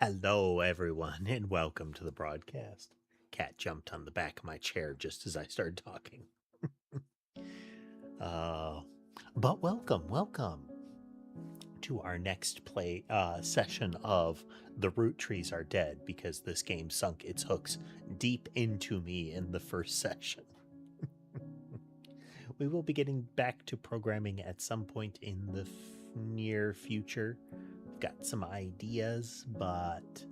Hello, everyone, and welcome to the broadcast. Cat jumped on the back of my chair just as I started talking. uh, but welcome to our next play session of The Roottrees Are Dead, because this game sunk its hooks deep into me in the first session. We will be getting back to programming at some point in the near future. We've got some ideas, but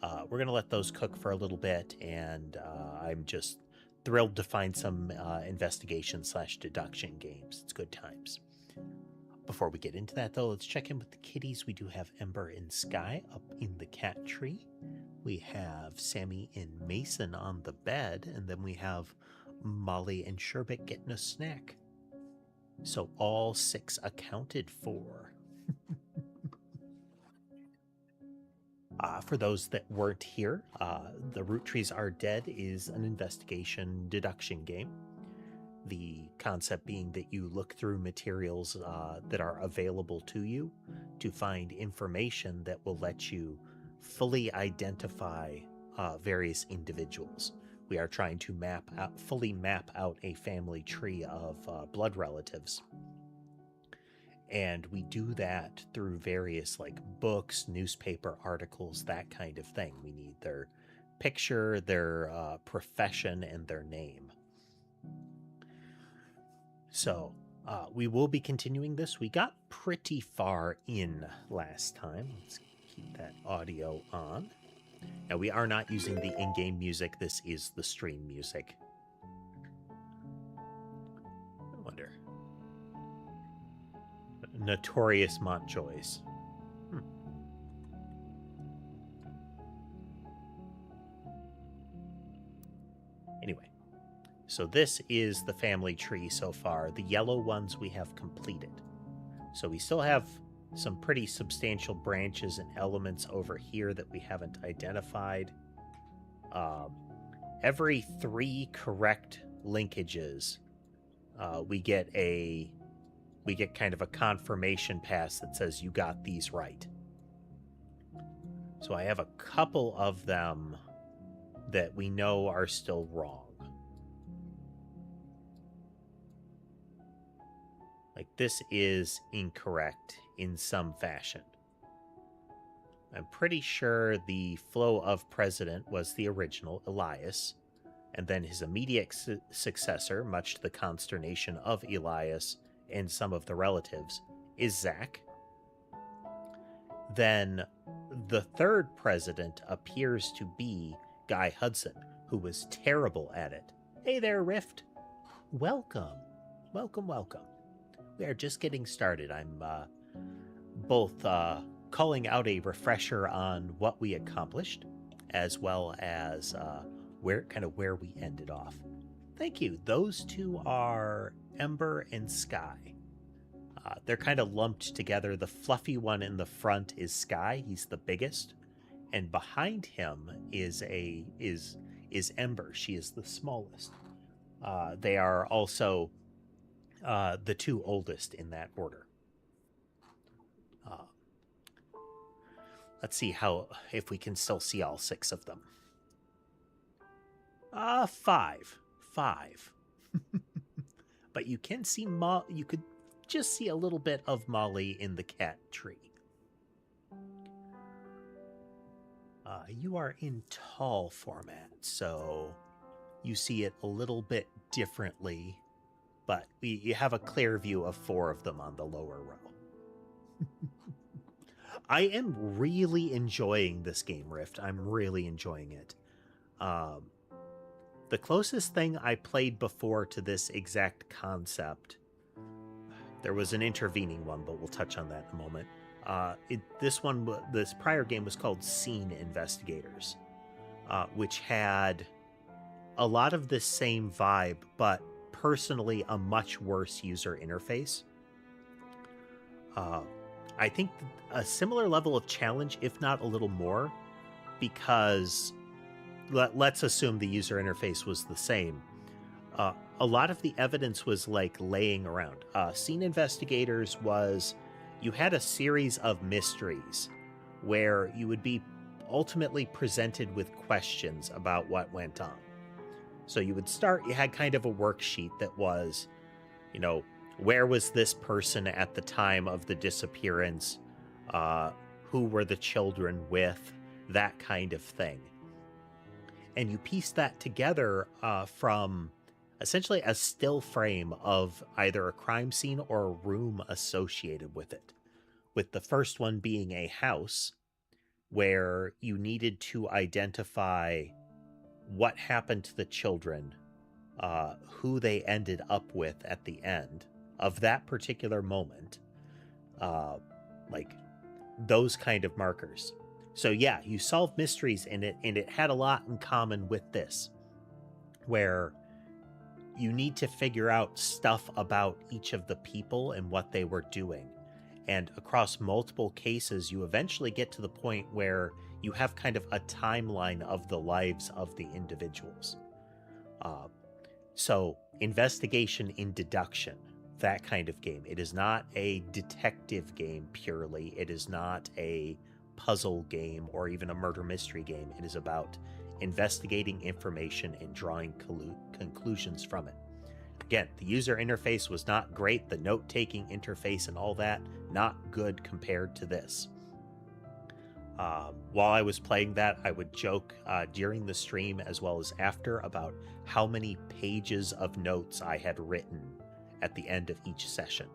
we're going to let those cook for a little bit, and I'm just thrilled to find some investigation/deduction games. It's good times. Before we get into that, though, let's check in with the kitties. We do have Ember and Sky up in the cat tree. We have Sammy and Mason on the bed, and then we have Molly and Sherbet getting a snack. So all 6 accounted for. For those that weren't here, The Roottrees Are Dead is an investigation deduction game. The concept being that you look through materials that are available to you to find information that will let you fully identify various individuals. We are trying to fully map out a family tree of blood relatives. And we do that through various books, newspaper articles, that kind of thing. We need their picture, their profession, and their name. So we will be continuing this. We got pretty far in last time. Let's keep that audio on. Now, we are not using the in-game music. This is the stream music. I wonder. Notorious Montjoys. Anyway, so this is the family tree so far. The yellow ones we have completed. So we still have some pretty substantial branches and elements over here that we haven't identified. Every 3 correct linkages, we get kind of a confirmation pass that says you got these right. So I have a couple of them that we know are still wrong. This is incorrect in some fashion. I'm pretty sure the flow of president was the original, Elias, and then his immediate successor, much to the consternation of Elias and some of the relatives, is Zach. Then the 3rd president appears to be Guy Hudson, who was terrible at it. Hey there, Rift. Welcome. We are just getting started. I'm both calling out a refresher on what we accomplished, as well as where we ended off. Thank you. Those 2 are Ember and Sky. They're kind of lumped together. The fluffy one in the front is Sky. He's the biggest, and behind him is Ember. She is the smallest. They are also the 2 oldest in that order. Let's see if we can still see all 6 of them. 5. But you can see you could just see a little bit of Molly in the cat tree. You are in tall format, so you see it a little bit differently, but you have a clear view of 4 of them on the lower row. I am really enjoying this game, Rift. I'm really enjoying it. The closest thing I played before to this exact concept, there was an intervening one, but we'll touch on that in a moment. This prior game was called Scene Investigators, which had a lot of the same vibe, but personally a much worse user interface. I think a similar level of challenge, if not a little more, because let's assume the user interface was the same. A lot of the evidence was laying around. Scene Investigators was, you had a series of mysteries where you would be ultimately presented with questions about what went on. So you would start, you had kind of a worksheet that was, you know, where was this person at the time of the disappearance? Who were the children with? That kind of thing. And you piece that together from essentially a still frame of either a crime scene or a room associated with it. With the first one being a house where you needed to identify what happened to the children, who they ended up with at the end of that particular moment, like those kind of markers. So yeah, you solve mysteries in it, and it had a lot in common with this, where you need to figure out stuff about each of the people and what they were doing. And across multiple cases, you eventually get to the point where you have kind of a timeline of the lives of the individuals. So investigation in deduction, that kind of game. It is not a detective game purely. It is not a puzzle game or even a murder mystery game. It is about investigating information and drawing conclusions from it. Again, the user interface was not great. The note-taking interface and all that, not good compared to this. While I was playing that, I would joke during the stream as well as after about how many pages of notes I had written at the end of each session.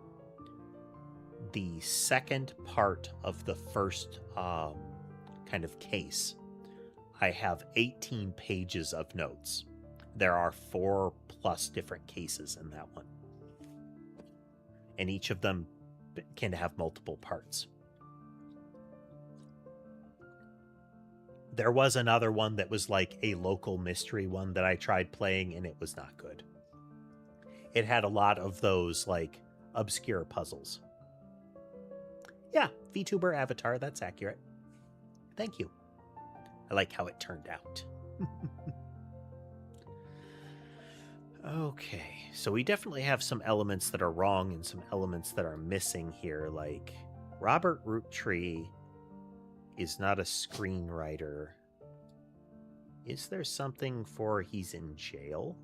The second part of the first kind of case, I have 18 pages of notes. There are 4+ different cases in that one. And each of them can have multiple parts. There was another one that was like a local mystery one that I tried playing, and it was not good. It had a lot of those like obscure puzzles. Yeah, VTuber avatar, that's accurate. Thank you. I like how it turned out. Okay, so we definitely have some elements that are wrong and some elements that are missing here, like Robert Roottrees is not a screenwriter. Is there something for he's in jail?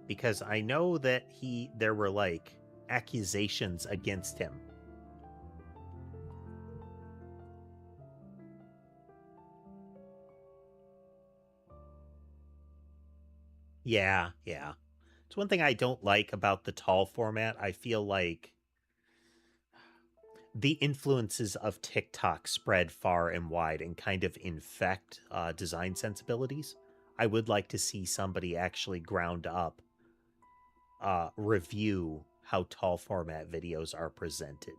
Because I know that there were like accusations against him. Yeah. It's one thing I don't like about the tall format. I feel like the influences of TikTok spread far and wide and kind of infect design sensibilities. I would like to see somebody actually ground up review how tall format videos are presented.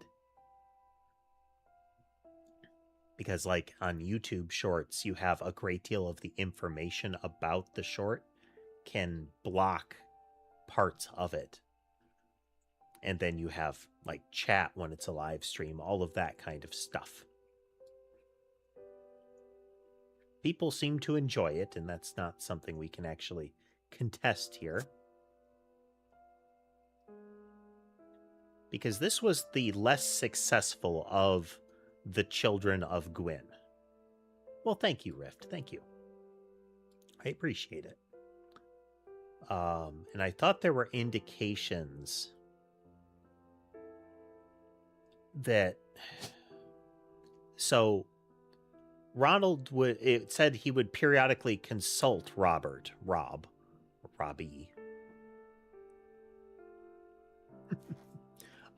Because like on YouTube Shorts, you have a great deal of the information about the short can block parts of it. And then you have like chat when it's a live stream, all of that kind of stuff. People seem to enjoy it, and that's not something we can actually contest here. Because this was the less successful of the Children of Gwyn. Well, thank you, Rift. Thank you. I appreciate it. And I thought there were indications that... So, it said he would periodically consult Robbie,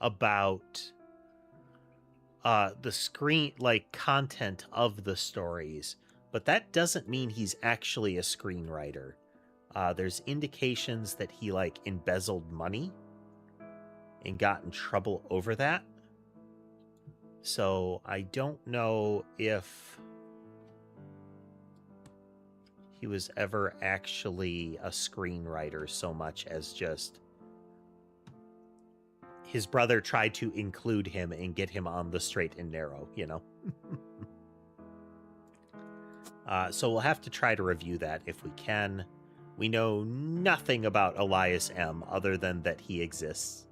about the screen, like, content of the stories, but that doesn't mean he's actually a screenwriter. There's indications that he, like, embezzled money and got in trouble over that. So I don't know if he was ever actually a screenwriter so much as just his brother tried to include him and get him on the straight and narrow, you know? So we'll have to try to review that if we can. We know nothing about Elias M. other than that he exists.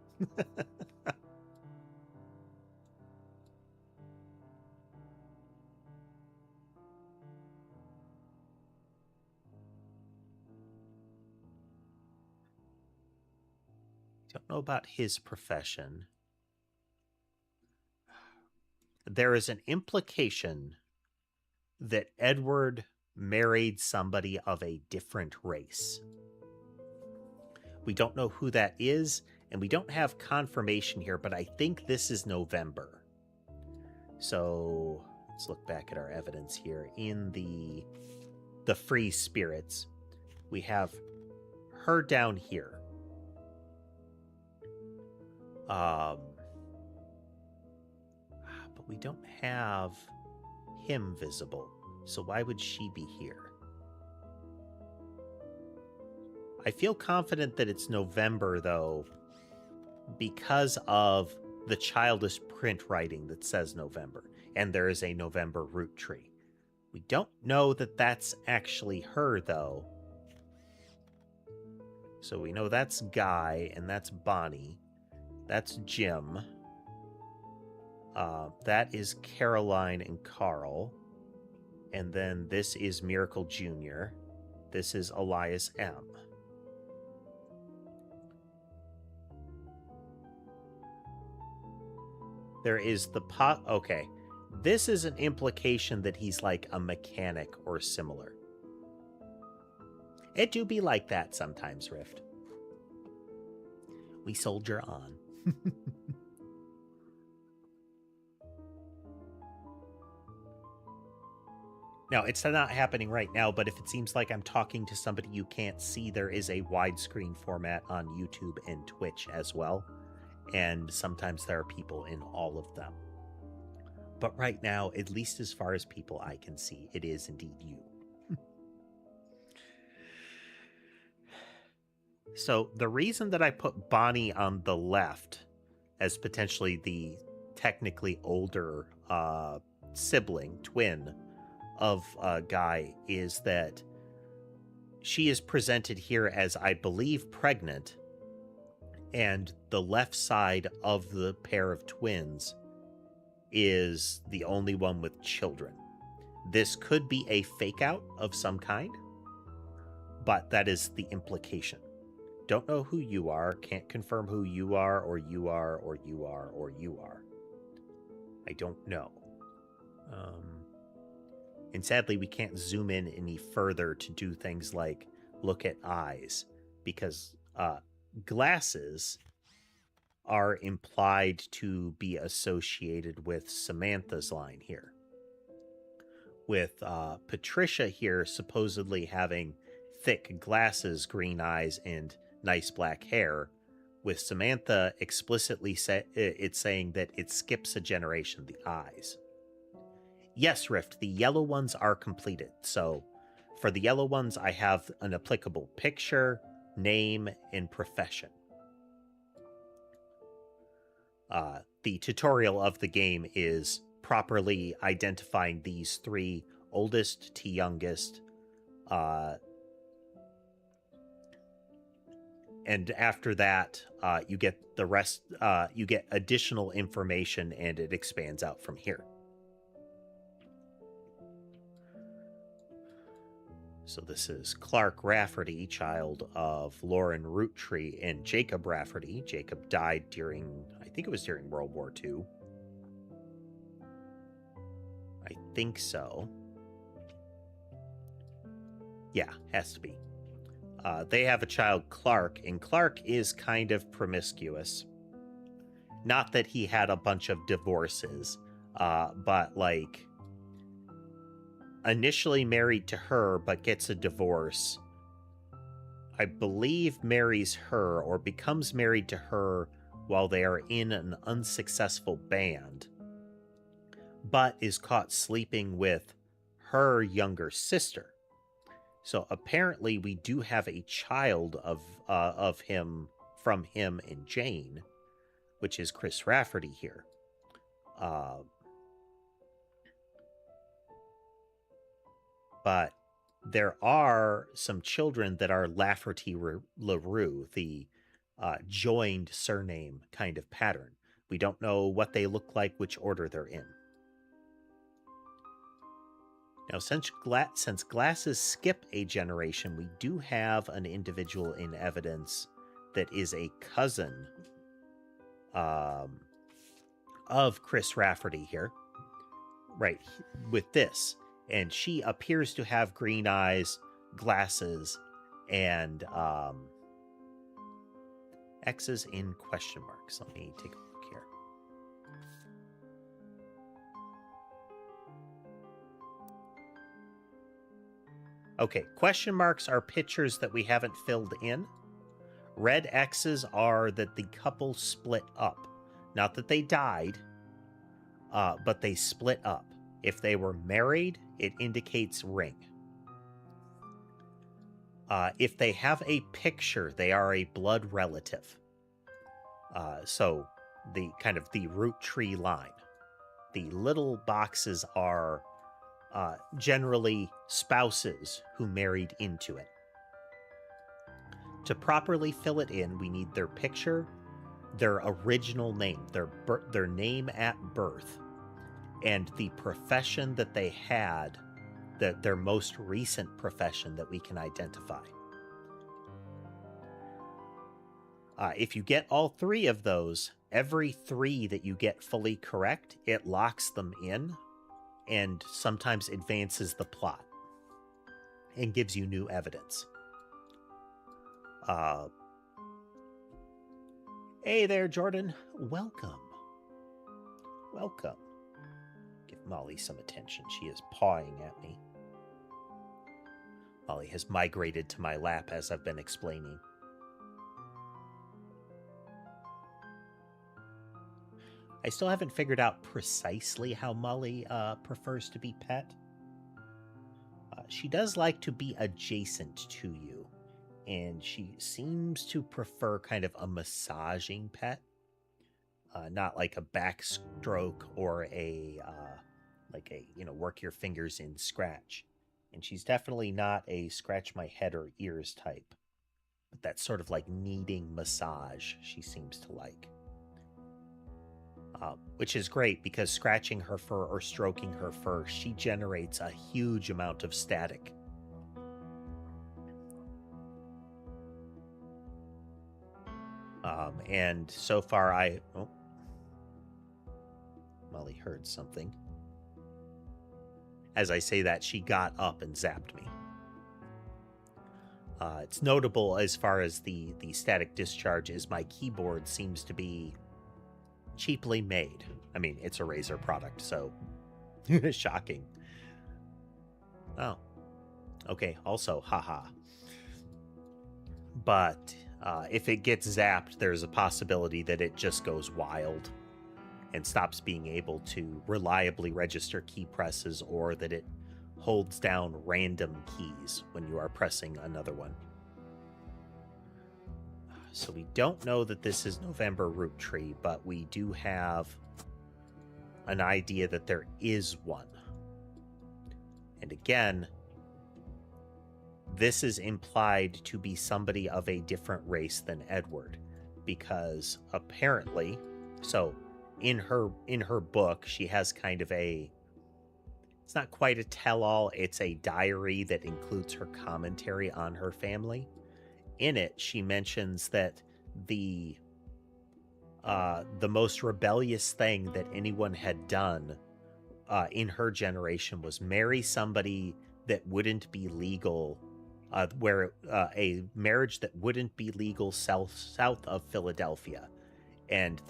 Don't know about his profession. There is an implication that Edward married somebody of a different race. We don't know who that is, and we don't have confirmation here, but I think this is November. So let's look back at our evidence here. In the free spirits, we have her down here. But we don't have him visible. So why would she be here? I feel confident that it's November, though, because of the childish print writing that says November. And there is a November root tree. We don't know that that's actually her, though. So we know that's Guy, and that's Bonnie. That's Jim. That is Caroline and Carl. And then this is Miracle Jr. This is Elias M. There is the pot. Okay. This is an implication that he's like a mechanic or similar. It do be like that sometimes, Rift. We soldier on. Now, it's not happening right now, but if it seems like I'm talking to somebody you can't see, there is a widescreen format on YouTube and Twitch as well. And sometimes there are people in all of them. But right now, at least as far as people I can see, it is indeed you. So the reason that I put Bonnie on the left as potentially the technically older sibling, twin of Guy, is that she is presented here as, I believe, pregnant, and the left side of the pair of twins is the only one with children. This could be a fake out of some kind, but that is the implication. Don't know who you are, can't confirm who you are, or you are, or you are, or you are. I don't know. And sadly, we can't zoom in any further to do things like look at eyes, because glasses are implied to be associated with Samantha's line here. With Patricia here supposedly having thick glasses, green eyes, and nice black hair, with Samantha explicitly it's saying that it skips a generation, the eyes. Yes, Rift, the yellow ones are completed. So for the yellow ones, I have an applicable picture, name, and profession. The tutorial of the game is properly identifying these three oldest to youngest, and after that, you get the rest. You get additional information, and it expands out from here. So this is Clark Rafferty, child of Lauren Roottrees and Jacob Rafferty. Jacob died during, I think it was during World War II. I think so. Yeah, has to be. They have a child, Clark, and Clark is kind of promiscuous. Not that he had a bunch of divorces, but like initially married to her, but gets a divorce. I believe marries her or becomes married to her while they are in an unsuccessful band, but is caught sleeping with her younger sister. So apparently we do have a child of him, from him and Jane, which is Chris Rafferty here. But there are some children that are Lafferty LaRue, the joined surname kind of pattern. We don't know what they look like, which order they're in. Now, since glasses skip a generation, we do have an individual in evidence that is a cousin of Chris Rafferty here, right, with this. And she appears to have green eyes, glasses, and X's in question marks. Let me take a look here. Okay, question marks are pictures that we haven't filled in. Red X's are that the couple split up. Not that they died, but they split up. If they were married, it indicates ring. If they have a picture, they are a blood relative. So the kind of the root tree line. The little boxes are generally spouses who married into it. To properly fill it in, we need their picture, their original name, their name at birth, and the profession that they had, their most recent profession that we can identify. If you get all three of those, every three that you get fully correct, it locks them in and sometimes advances the plot and gives you new evidence. Hey there, Jordan. Welcome. Welcome. Give Molly some attention. She is pawing at me. Molly has migrated to my lap as I've been explaining. I still haven't figured out precisely how Molly prefers to be pet. She does like to be adjacent to you, and she seems to prefer kind of a massaging pet, not like a backstroke or a work your fingers in scratch. And she's definitely not a scratch my head or ears type, but that sort of like kneading massage she seems to like. Which is great because scratching her fur or stroking her fur, she generates a huge amount of static. And so far Molly heard something. As I say that, she got up and zapped me. It's notable as far as the static discharge is my keyboard seems to be cheaply made. I mean, it's a Razer product, so shocking. Oh, okay. Also, haha. But if it gets zapped, there's a possibility that it just goes wild and stops being able to reliably register key presses, or that it holds down random keys when you are pressing another one. So we don't know that this is November Roottrees, but we do have an idea that there is one. And again, this is implied to be somebody of a different race than Edward, because apparently, so in her book, she has kind of it's not quite a tell-all, it's a diary that includes her commentary on her family. In it, she mentions that the most rebellious thing that anyone had done in her generation was marry somebody that wouldn't be legal, a marriage that wouldn't be legal south of Philadelphia. And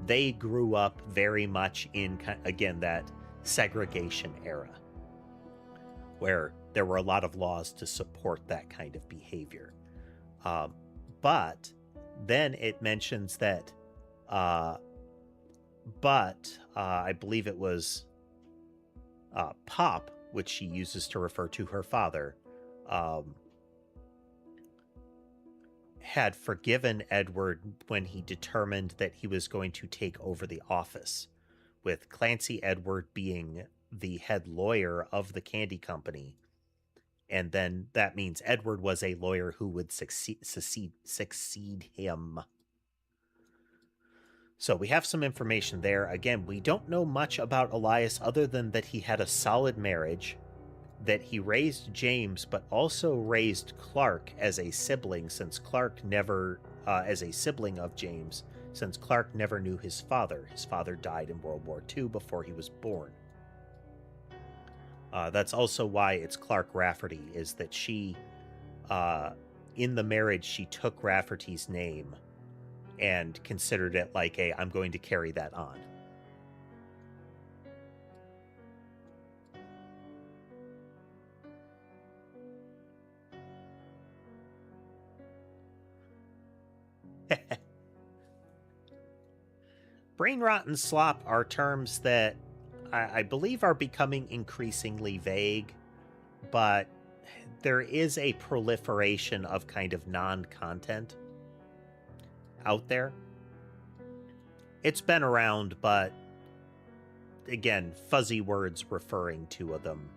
they grew up very much in, again, that segregation era, where there were a lot of laws to support that kind of behavior. But then it mentions that, I believe it was Pop, which she uses to refer to her father, had forgiven Edward when he determined that he was going to take over the office, with Clancy Edward being the head lawyer of the candy company, and then that means Edward was a lawyer who would succeed him. So we have some information there. Again, we don't know much about Elias other than that he had a solid marriage, that he raised James, but also raised Clark as a sibling, since Clark never, as a sibling of James, since Clark never knew his father. His father died in World War II before he was born. That's also why it's Clark Rafferty, is that she, in the marriage, she took Rafferty's name and considered it like I'm going to carry that on. Brain rot and slop are terms that I believe are becoming increasingly vague, but there is a proliferation of kind of non-content out there. It's been around, but again, fuzzy words referring to them.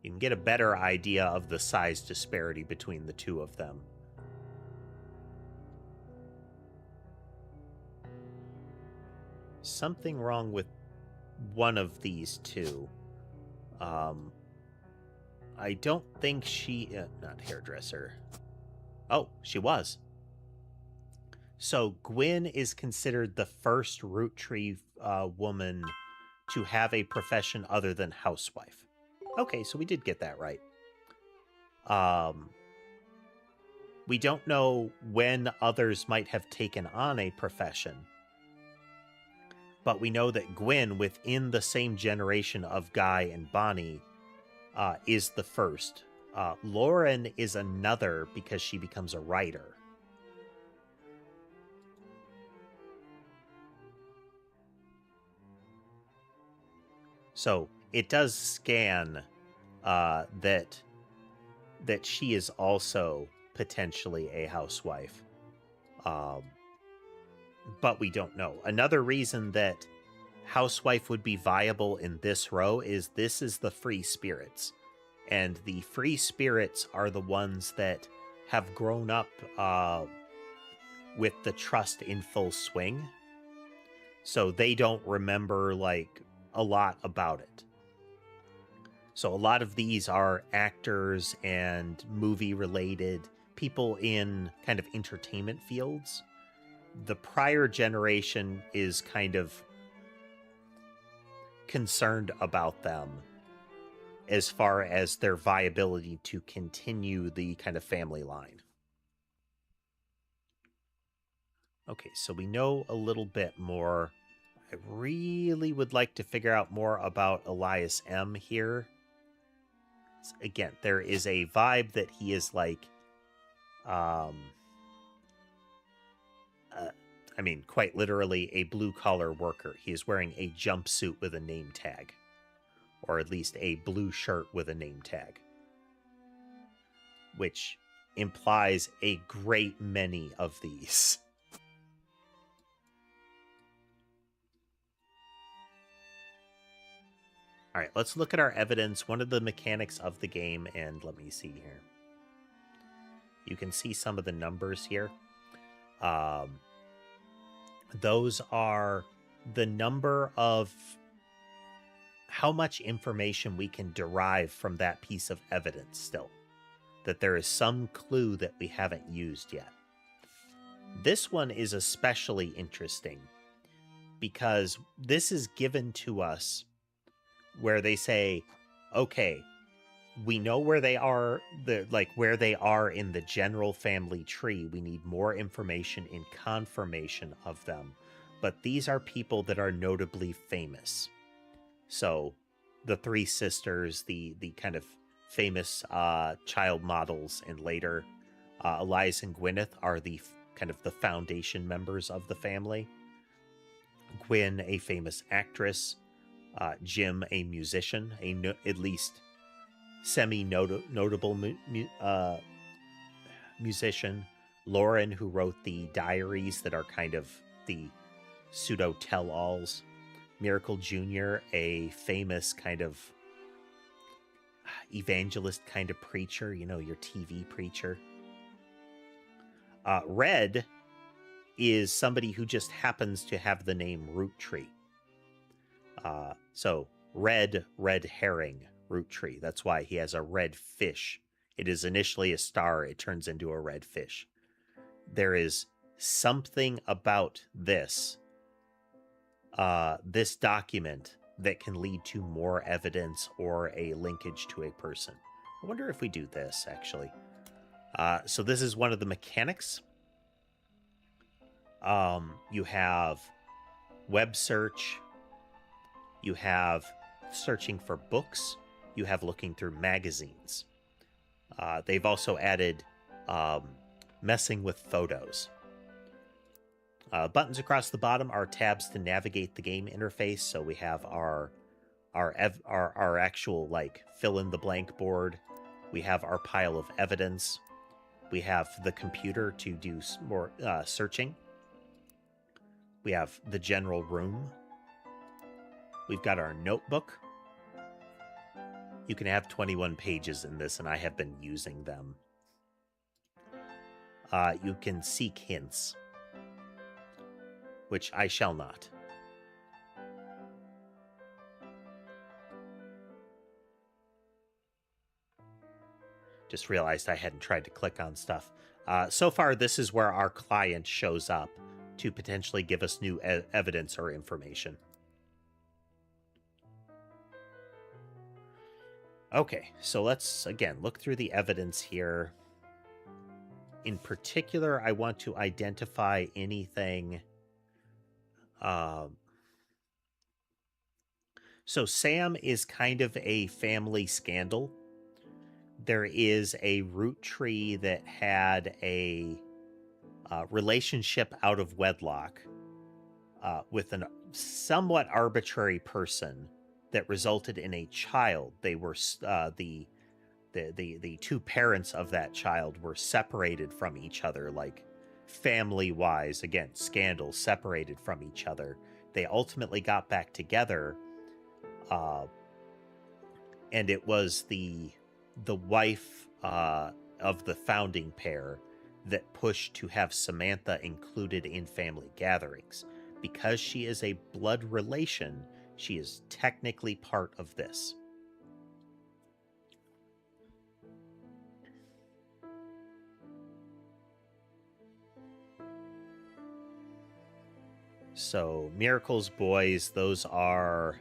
You can get a better idea of the size disparity between the two of them. Something wrong with one of these two. I don't think she... not hairdresser. Oh, she was. So Gwyn is considered the first Roottree woman to have a profession other than housewife. Okay, so we did get that right. We don't know when others might have taken on a profession, but we know that Gwyn, within the same generation of Guy and Bonnie, is the first. Lauren is another because she becomes a writer. So it does scan that she is also potentially a housewife. But we don't know. Another reason that housewife would be viable in this row is this is the free spirits. And the free spirits are the ones that have grown up with the trust in full swing. So they don't remember, like, a lot about it. So a lot of these are actors and movie-related people in kind of entertainment fields. The prior generation is kind of concerned about them as far as their viability to continue the kind of family line. Okay, so we know a little bit more. I really would like to figure out more about Elias M. here. Again, there is a vibe that he is like, I mean, quite literally a blue-collar worker. He is wearing a jumpsuit with a name tag, or at least a blue shirt with a name tag, which implies a great many of these. All right, let's look at our evidence, one of the mechanics of the game, and let me see here. You can see some of the numbers here. Those are the number of how much information we can derive from that piece of evidence still. That there is some clue that we haven't used yet. This one is especially interesting because this is given to us where they say, okay, we know where they are, where they are in the general family tree. We need more information in confirmation of them. But these are people that are notably famous. So the three sisters, the kind of famous child models, and later Elias and Gwyneth are the kind of the foundation members of the family. Gwyn, a famous actress. Jim, a musician, at least semi-notable musician. Lauren, who wrote the diaries that are kind of the pseudo tell-alls. Miracle Jr., a famous kind of evangelist kind of preacher, you know, your TV preacher. Red is somebody who just happens to have the name Roottrees. So red herring Roottrees. That's why he has a red fish. It is initially a star. It turns into a red fish. There is something about this this document that can lead to more evidence or a linkage to a person. I wonder if we do this, actually. So this is one of the mechanics. You have web search. You have searching for books. You have looking through magazines. They've also added messing with photos. Buttons across the bottom are tabs to navigate the game interface. So we have our actual like fill in the blank board. We have our pile of evidence. We have the computer to do more searching. We have the general room. We've got our notebook. You can have 21 pages in this, and I have been using them. You can seek hints, which I shall not. Just realized I hadn't tried to click on stuff. So far, this is where our client shows up to potentially give us new evidence or information. Okay, so let's, again, look through the evidence here. In particular, I want to identify anything. So Sam is kind of a family scandal. There is a Roottrees that had a relationship out of wedlock with a somewhat arbitrary person that resulted in a child. They were the two parents of that child were separated from each other, like family-wise. Again, scandal, separated from each other. They ultimately got back together, and it was the wife of the founding pair that pushed to have Samantha included in family gatherings. Because she is a blood relation, she is technically part of this. So, Miracle's boys, those are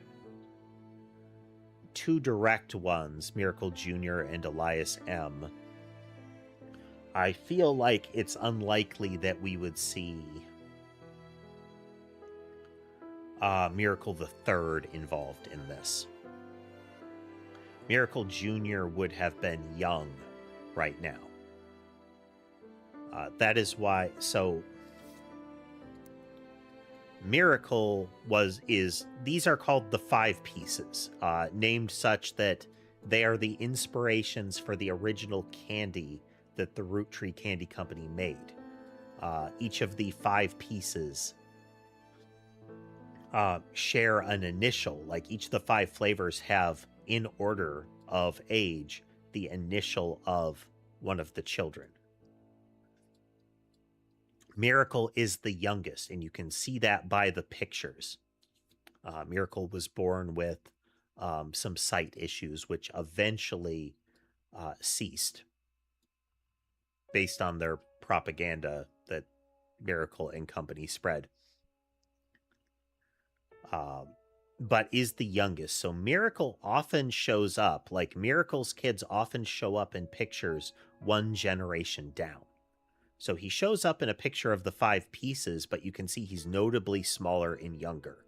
two direct ones, Miracle Jr. and Elias M. I feel like it's unlikely that we would see Miracle the Third involved in this. Miracle Jr. would have been young right now. That is why. So Miracle these are called the 5 pieces, named such that they are the inspirations for the original candy that the Roottrees Candy Company made. Each of the 5 pieces share an initial. Like each of the 5 flavors have, in order of age, the initial of one of the children. Miracle is the youngest, and you can see that by the pictures. Miracle was born with some sight issues, which eventually ceased based on their propaganda that Miracle and company spread. But is the youngest. So Miracle often shows up, like Miracle's kids often show up in pictures one generation down. So he shows up in a picture of the 5 pieces, but you can see he's notably smaller and younger.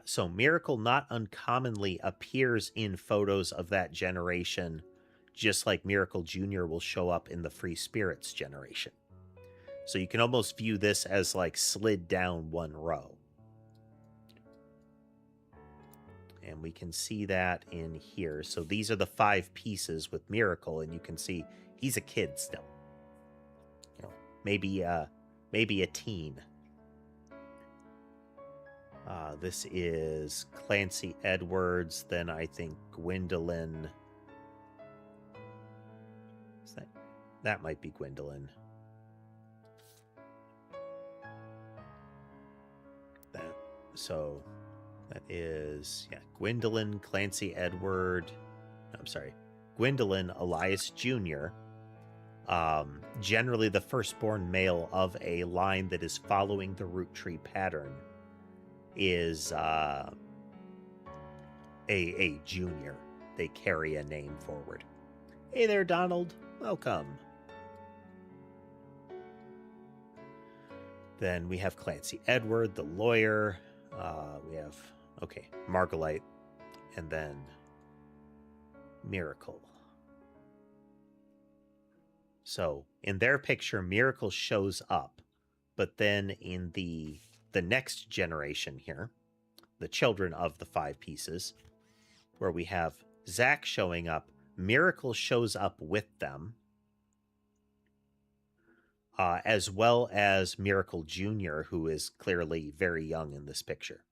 So Miracle not uncommonly appears in photos of that generation, just like Miracle Jr. will show up in the Free Spirits generation. So you can almost view this as like slid down one row. And we can see that in here. So these are the 5 pieces with Miracle, and you can see he's a kid still. maybe a teen. This is Clancy Edwards. Then I think Gwendolyn. That might be Gwendolyn. That is, yeah, Gwendolyn, Clancy Edward. I'm sorry, Gwendolyn Elias Jr. Generally the firstborn male of a line that is following the root tree pattern is a junior. They carry a name forward. Hey there, Donald. Welcome. Then we have Clancy Edward, the lawyer. We have, okay, Margolite, and then Miracle. So in their picture, Miracle shows up, but then in the next generation here, the children of the 5 pieces, where we have Zach showing up, Miracle shows up with them, as well as Miracle Jr., who is clearly very young in this picture.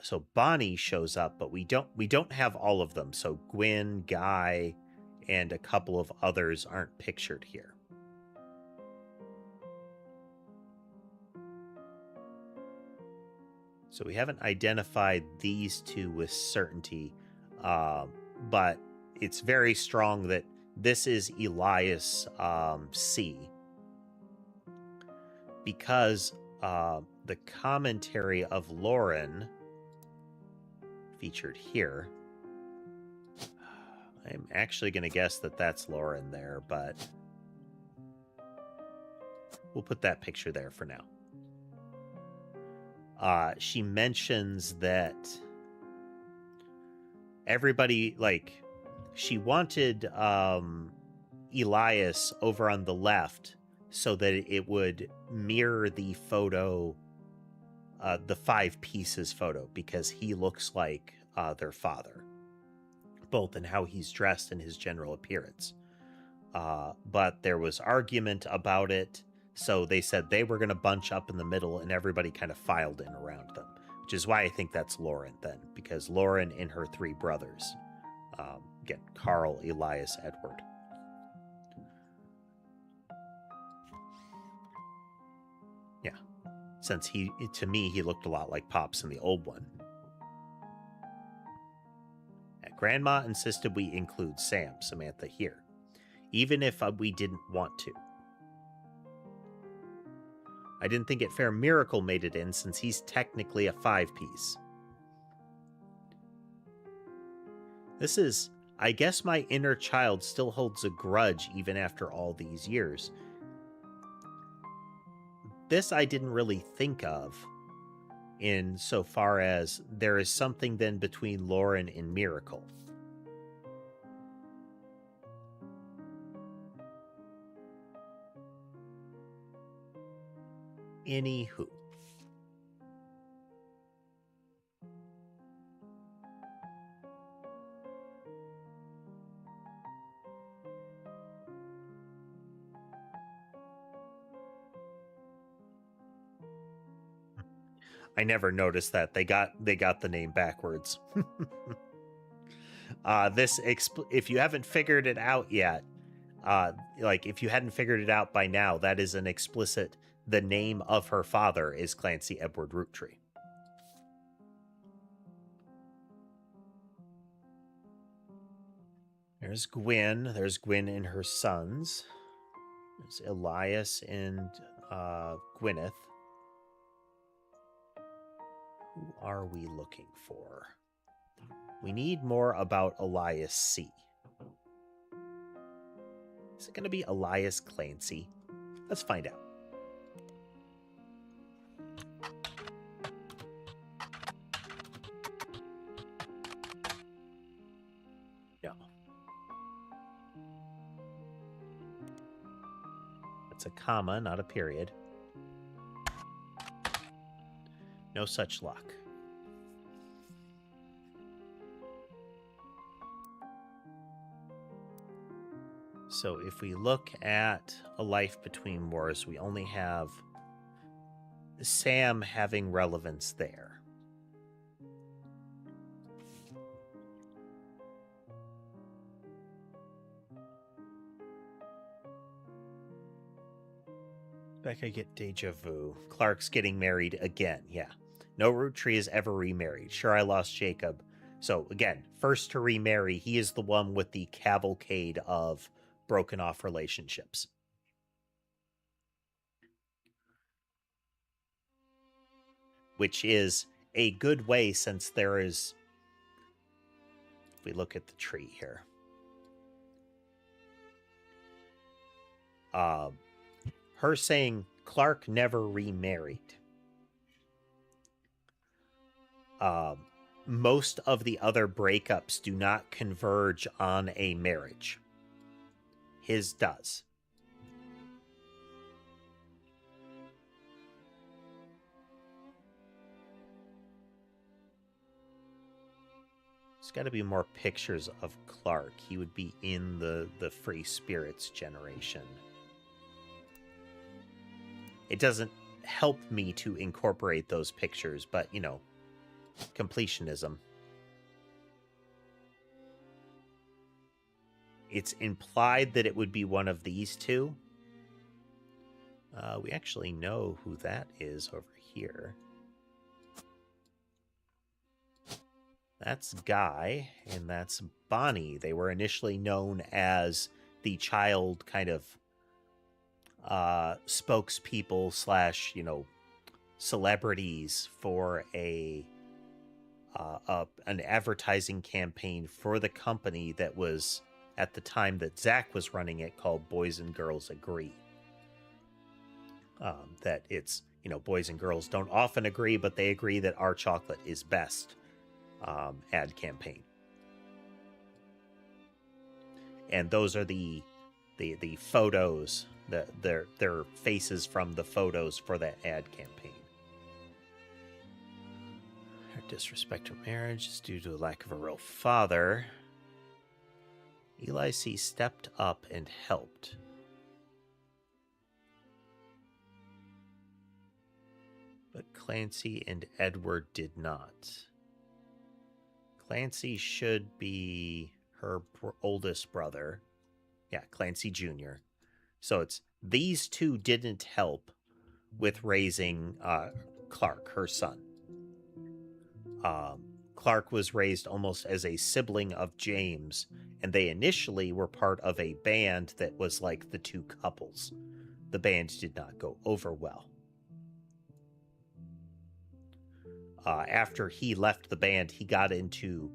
So Bonnie shows up, but we don't have all of them. So Gwen, Guy, and a couple of others aren't pictured here. So we haven't identified these 2 with certainty, but it's very strong that this is Elias C. Because the commentary of Lauren featured here. I'm actually going to guess that that's Lauren there, but we'll put that picture there for now. She mentions that everybody, like, she wanted Elias over on the left so that it would mirror the photo, the 5 pieces photo, because he looks like their father, both in how he's dressed and his general appearance. But there was argument about it, so they said they were going to bunch up in the middle, and everybody kind of filed in around them, which is why I think that's Lauren then, because Lauren and her 3 brothers, again, Carl, Elias, Edward. Yeah, since to me, he looked a lot like Pops in the old one. Grandma insisted we include Samantha here, even if we didn't want to. I didn't think it fair Miracle made it in, since he's technically a 5-piece. This is, I guess my inner child still holds a grudge even after all these years. This I didn't really think of, in so far as there is something then between Lauren and Miracle. Anywho. I never noticed that. They got the name backwards. If you haven't figured it out yet, like if you hadn't figured it out by now, that is an explicit, the name of her father is Clancy Edward Roottrees. There's Gwen. There's Gwen and her sons. There's Elias and Gwyneth. Who are we looking for? We need more about Elias C. Is it going to be Elias Clancy? Let's find out. No. That's a comma, not a period. No such luck. So if we look at A Life Between Wars, we only have Sam having relevance there. Becca get deja vu. Clark's getting married again. Yeah. No Roottrees is ever remarried. Sure, I lost Jacob. So again, first to remarry, he is the one with the cavalcade of broken off relationships. Which is a good way, since there is, if we look at the tree here, her saying Clark never remarried. Most of the other breakups do not converge on a marriage. His does. There's got to be more pictures of Clark. He would be in the Free Spirits generation. It doesn't help me to incorporate those pictures, but, you know, completionism. It's implied that it would be one of these two. We actually know who that is over here. That's Guy, and that's Bonnie. They were initially known as the child kind of spokespeople slash, you know, celebrities for an advertising campaign for the company that was, at the time that Zach was running it, called Boys and Girls Agree. That it's, you know, boys and girls don't often agree, but they agree that our chocolate is best. Ad campaign. And those are the photos, their faces from the photos for that ad campaign. Her disrespect to marriage is due to a lack of a real father. Eli C. stepped up and helped. But Clancy and Edward did not. Clancy should be her oldest brother. Yeah, Clancy Jr. So it's these two didn't help with raising Clark, her son. Clark was raised almost as a sibling of James, and they initially were part of a band that was like the two couples. The band did not go over well. After he left the band, he got into,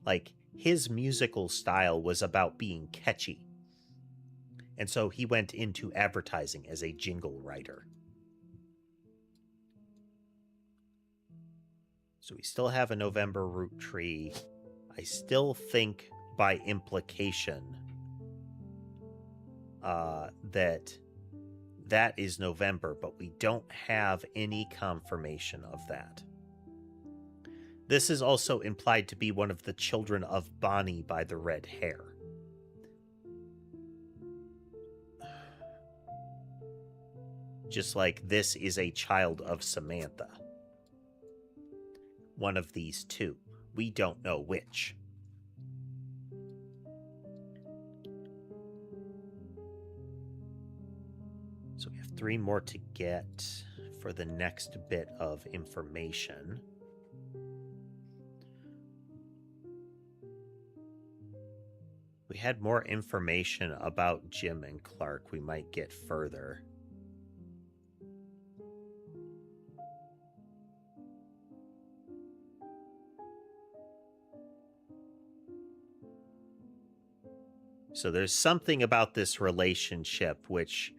like, his musical style was about being catchy. And so he went into advertising as a jingle writer. So we still have a November root tree. I still think by implication that is November, but we don't have any confirmation of that. This is also implied to be one of the children of Bonnie by the red hair. Just like this is a child of Samantha. One of these two. We don't know which. So we have 3 more to get for the next bit of information. We had more information about Jim and Clark. We might get further. So there's something about this relationship which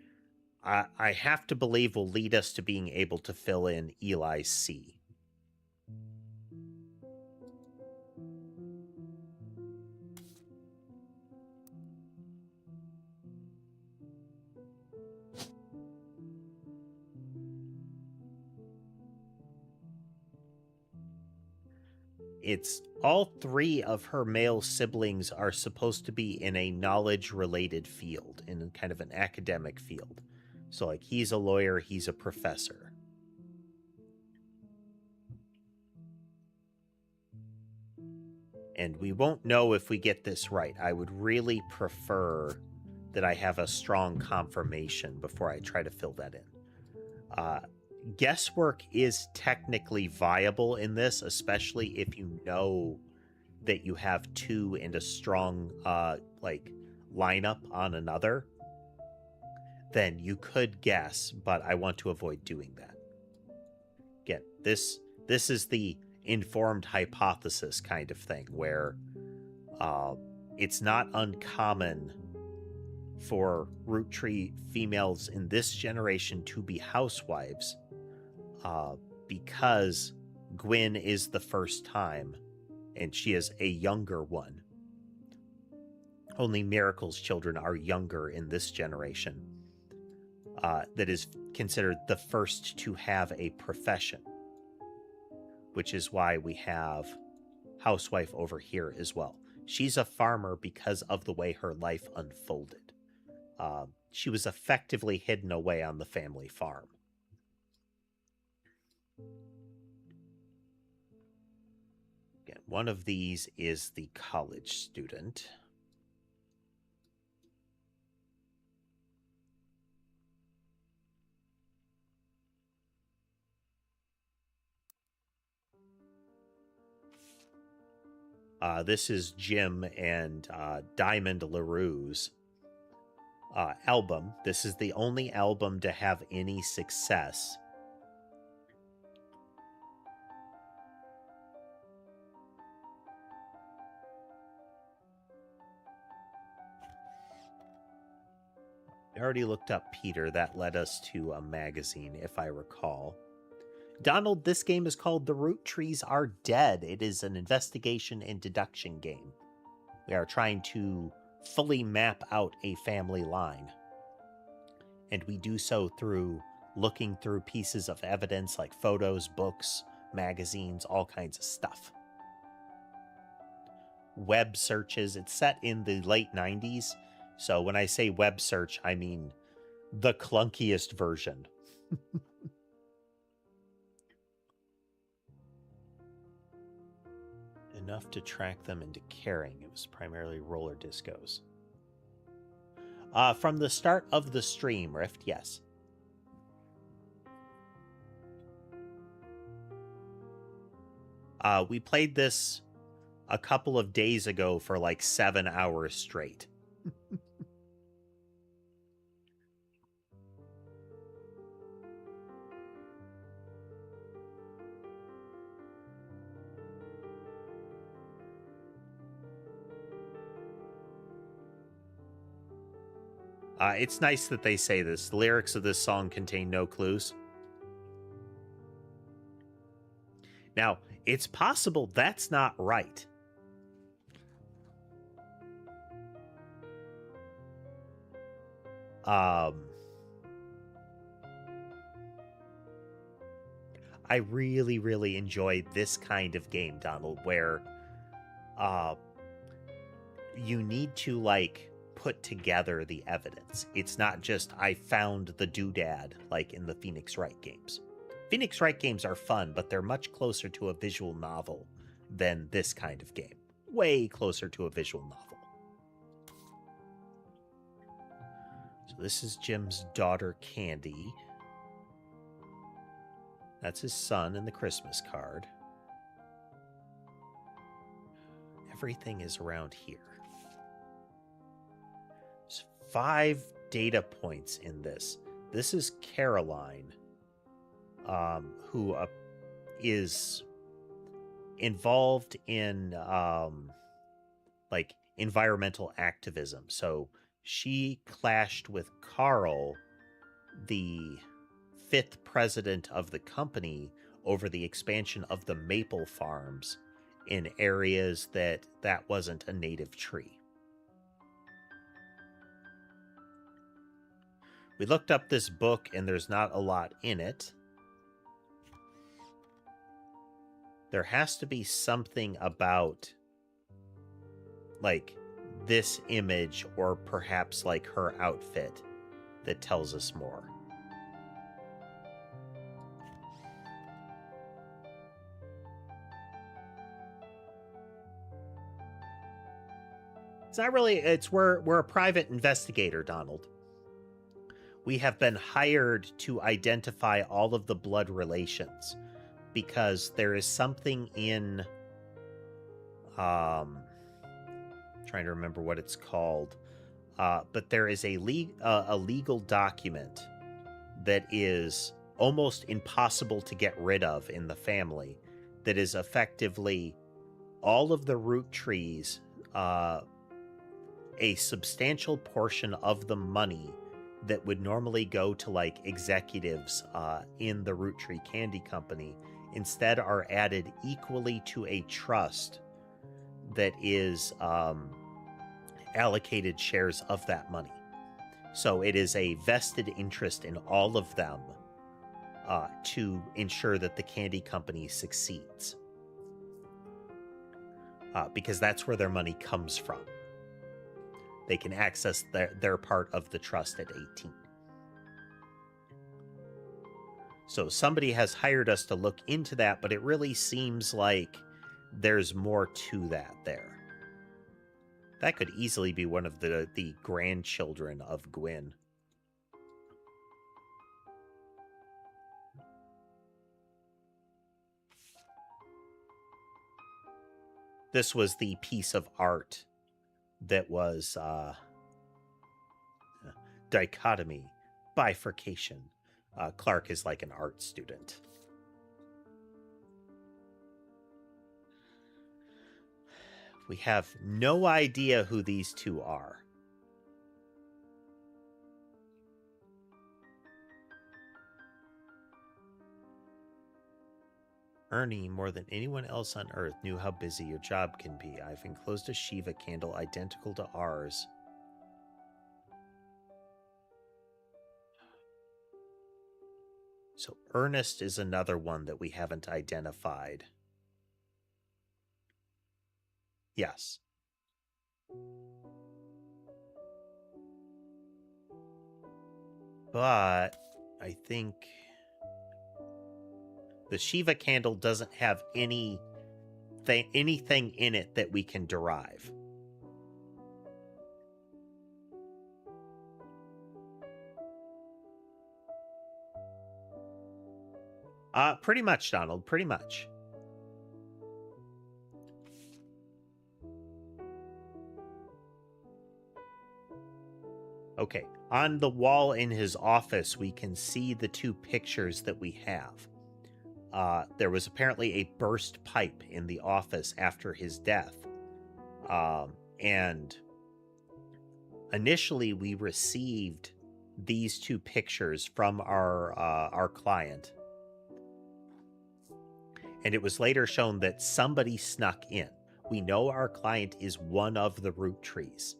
I have to believe will lead us to being able to fill in Eli C. It's all three of her male siblings are supposed to be in a knowledge-related field, in kind of an academic field. So, like, he's a lawyer, he's a professor. And we won't know if we get this right. I would really prefer that I have a strong confirmation before I try to fill that in. Guesswork is technically viable in this, especially if you know that you have two and a strong like lineup on another. Then you could guess, but I want to avoid doing that. Again, this is the informed hypothesis kind of thing where it's not uncommon for Roottrees females in this generation to be housewives because Gwyn is the first time and she is a younger one. Only Miracle's children are younger in this generation. That is considered the first to have a profession, which is why we have housewife over here as well. She's a farmer because of the way her life unfolded. She was effectively hidden away on the family farm. Again, one of these is the college student. This is Jim and Diamond LaRue's album. This is the only album to have any success. I already looked up Peter. That led us to a magazine, if I recall. Donald, this game is called The Roottrees Are Dead. It is an investigation and deduction game. We are trying to fully map out a family line. And we do so through looking through pieces of evidence like photos, books, magazines, all kinds of stuff. Web searches. It's set in the late 90s. So when I say web search, I mean the clunkiest version. Enough to track them into caring. It was primarily roller discos. From the start of the stream, Rift, yes. We played this a couple of days ago for like 7 hours straight. It's nice that they say this. The lyrics of this song contain no clues. Now, it's possible that's not right. I really, really enjoy this kind of game, Donald, where you need to, like, put together the evidence. It's not just, I found the doodad, like in the Phoenix Wright games. Phoenix Wright games are fun, but they're much closer to a visual novel than this kind of game. Way closer to a visual novel. So this is Jim's daughter, Candy. That's his son in the Christmas card. Everything is around here. There's 5 data points in this. This is Caroline, who is involved in like environmental activism. So she clashed with Carl, the 5th president of the company, over the expansion of the maple farms in areas that wasn't a native tree. We looked up this book and there's not a lot in it. There has to be something about, like, this image or perhaps, like, her outfit that tells us more. It's not really, we're a private investigator, Donald. We have been hired to identify all of the blood relations because there is something in trying to remember what it's called, but there is a legal document that is almost impossible to get rid of in the family, that is effectively all of the root trees, a substantial portion of the money that would normally go to, like, executives in the Roottrees Candy Company instead are added equally to a trust that is allocated shares of that money. So it is a vested interest in all of them to ensure that the candy company succeeds. Because that's where their money comes from. They can access their part of the trust at 18. So somebody has hired us to look into that, but it really seems like there's more to that there. That could easily be one of the grandchildren of Gwyn. This was the piece of art that was dichotomy, bifurcation. Clark is like an art student. We have no idea who these two are. Ernie, more than anyone else on Earth, knew how busy your job can be. I've enclosed a Shiva candle identical to ours. So Ernest is another one that we haven't identified. Yes. But I think the Shiva candle doesn't have anything in it that we can derive. Pretty much, Donald, pretty much. Okay, on the wall in his office, we can see the two pictures that we have. There was apparently a burst pipe in the office after his death. And initially we received these two pictures from our client. And it was later shown that somebody snuck in. We know our client is one of the Roottrees.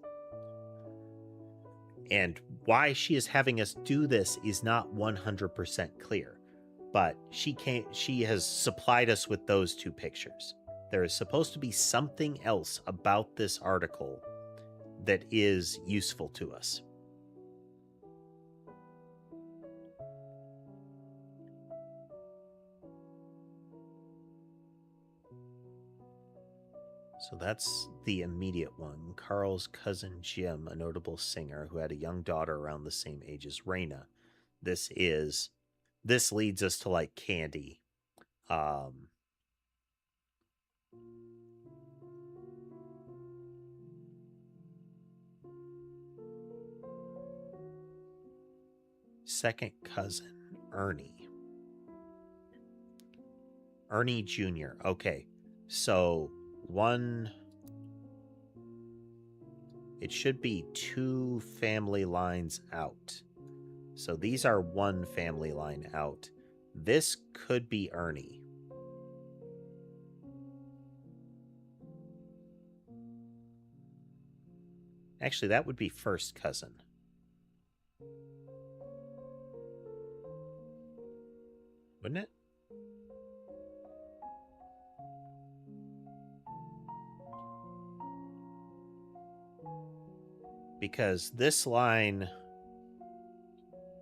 And why she is having us do this is not 100% clear. But she has supplied us with those two pictures. There is supposed to be something else about this article that is useful to us. So that's the immediate one. Carl's cousin Jim, a notable singer who had a young daughter around the same age as Raina. This leads us to, like, Candy. Second cousin, Ernie. Ernie Jr. Okay, so it should be 2 family lines out. So these are 1 family line out. This could be Ernie. Actually, that would be first cousin. Wouldn't it? Because this line,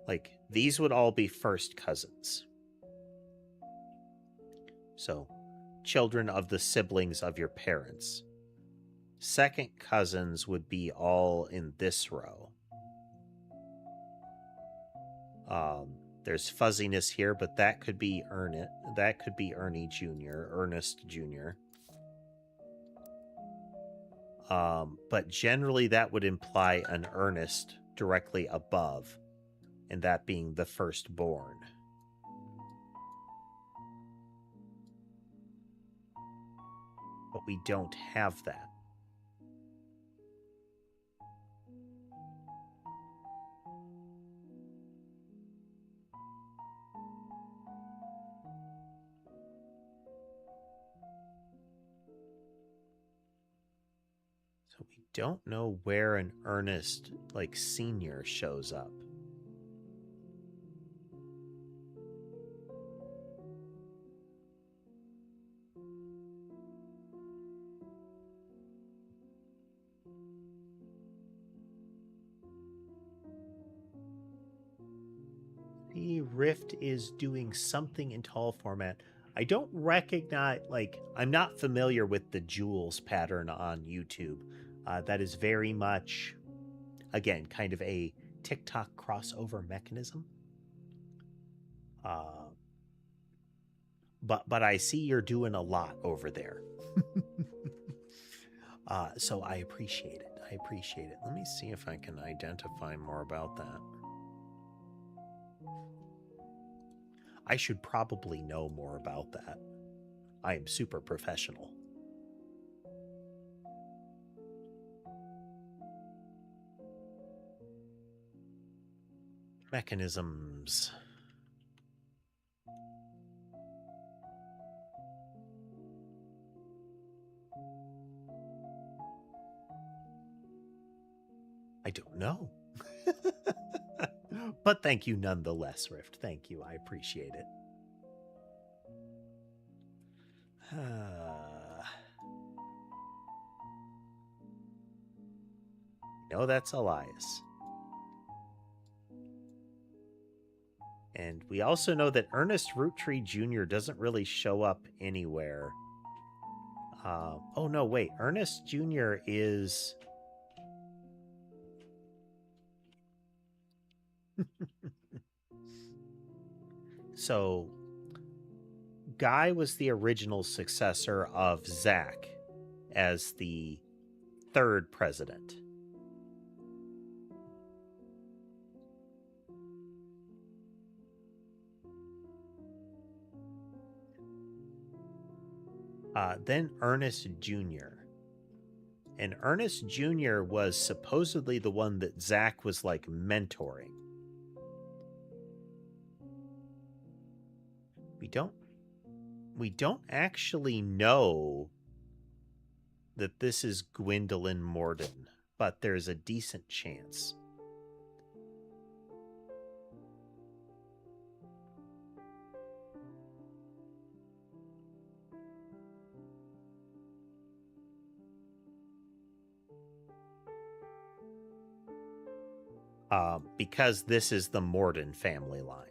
like, these would all be first cousins. So, children of the siblings of your parents. Second cousins would be all in this row. There's fuzziness here, but that could be Ernest. That could be Ernie Jr., Ernest Jr. But generally that would imply an Ernest directly above, and that being the firstborn. But we don't have that. So we don't know where an Ernest, like, senior shows up. The Rift is doing something in tall format. I don't recognize, like, I'm not familiar with the jewels pattern on YouTube. That is very much, again, kind of a TikTok crossover mechanism. But I see you're doing a lot over there. So I appreciate it. I appreciate it. Let me see if I can identify more about that. I should probably know more about that. I am super professional. Mechanisms. I don't know. But thank you nonetheless, Rift. Thank you. I appreciate it. No, that's Elias. And we also know that Ernest Roottrees Jr. doesn't really show up anywhere. Oh, no, wait. Ernest Jr. is... So, Guy was the original successor of Zach as the third president. Then Ernest Jr. And Ernest Jr. was supposedly the one that Zach was, like, mentoring. We don't actually know that this is Gwendolyn Morden, but there's a decent chance. Because this is the Morden family line.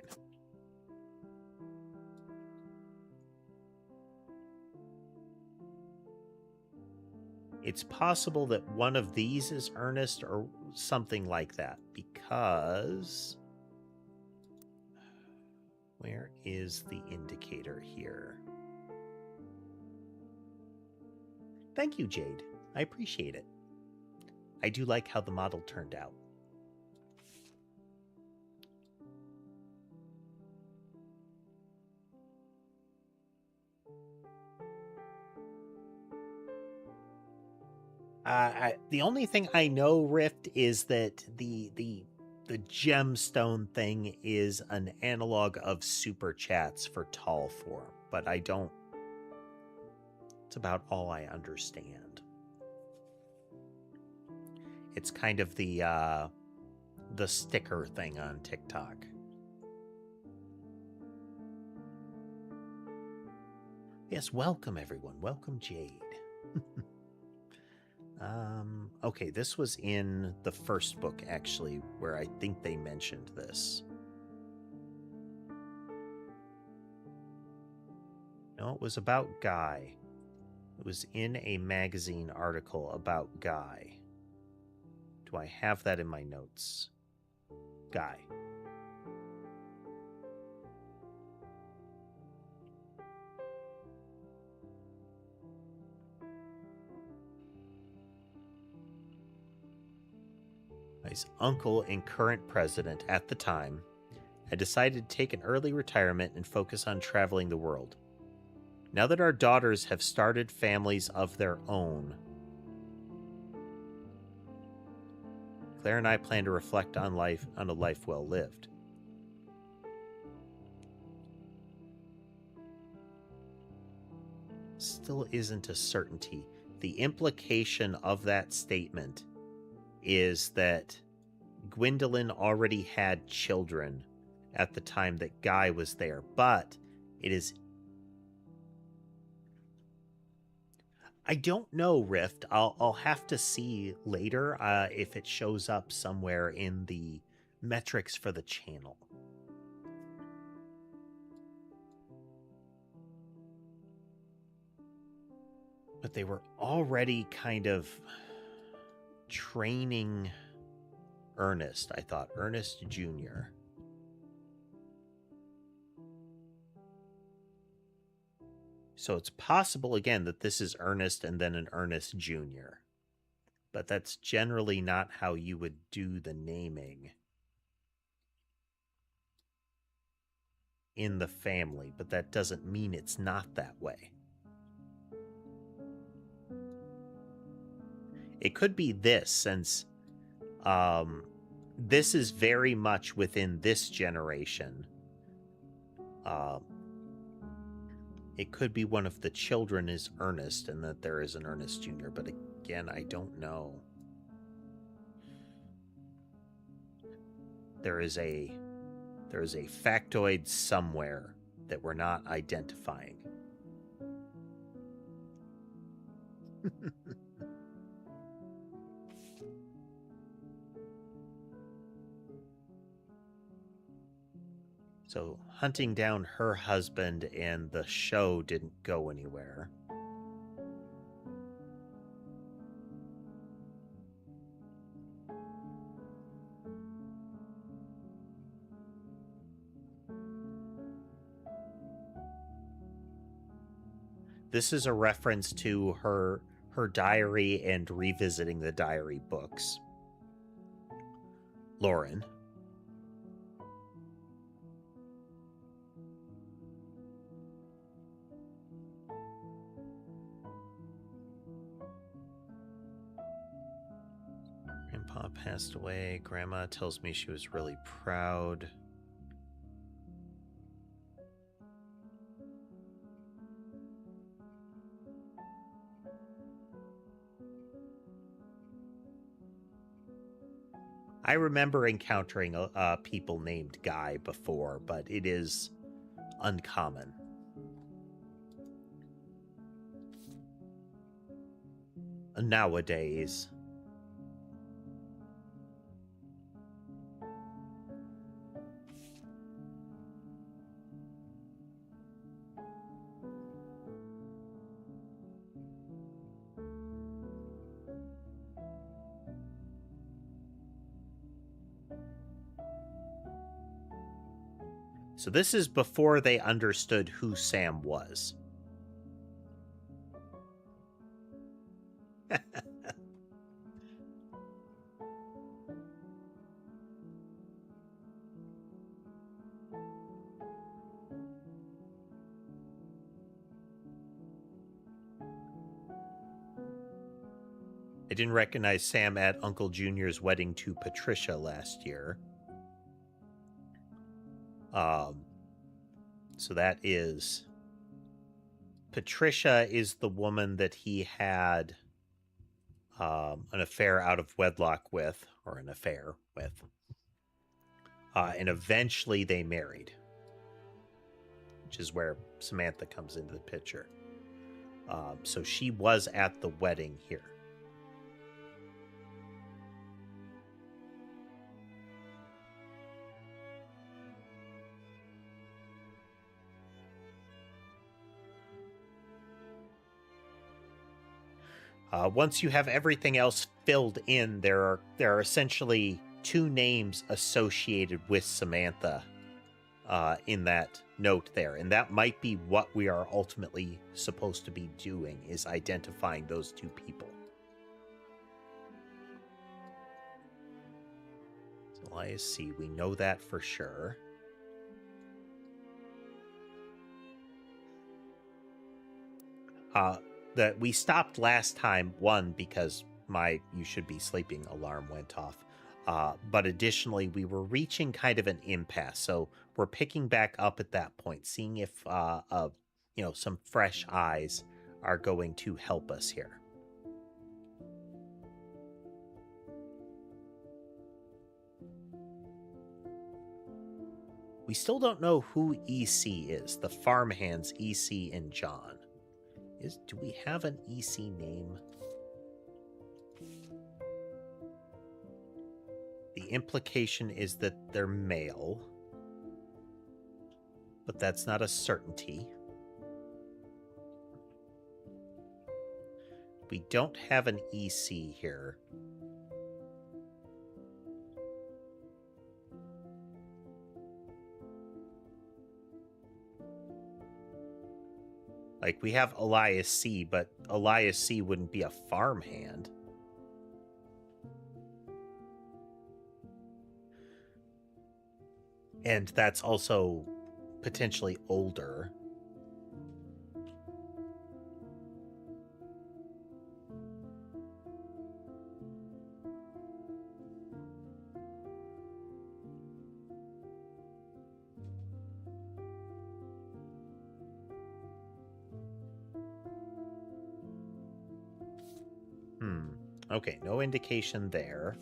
It's possible that one of these is Ernest or something like that, because... Where is the indicator here? Thank you, Jade. I appreciate it. I do like how the model turned out. The only thing I know, Rift, is that the gemstone thing is an analog of super chats for tall form, but I don't... It's about all I understand. It's kind of the sticker thing on TikTok. Yes, welcome everyone. Welcome, Jade. Okay, this was in the first book, actually, where I think they mentioned this. No, it was about Guy. It was in a magazine article about Guy. Do I have that in my notes? Guy. His uncle and current president at the time had decided to take an early retirement and focus on traveling the world. Now that our daughters have started families of their own, Claire and I plan to reflect on a life well lived. Still isn't a certainty. The implication of that statement is that Gwendolyn already had children at the time that Guy was there, but it is... I don't know, Rift. I'll have to see later if it shows up somewhere in the metrics for the channel. But they were already kind of training Ernest, I thought. Ernest Jr. So it's possible, again, that this is Ernest and then an Ernest Jr. But that's generally not how you would do the naming in the family, but that doesn't mean it's not that way. It could be this, since this is very much within this generation. It could be one of the children is Ernest and that there is an Ernest Jr., but again, I don't know. There is a factoid somewhere that we're not identifying. So hunting down her husband and the show didn't go anywhere. This is a reference to her diary and revisiting the diary books. Lauren. Grandpa passed away. Grandma tells me she was really proud. I remember encountering people named Guy before, but it is uncommon. Nowadays. So this is before they understood who Sam was. I didn't recognize Sam at Uncle Junior's wedding to Patricia last year. So that is... Patricia is the woman that he had an affair out of wedlock with, or an affair with. And eventually they married, which is where Samantha comes into the picture. So she was at the wedding here. Once you have everything else filled in, there are essentially 2 names associated with Samantha in that note there, and that might be what we are ultimately supposed to be doing, is identifying those 2 people. So Elias C, we know that for sure. That we stopped last time, one, because my "you should be sleeping" alarm went off. But additionally, we were reaching kind of an impasse. So we're picking back up at that point, seeing if some fresh eyes are going to help us here. We still don't know who EC is, the farmhands EC and John. Do we have an EC name? The implication is that they're male, but that's not a certainty. We don't have an EC here. Like, we have Elias C, but Elias C wouldn't be a farmhand. And that's also potentially older. Okay, no indication there.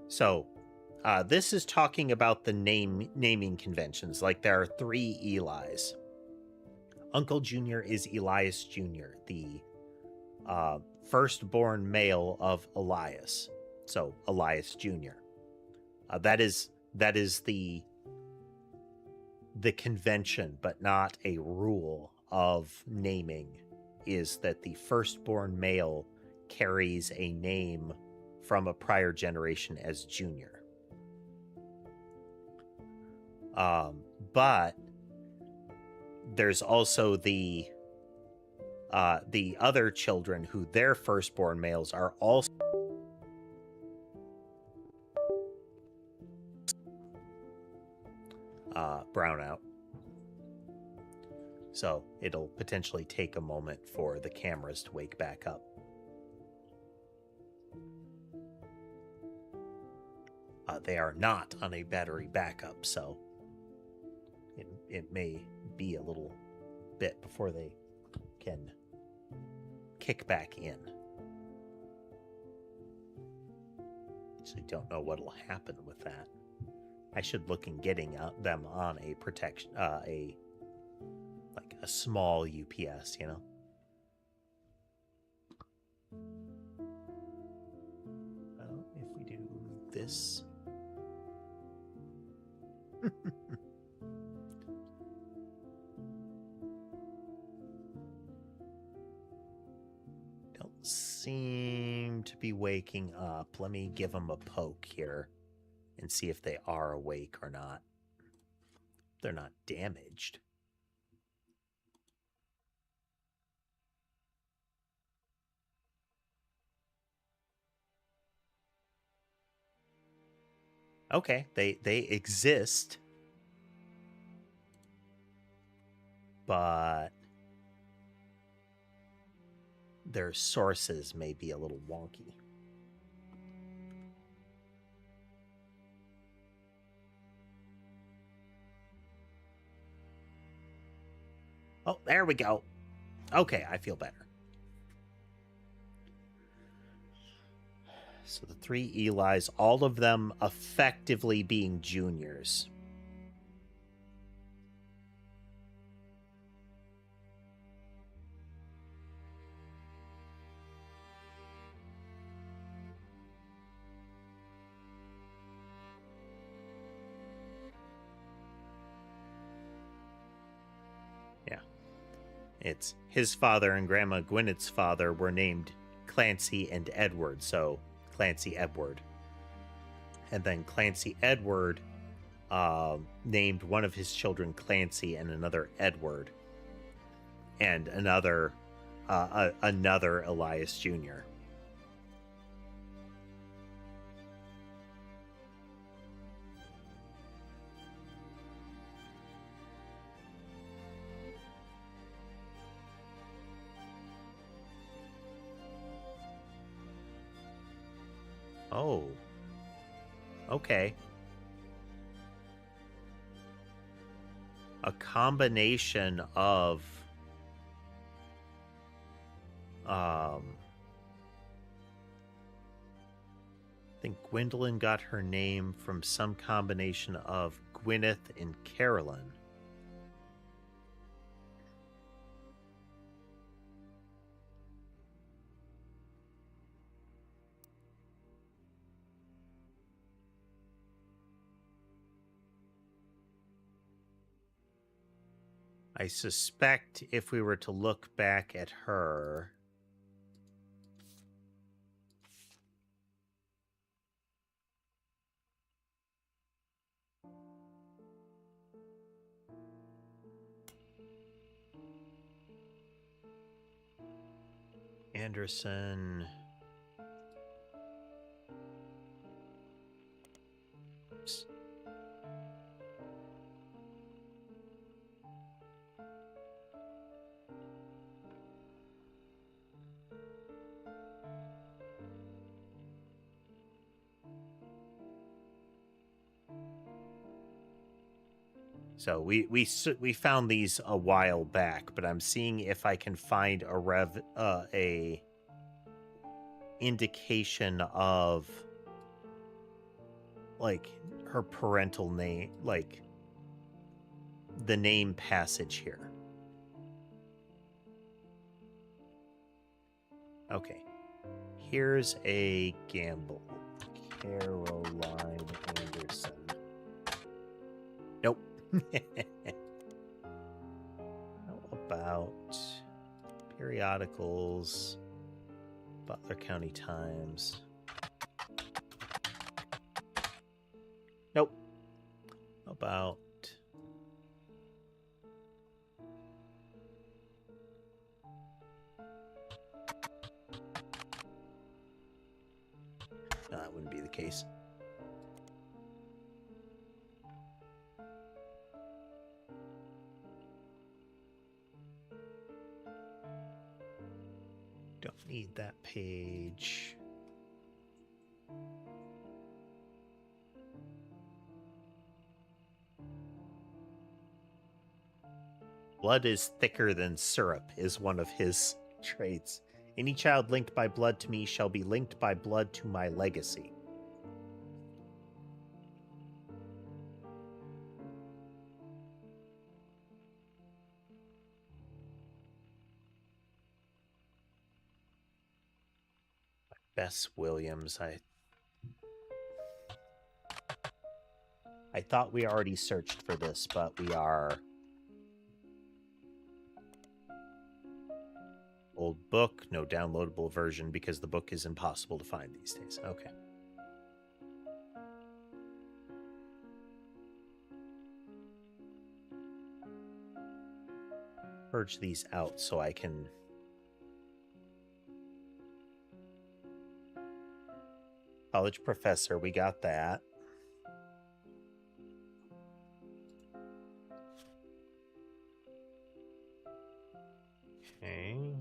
So, this is talking about the naming conventions. Like, there are 3 Elis. Uncle Junior is Elias Jr., the firstborn male of Elias. So, Elias Jr. That is the convention, but not a rule of naming, is that the firstborn male carries a name from a prior generation as Junior. But there's also the other children who their firstborn males are also brownout. So it'll potentially take a moment for the cameras to wake back up. They are not on a battery backup, so it may be a little bit before they can kick back in. So I don't know what'll happen with that. I should look in getting them on a protection, a small UPS, you know. Well, if we do this. Don't seem to be waking up. Let me give them a poke here and see if they are awake or not. They're not damaged. Okay, they exist, but their sources may be a little wonky. Oh, there we go. Okay, I feel better. So the 3 Elis, all of them effectively being juniors. It's his father and Grandma Gwyneth's father were named Clancy and Edward, so Clancy Edward. And then Clancy Edward named one of his children Clancy and another Edward, and another Elias Jr. Oh. Okay. A combination of I think Gwendolyn got her name from some combination of Gwyneth and Carolyn. I suspect if we were to look back at her, Anderson. Oops. So we found these a while back, but I'm seeing if I can find a indication of like her parental name, like the name passage here. Okay. Here's a gamble. Caroline Anderson. Nope. How about periodicals? Butler County Times. Nope. How about no, that wouldn't be the case. Don't need that page. Blood is thicker than syrup is one of his traits. Any child linked by blood to me shall be linked by blood to my legacy. Bess Williams. I thought we already searched for this, but we are. Old book, no downloadable version because the book is impossible to find these days. Okay. Purge these out so I can. College professor, we got that. Okay.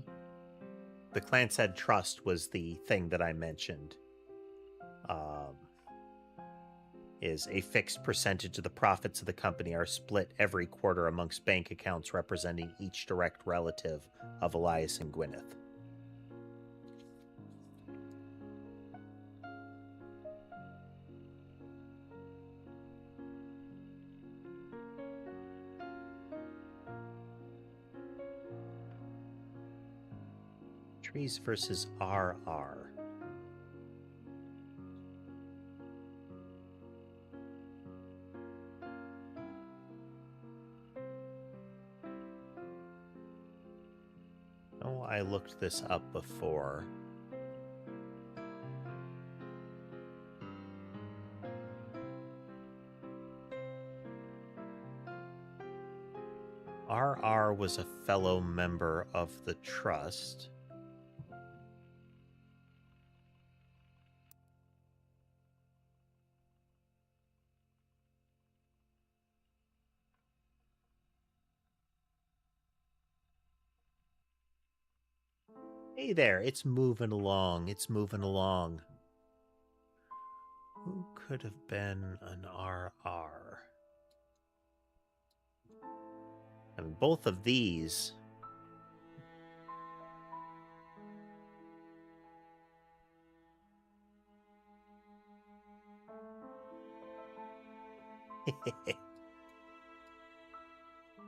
The Clanstead Trust was the thing that I mentioned. Is a fixed percentage of the profits of the company are split every quarter amongst bank accounts representing each direct relative of Elias and Gwyneth. Trees versus RR. I looked this up before. RR was a fellow member of the trust. Hey there, it's moving along. It's moving along. Who could have been an RR? I mean, both of these.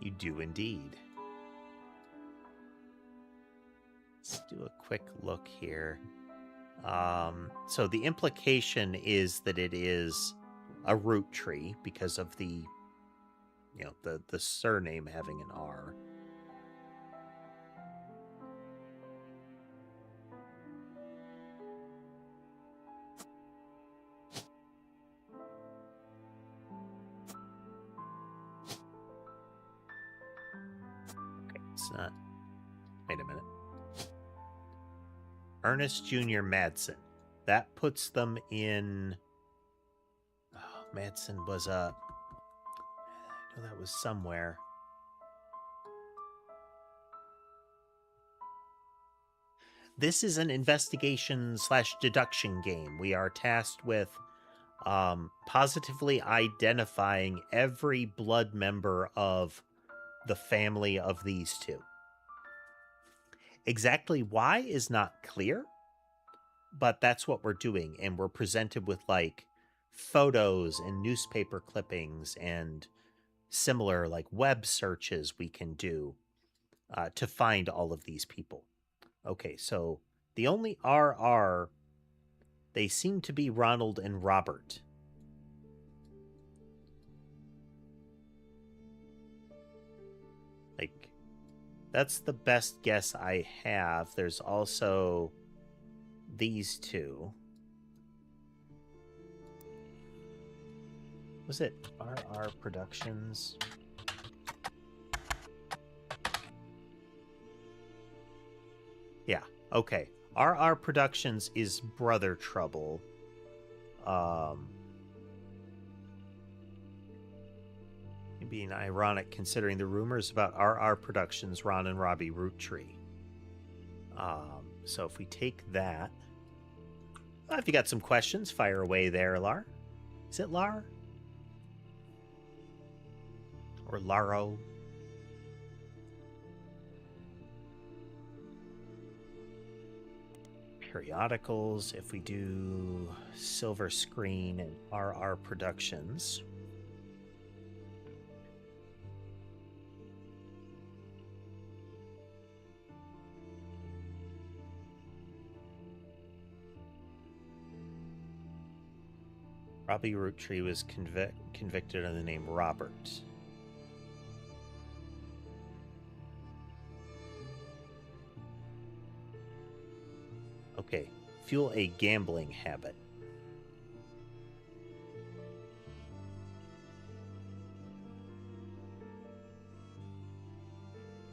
You do indeed. Let's do a quick look here. So the implication is that it is a root tree because of the, the surname having an R. Okay, it's not. Wait a minute. Ernest Jr. Madsen. That puts them in. Oh, Madsen was a. I know that was somewhere. This is an investigation/deduction game. We are tasked with positively identifying every blood member of the family of these two. Exactly why is not clear, but that's what we're doing. And we're presented with like photos and newspaper clippings and similar like web searches we can do to find all of these people. Okay, so the only RR, they seem to be Ronald and Robert. Like, that's the best guess I have. There's also these two. Was it RR Productions? Yeah, okay. RR Productions is Brother Trouble. Being ironic considering the rumors about RR Productions, Ron and Robbie Roottrees. So if we take that, if you got some questions, fire away there, Lar. Is it Lar? Or Laro? Periodicals, if we do Silver Screen and RR Productions. Robbie Roottrees was convicted of the name Robert. Okay, fuel a gambling habit.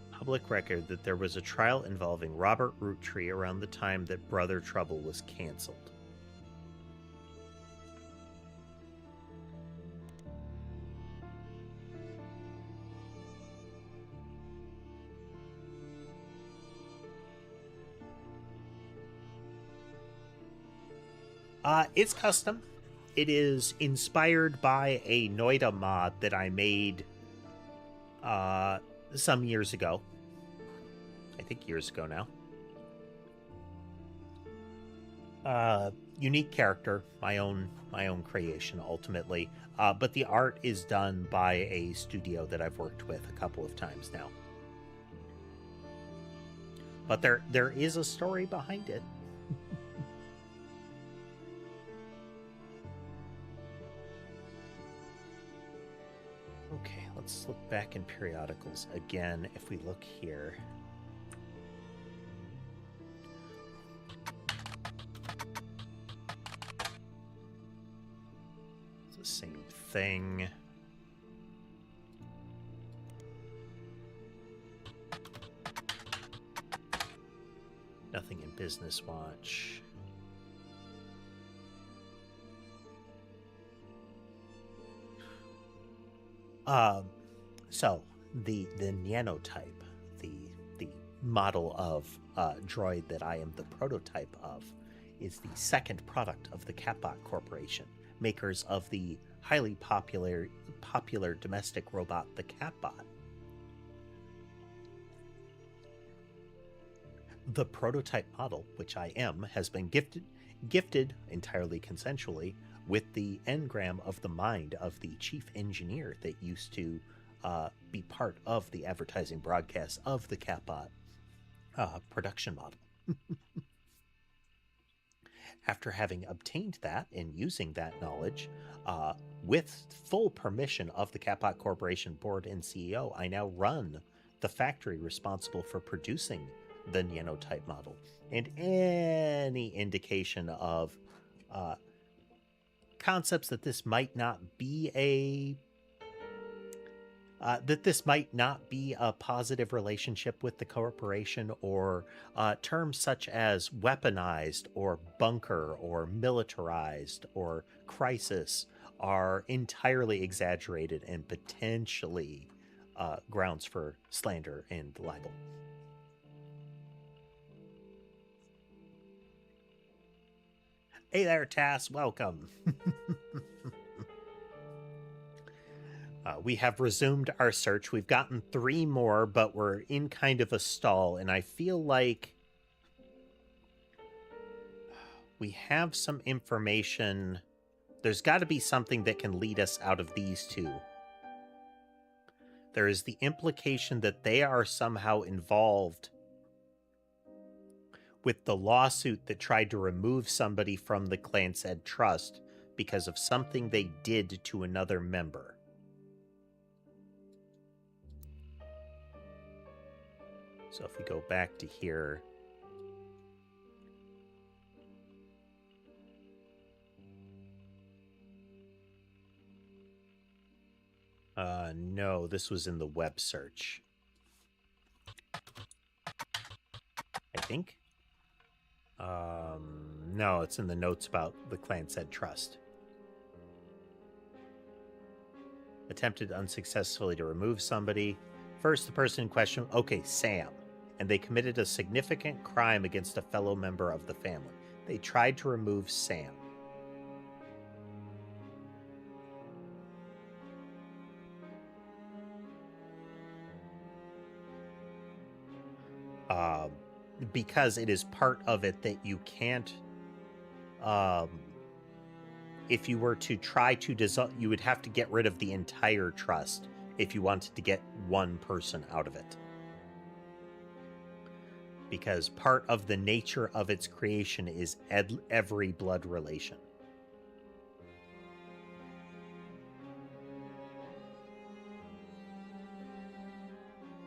Public record that there was a trial involving Robert Roottrees around the time that Brother Trouble was canceled. It's custom. It is inspired by a Noida mod that I made some years ago. I think years ago now. Unique character, my own creation ultimately. But the art is done by a studio that I've worked with a couple of times now. But there is a story behind it. Okay, let's look back in periodicals again. If we look here, Same thing. Nothing in Business Watch. So the Nyanite, the model of droid that I am the prototype of, is the second product of the Catbot Corporation, makers of the highly popular domestic robot, the Catbot. The prototype model, which I am, has been gifted entirely consensually with the engram of the mind of the chief engineer that used to be part of the advertising broadcast of the Catbot production model. After having obtained that and using that knowledge, with full permission of the Catbot Corporation board and CEO, I now run the factory responsible for producing the Nanotype model. And any indication of concepts that this might not be a positive relationship with the corporation, or terms such as weaponized or bunker or militarized or crisis are entirely exaggerated and potentially grounds for slander and libel. Hey there, Tass, welcome. We have resumed our search. We've gotten 3 more, but we're in kind of a stall, and I feel like we have some information. There's got to be something that can lead us out of these 2. There is the implication that they are somehow involved with the lawsuit that tried to remove somebody from the Clansaid Trust because of something they did to another member. So if we go back to here, no, this was in the web search, I think. No, it's in the notes about the Clansaid Trust. Attempted unsuccessfully to remove somebody. First, the person in question, okay, Sam. And they committed a significant crime against a fellow member of the family. They tried to remove Sam. Because it is part of it that you can't, if you were to try to dissolve, you would have to get rid of the entire trust if you wanted to get one person out of it. Because part of the nature of its creation is every blood relation.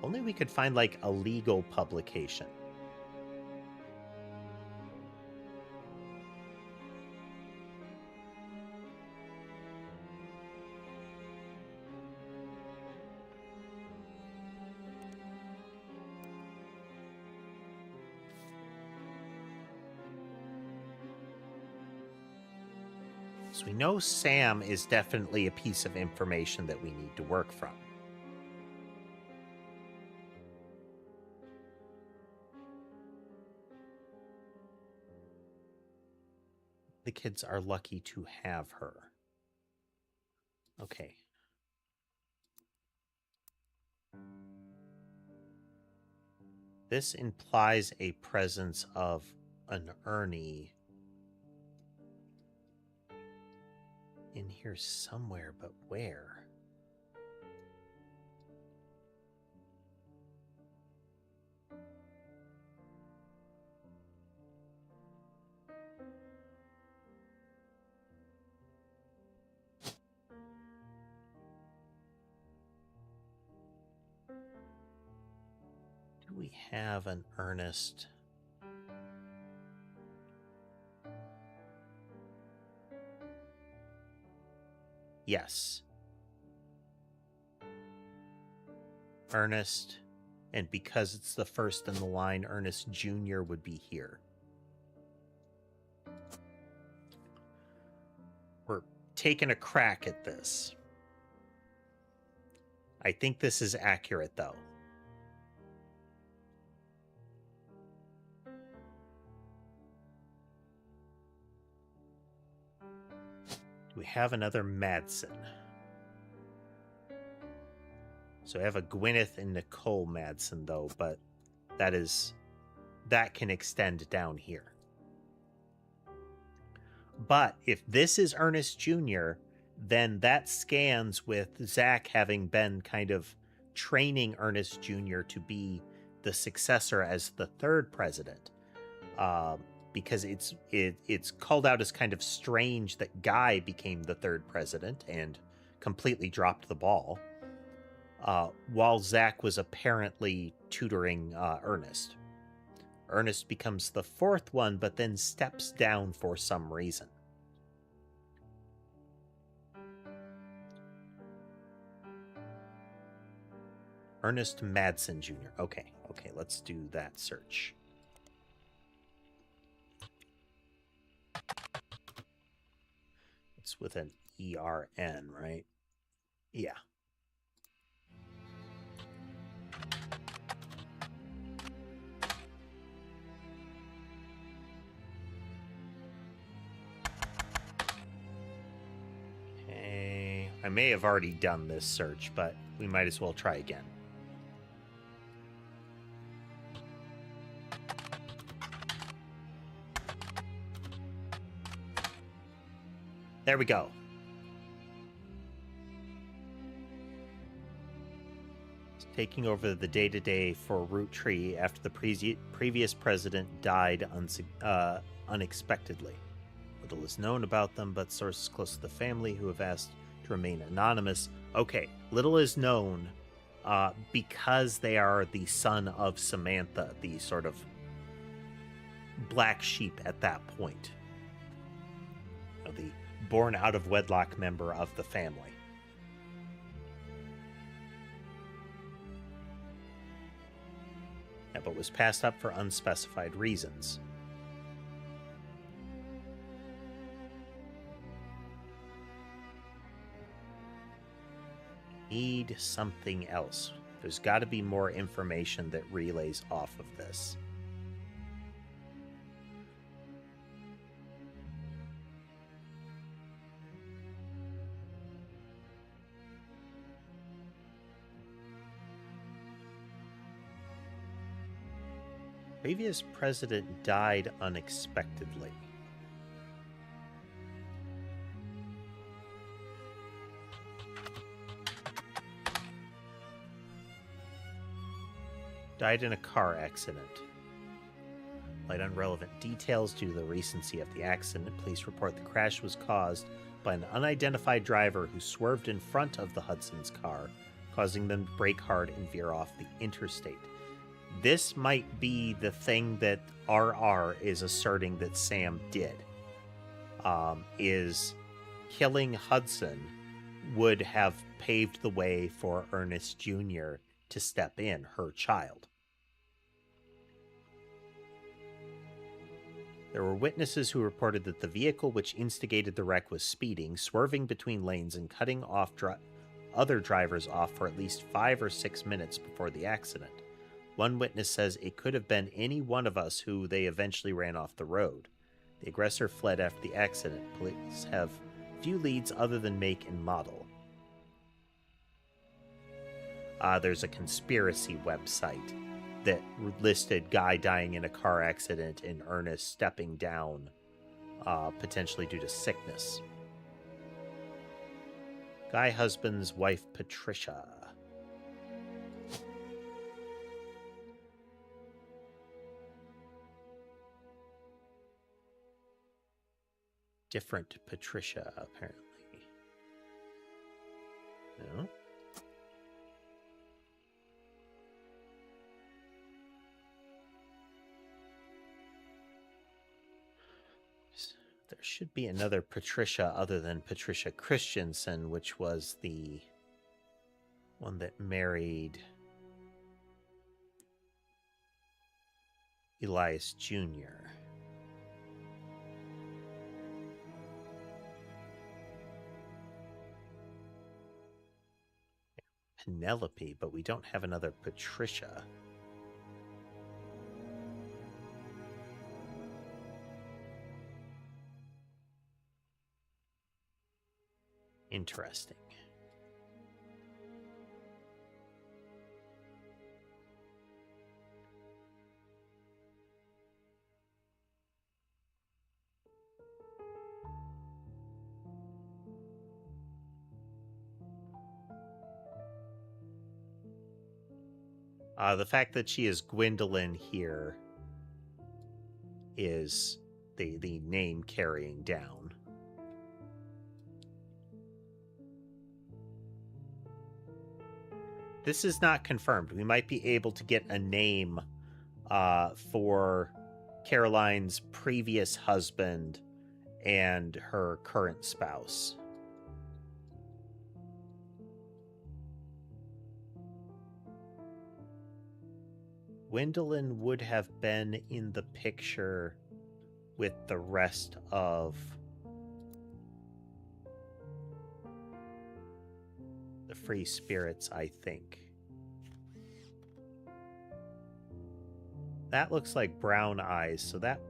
Only we could find like a legal publication. So we know Sam is definitely a piece of information that we need to work from. The kids are lucky to have her. Okay. This implies a presence of an Ernie in here somewhere, but where? Do we have an Ernest? Yes. Ernest. And because it's the first in the line, Ernest Jr. would be here. We're taking a crack at this. I think this is accurate, though. Do we have another Madsen? So I have a Gwyneth and Nicole Madsen, though, but that can extend down here. But if this is Ernest Jr., then that scans with Zach having been kind of training Ernest Jr. to be the successor as the third president. Because it's called out as kind of strange that Guy became the third president and completely dropped the ball, while Zach was apparently tutoring Ernest. Ernest becomes the fourth one, but then steps down for some reason. Ernest Madsen Jr. Okay, let's do that search. It's with an ERN, right? Yeah. Okay. I may have already done this search, but we might as well try again. There we go. It's taking over the day-to-day for Roottrees after the previous president died unexpectedly. Little is known about them, but sources close to the family who have asked to remain anonymous. Okay, little is known because they are the son of Samantha, the sort of black sheep at that point. The born out of wedlock member of the family. Yeah, but was passed up for unspecified reasons. Need something else. There's got to be more information that relays off of this. Previous president died unexpectedly. Died in a car accident. Light on relevant details due to the recency of the accident. Police report the crash was caused by an unidentified driver who swerved in front of the Hudson's car, causing them to brake hard and veer off the interstate. This might be the thing that RR is asserting that Sam did. Is killing Hudson would have paved the way for Ernest Jr. to step in, her child. There were witnesses who reported that the vehicle which instigated the wreck was speeding, swerving between lanes and cutting off other drivers off for at least 5 or 6 minutes before the accident. One witness says it could have been any one of us who they eventually ran off the road. The aggressor fled after the accident. Police have few leads other than make and model. There's a conspiracy website that listed Guy dying in a car accident and Ernest stepping down, potentially due to sickness. Guy husband's wife, Patricia. Different Patricia, apparently. No? There should be another Patricia other than Patricia Christensen, which was the one that married Elias Jr. Penelope, but we don't have another Patricia. Interesting. The fact that she is Gwendolyn here is the name carrying down. This is not confirmed. We might be able to get a name for Caroline's previous husband and her current spouse. Gwendolyn would have been in the picture with the rest of the free spirits, I think. That looks like brown eyes, so that...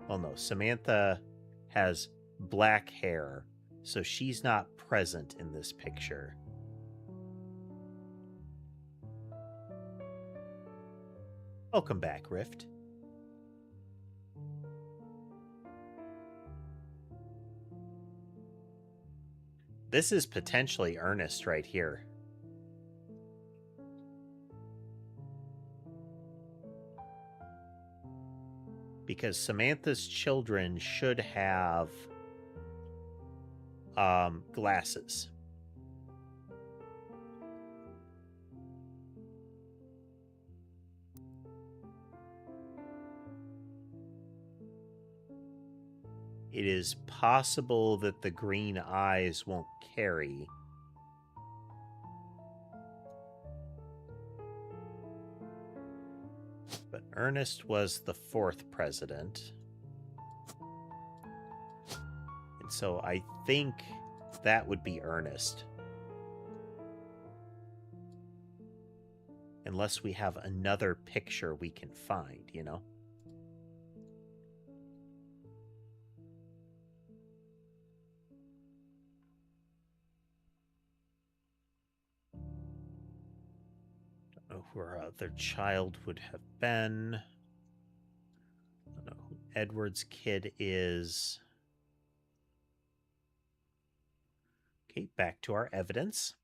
Well, no, Samantha has black hair, so she's not present in this picture. Welcome back, Rift. This is potentially Ernest right here. Because Samantha's children should have glasses. It is possible that the green eyes won't carry. But Ernest was the 4th president. And so I think that would be Ernest. Unless we have another picture we can find, you know? Who her other child would have been. I don't know who Edward's kid is. Okay, back to our evidence.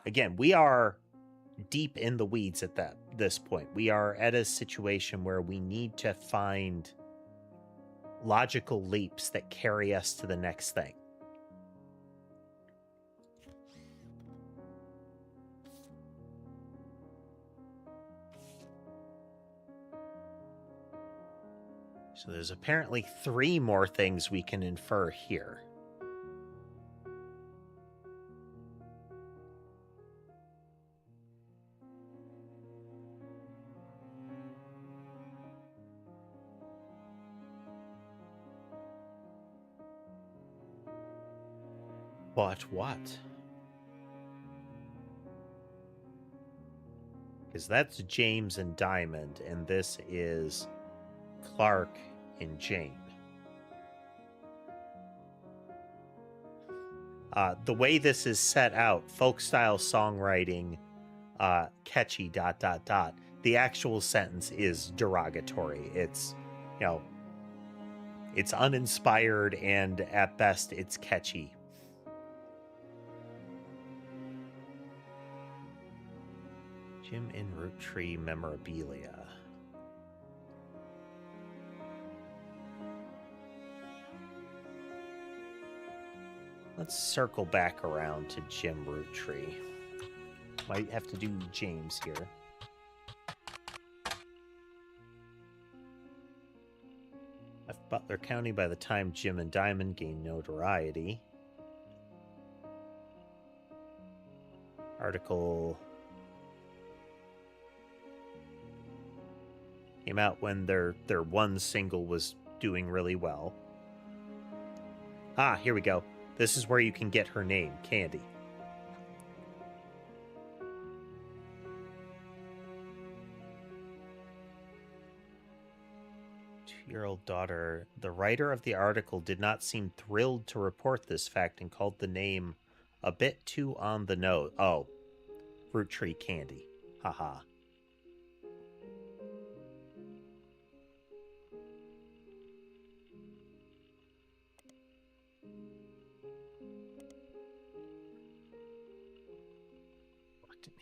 Again, we are deep in the weeds at this point. We are at a situation where we need to find logical leaps that carry us to the next thing. So there's apparently 3 more things we can infer here. But what? Because that's James and Diamond, and this is Clark and Jane. The way this is set out, folk style songwriting, catchy ... The actual sentence is derogatory. It's, you know, it's uninspired, and at best it's catchy. Jim in Roottrees memorabilia. Let's circle back around to Jim Roottrees. Might have to do James here. Left Butler County by the time Jim and Diamond gained notoriety. Article came out when their one single was doing really well. Ah, here we go. This is where you can get her name, Candy. Two-year-old daughter. The writer of the article did not seem thrilled to report this fact and called the name a bit too on the nose. Oh, fruit tree candy. Haha.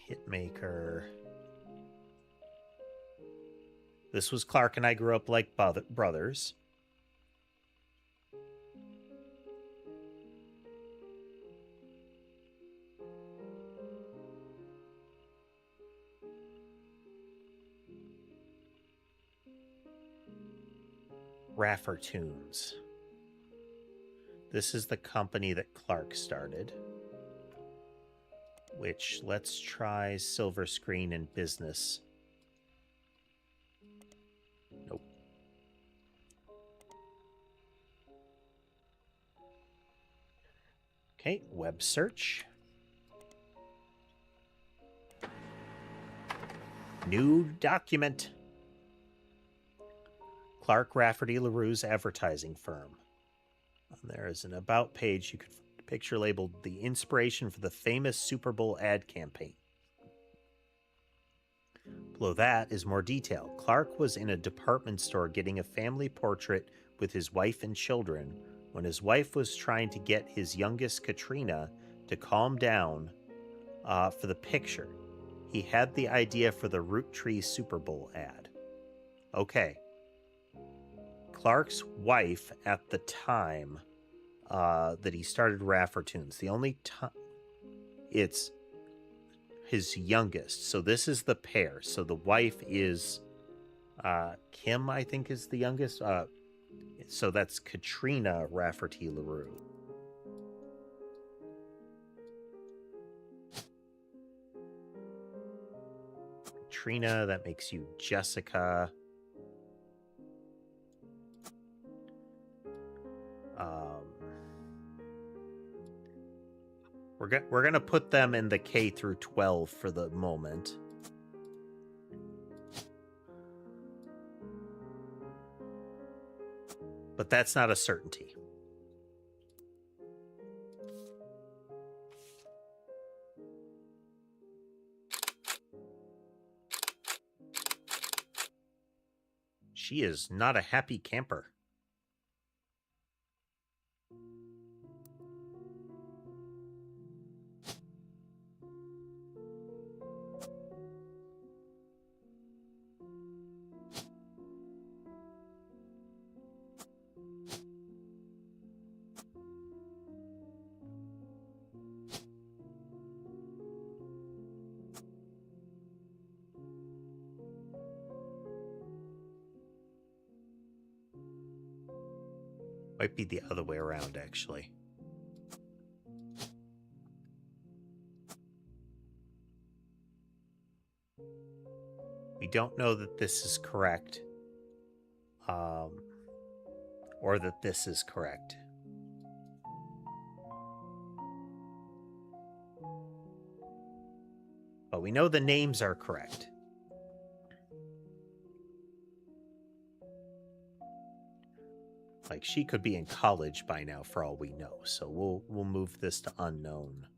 Hitmaker. This was Clark and I grew up like brothers. Raffertoons. This is the company that Clark started. Which, let's try silver screen and business. Nope. Okay, web search. New document. Clark Rafferty LaRue's advertising firm. And there is an about page. You could find a picture labeled "The Inspiration for the Famous Super Bowl Ad Campaign." Below that is more detail. Clark was in a department store getting a family portrait with his wife and children when his wife was trying to get his youngest, Katrina, to calm down for the picture. He had the idea for the Roottrees Super Bowl ad. Okay. Clark's wife at the time that he started Raffertoons. The only time it's his youngest. So this is the pair. So the wife is Kim, I think, is the youngest. So that's Katrina Rafferty LaRue. Katrina, that makes you Jessica. We're gonna put them in the K through 12 for the moment. But that's not a certainty. She is not a happy camper. Might be the other way around, actually. We don't know that this is correct. Or that this is correct. But we know the names are correct. Like, she could be in college by now for all we know, so we'll move this to unknown.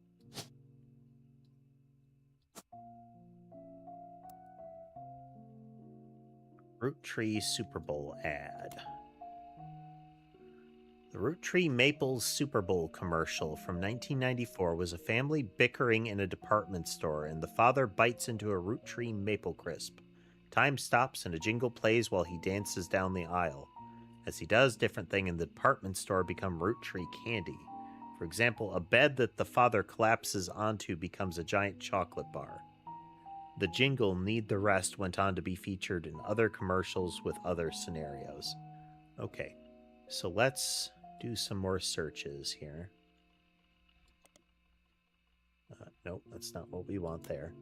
Roottrees Super Bowl ad. The Roottrees Maples Super Bowl commercial from 1994 was a family bickering in a department store, and the father bites into a Roottrees Maple Crisp. Time stops and a jingle plays while he dances down the aisle. As he does, different things in the department store become Roottrees candy. For example, a bed that the father collapses onto becomes a giant chocolate bar. The jingle "Need the Rest" went on to be featured in other commercials with other scenarios. Okay, So let's do some more searches here. Nope, that's not what we want there.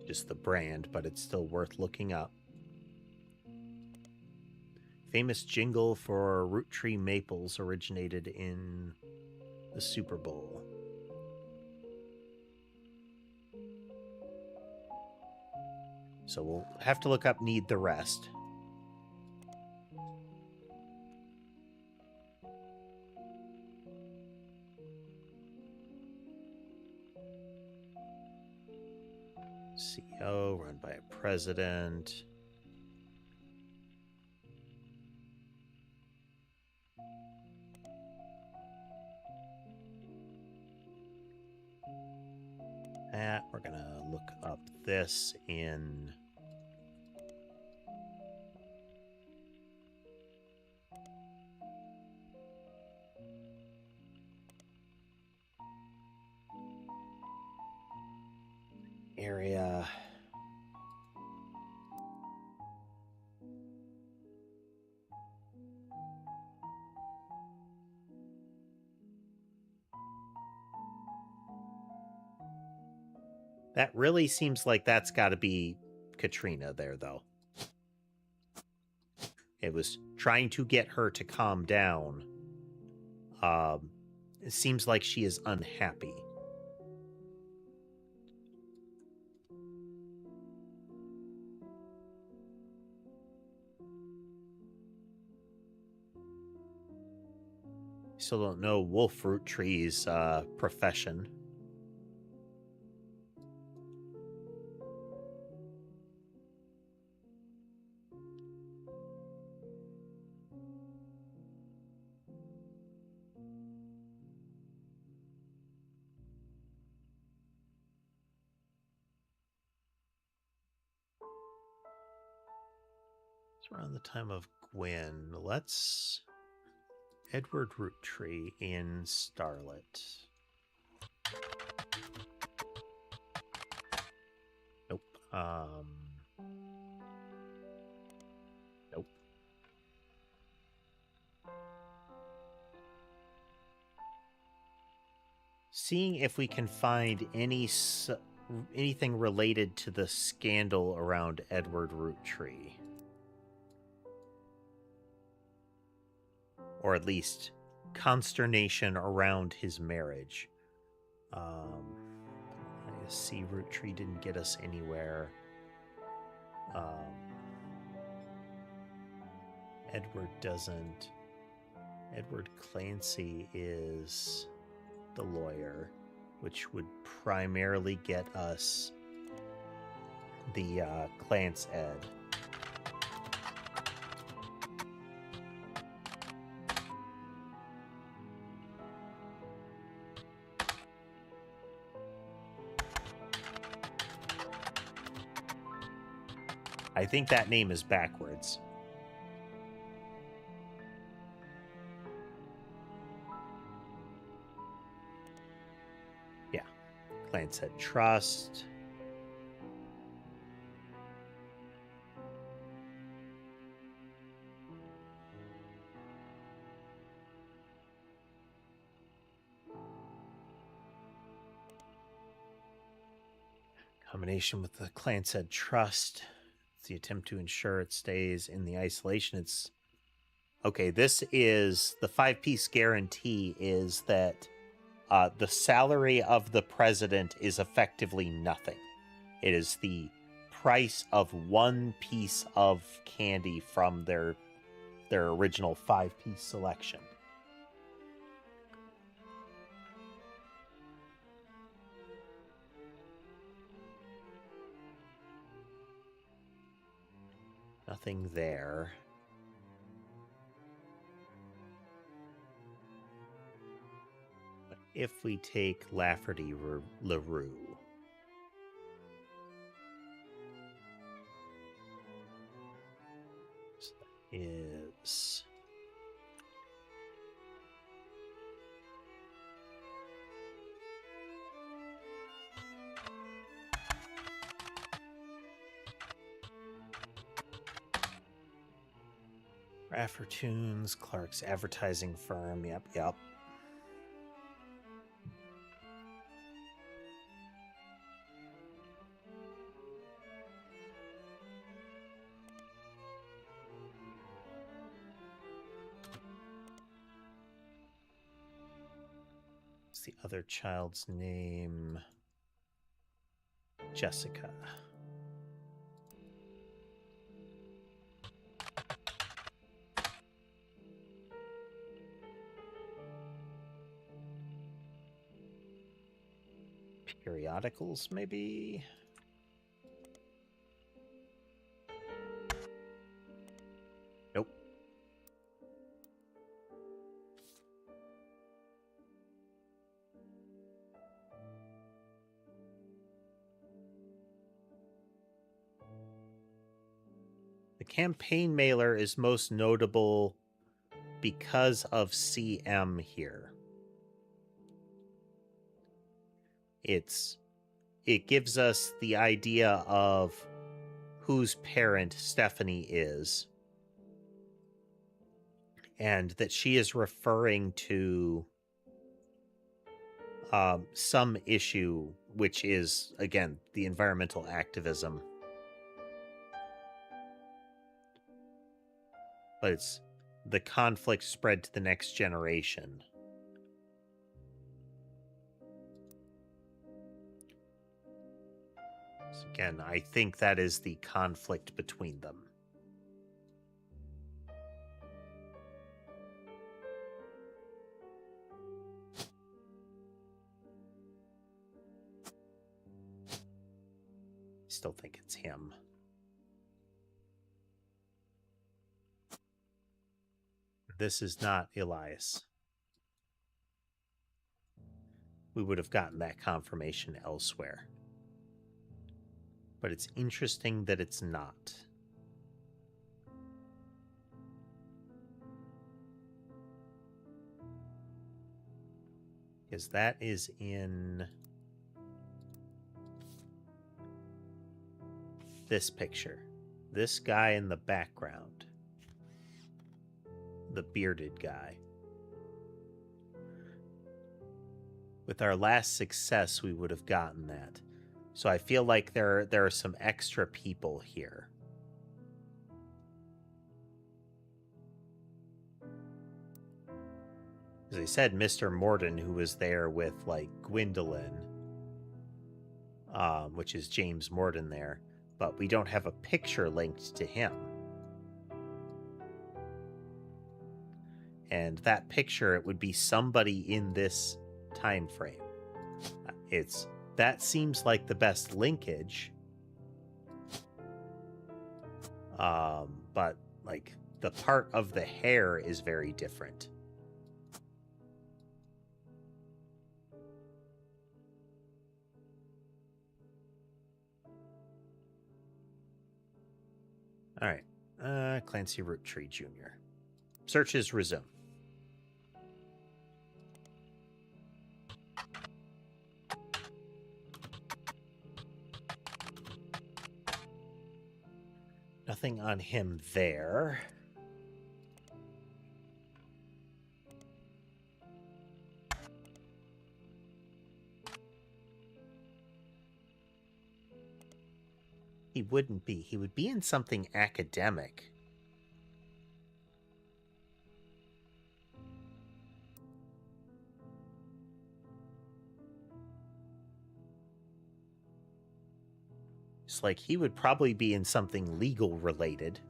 Just the brand, but it's still worth looking up. Famous jingle for Roottrees maples originated in the Super Bowl. So we'll have to look up Need the Rest. CEO run by a president. We're gonna look up this in area. That really seems like that's got to be Katrina there, though. It was trying to get her to calm down. It seems like she is unhappy. Still don't know Wolf Roottrees' profession. It's around the time of Gwen. Let's Edward Roottree in Starlet. Nope. Nope. Seeing if we can find anything related to the scandal around Edward Roottree. Or at least consternation around his marriage. I see Roottrees didn't get us anywhere. Edward doesn't. Edward Clancy is the lawyer, which would primarily get us the Clance Ed. I think that name is backwards. Yeah. Clan said trust. Combination with the clan said trust. It's the attempt to ensure it stays in the isolation. It's okay. This is the 5-piece guarantee is that the salary of the president is effectively nothing. It is the price of one piece of candy from their original 5-piece selection. Nothing there. if we take Lafferty LaRue. So that is... Raffertunes, Clark's advertising firm. Yep. What's the other child's name? Jessica. Periodicals, maybe? Nope. The campaign mailer is most notable because of CM here. It gives us the idea of whose parent Stephanie is, and that she is referring to some issue, which is, again, the environmental activism. But it's the conflict spread to the next generation. So again, I think that is the conflict between them. Still think it's him. This is not Elias. We would have gotten that confirmation elsewhere. But it's interesting that it's not. Because that is in this picture. This guy in the background. The bearded guy. With our last success, we would have gotten that. So I feel like there are some extra people here. As I said, Mr. Morden, who was there with, like, Gwendolyn, which is James Morden there, but we don't have a picture linked to him. And that picture, it would be somebody in this time frame. That seems like the best linkage. But like the part of the hair is very different. All right. Clancy Roottrees Jr. Searches resume. Nothing on him there. He wouldn't be. He would be in something academic. It's like he would probably be in something legal related.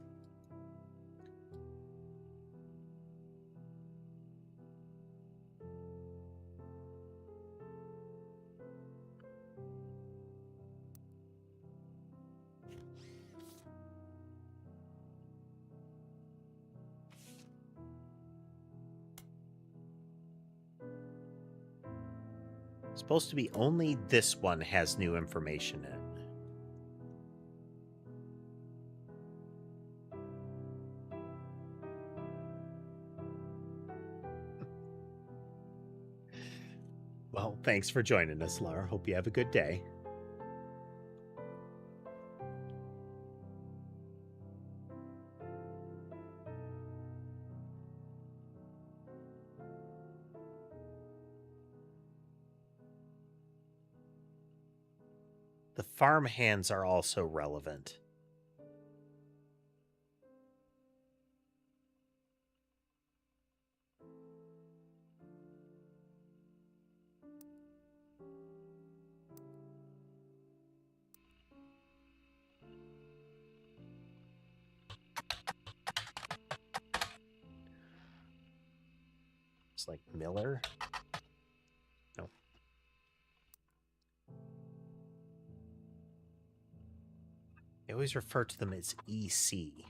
Supposed to be only this one has new information in it. Well, thanks for joining us, Laura. Hope you have a good day. The farm hands are also relevant. It's like Miller. No. They always refer to them as EC.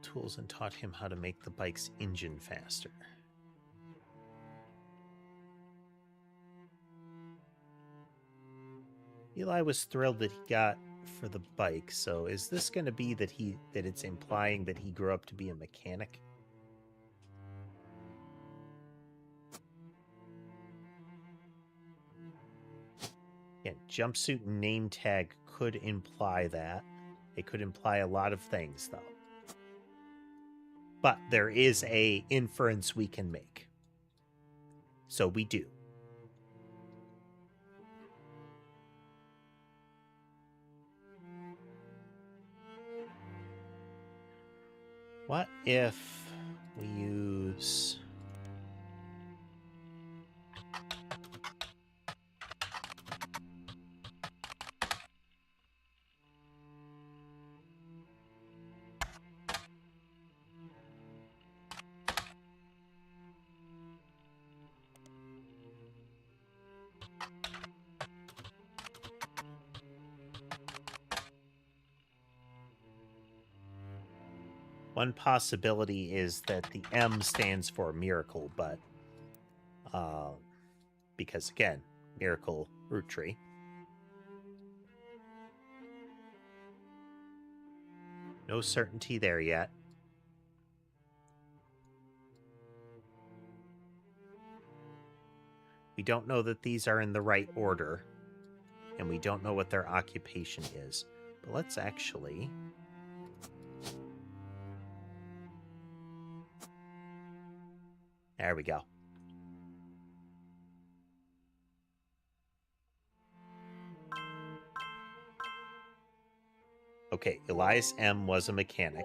Tools and taught him how to make the bike's engine faster. Eli was thrilled that he got for the bike, so is this going to be that it's implying that he grew up to be a mechanic? Yeah, jumpsuit and name tag could imply that. It could imply a lot of things, though. But there is a inference we can make. So we do. What if we use... One possibility is that the M stands for miracle, but because again, miracle root tree. No certainty there yet. We don't know that these are in the right order, and we don't know what their occupation is. But let's actually... There we go. Okay, Elias M. was a mechanic.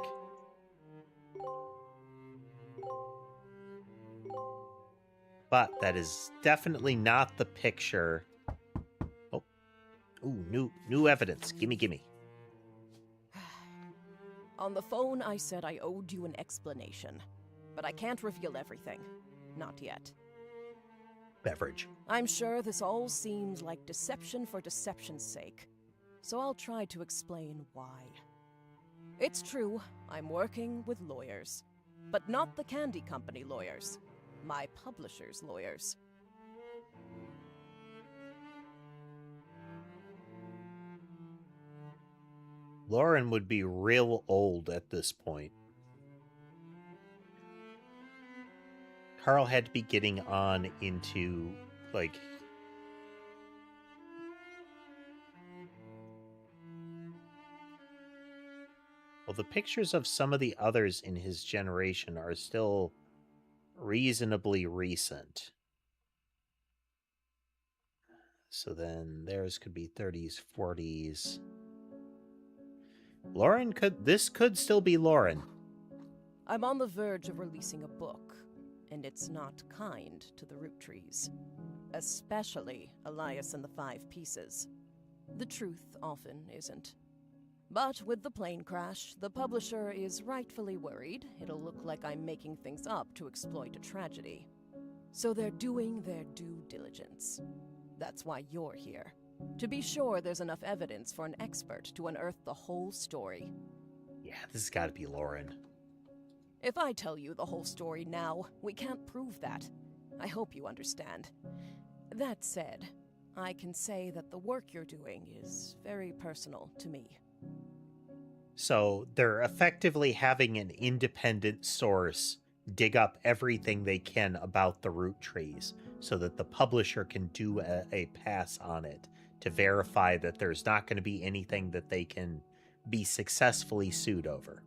But that is definitely not the picture. Oh, ooh, new evidence. Gimme. On the phone, I said I owed you an explanation. But I can't reveal everything. Not yet. Beverage. I'm sure this all seems like deception for deception's sake. So I'll try to explain why. It's true, I'm working with lawyers. But not the candy company lawyers. My publisher's lawyers. Lauren would be real old at this point. Carl had to be getting on into, like... Well, the pictures of some of the others in his generation are still reasonably recent. So then theirs could be 30s, 40s. This could still be Lauren. I'm on the verge of releasing a book, and it's not kind to the Roottrees. Especially Elias and the 5 Pieces. The truth often isn't. But with the plane crash, the publisher is rightfully worried it'll look like I'm making things up to exploit a tragedy. So they're doing their due diligence. That's why you're here. To be sure, there's enough evidence for an expert to unearth the whole story. Yeah, this has got to be Lauren. If I tell you the whole story now, we can't prove that. I hope you understand. That said, I can say that the work you're doing is very personal to me. So they're effectively having an independent source dig up everything they can about the Roottrees so that the publisher can do a pass on it to verify that there's not going to be anything that they can be successfully sued over.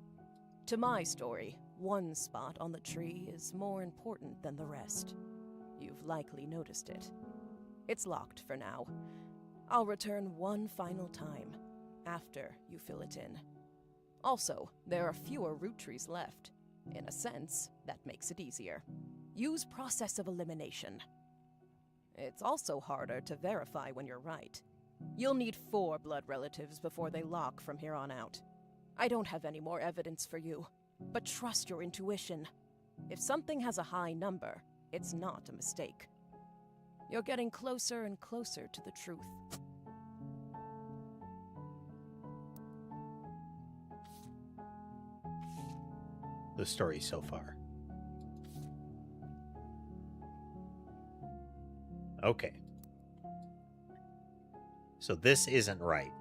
To my story, one spot on the tree is more important than the rest. You've likely noticed it. It's locked for now. I'll return one final time, after you fill it in. Also, there are fewer Roottrees left. In a sense, that makes it easier. Use process of elimination. It's also harder to verify when you're right. You'll need 4 blood relatives before they lock from here on out. I don't have any more evidence for you, but trust your intuition. If something has a high number, it's not a mistake. You're getting closer and closer to the truth. The story so far. Okay. So this isn't right.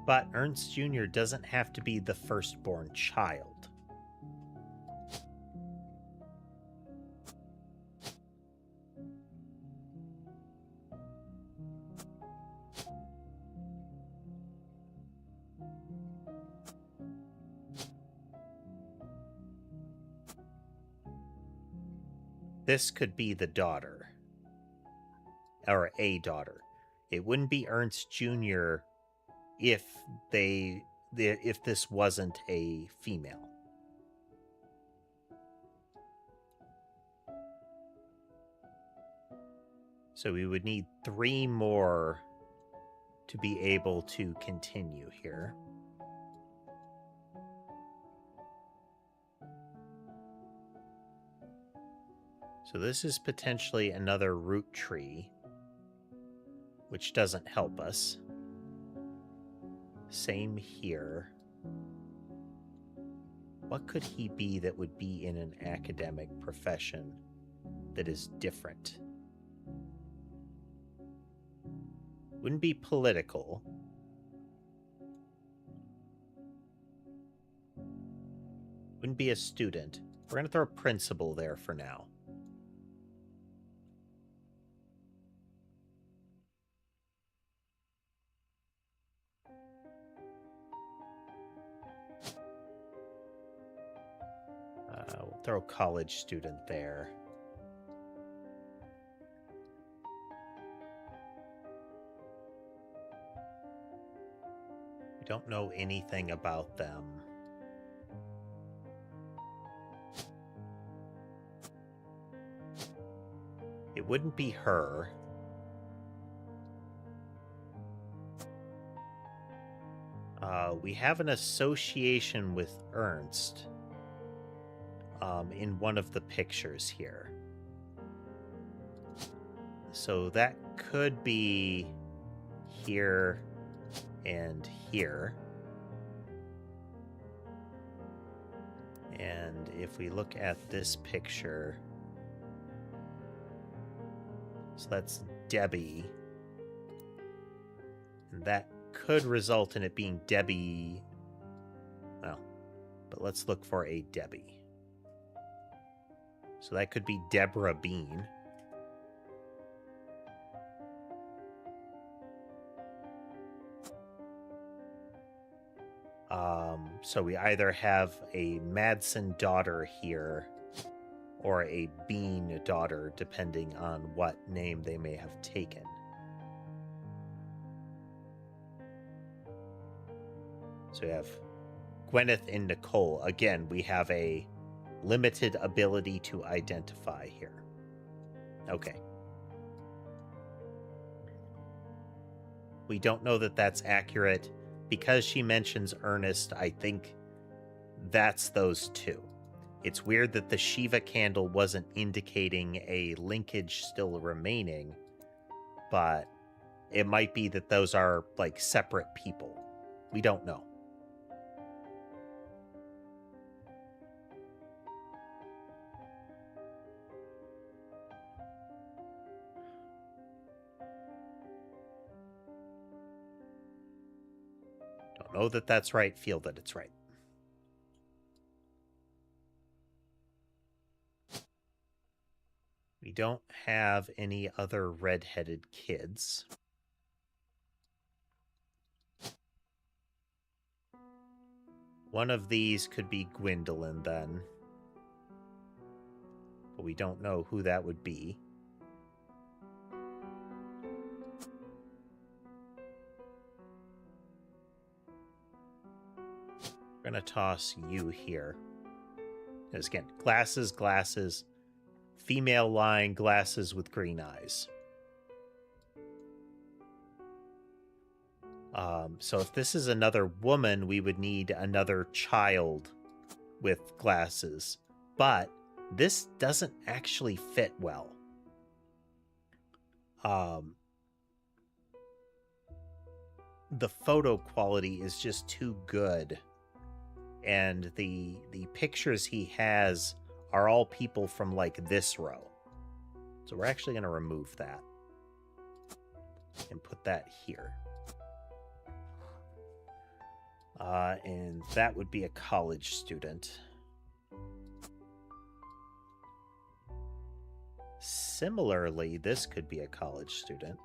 But Ernst Jr. doesn't have to be the firstborn child. This could be the daughter. Or a daughter. It wouldn't be Ernst Jr. if this wasn't a female. So we would need 3 more to be able to continue here. So this is potentially another root tree, which doesn't help us. Same here. What could he be that would be in an academic profession that is different? Wouldn't be political. Wouldn't be a student. We're going to throw a principal there for now. We'll throw a college student there. We don't know anything about them. It wouldn't be her. We have an association with Ernst in one of the pictures here. So that could be here and here. And if we look at this picture, so that's Debbie. And that could result in it being Debbie. Well, but let's look for a Debbie. So that could be Deborah Bean. So we either have a Madsen daughter here or a Bean daughter, depending on what name they may have taken. So we have Gwyneth and Nicole. Again, we have a limited ability to identify here. Okay. We don't know that that's accurate. Because she mentions Ernest, I think that's those 2. It's weird that the Shiva candle wasn't indicating a linkage still remaining, but it might be that those are, like, separate people. We don't know. Don't know that that's right, feel that it's right. We don't have any other red-headed kids. One of these could be Gwendolyn, then. But we don't know who that would be. We're going to toss you here. Because again, glasses, glasses, female line, glasses with green eyes. So if this is another woman, we would need another child with glasses. But this doesn't actually fit well. The photo quality is just too good. And the pictures he has are all people from, like, this row. So we're actually going to remove that. And put that here. And that would be a college student. Similarly, this could be a college student.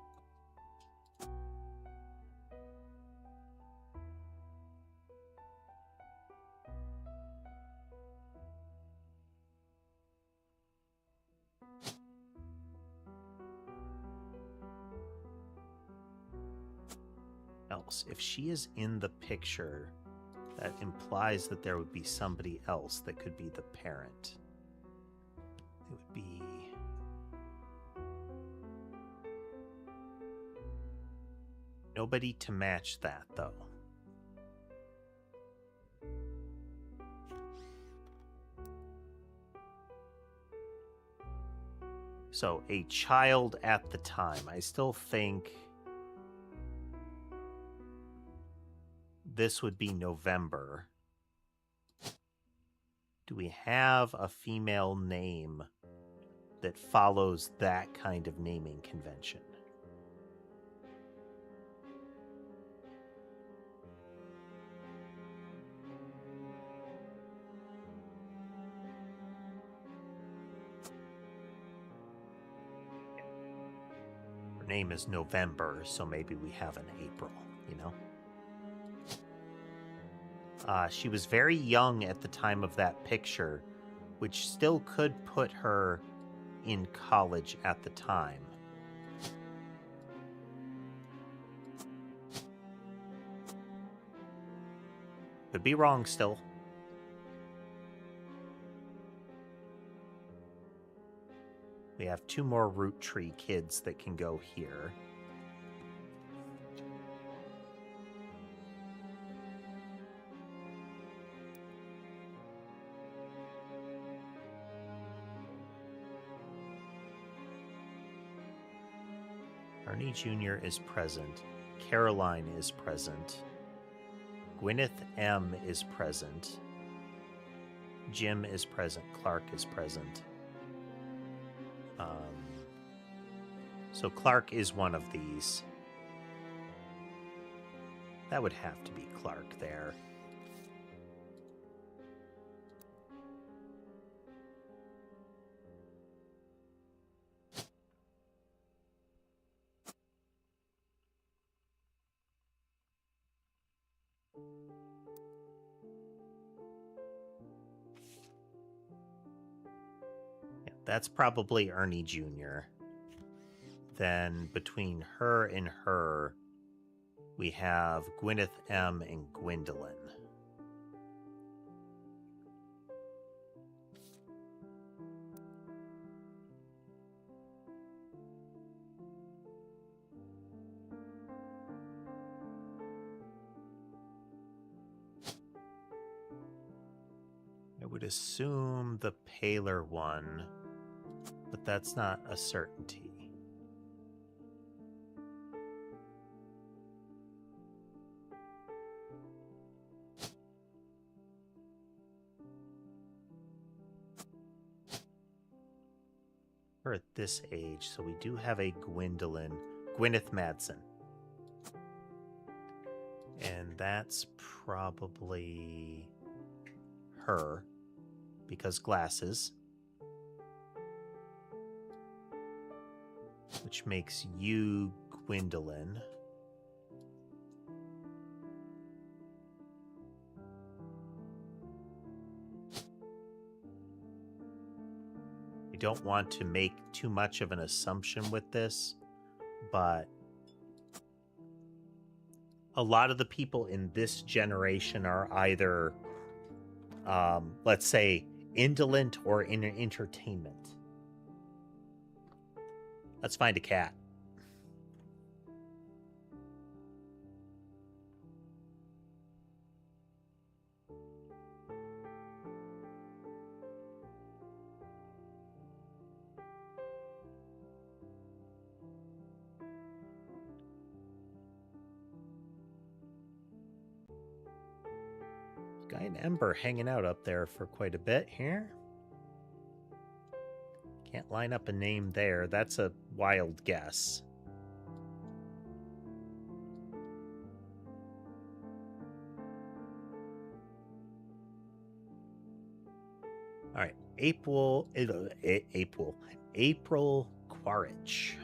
Else, if she is in the picture, that implies that there would be somebody else that could be the parent. It would be... nobody to match that, though. So, a child at the time. I still think this would be November. Do we have a female name that follows that kind of naming convention? Her name is November, so maybe we have an April, you know? She was very young at the time of that picture, which still could put her in college at the time. Could be wrong still. We have 2 more Roottrees kids that can go here. Ernie Jr. is present. Caroline is present. Gwyneth M. is present. Jim is present. Clark is present. So Clark is one of these. That would have to be Clark there. Yeah, that's probably Ernie Jr. Then between her and her, we have Gwyneth M. and Gwendolyn. would assume the paler one, but that's not a certainty. We're at this age, so we do have a Gwyneth Madsen. And that's probably her, because glasses. Which makes you Gwendolyn. I don't want to make too much of an assumption with this, but a lot of the people in this generation are either, let's say, indolent or in entertainment. Let's find a cat. Guy and Ember hanging out up there for quite a bit here. Can't line up a name there. That's a wild guess. All right, April Quaritch.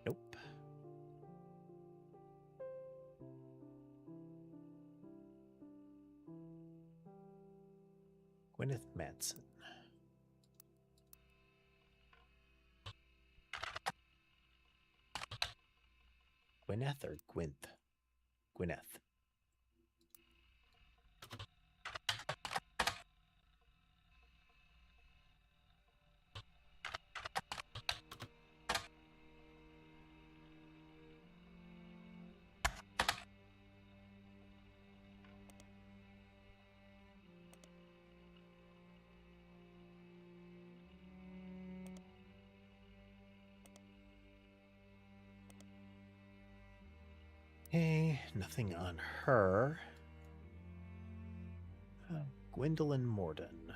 Nope. Gwyneth Madsen. Gwyneth or Gwynth? Gwyneth. Hey, nothing on her. Gwendolyn Morden.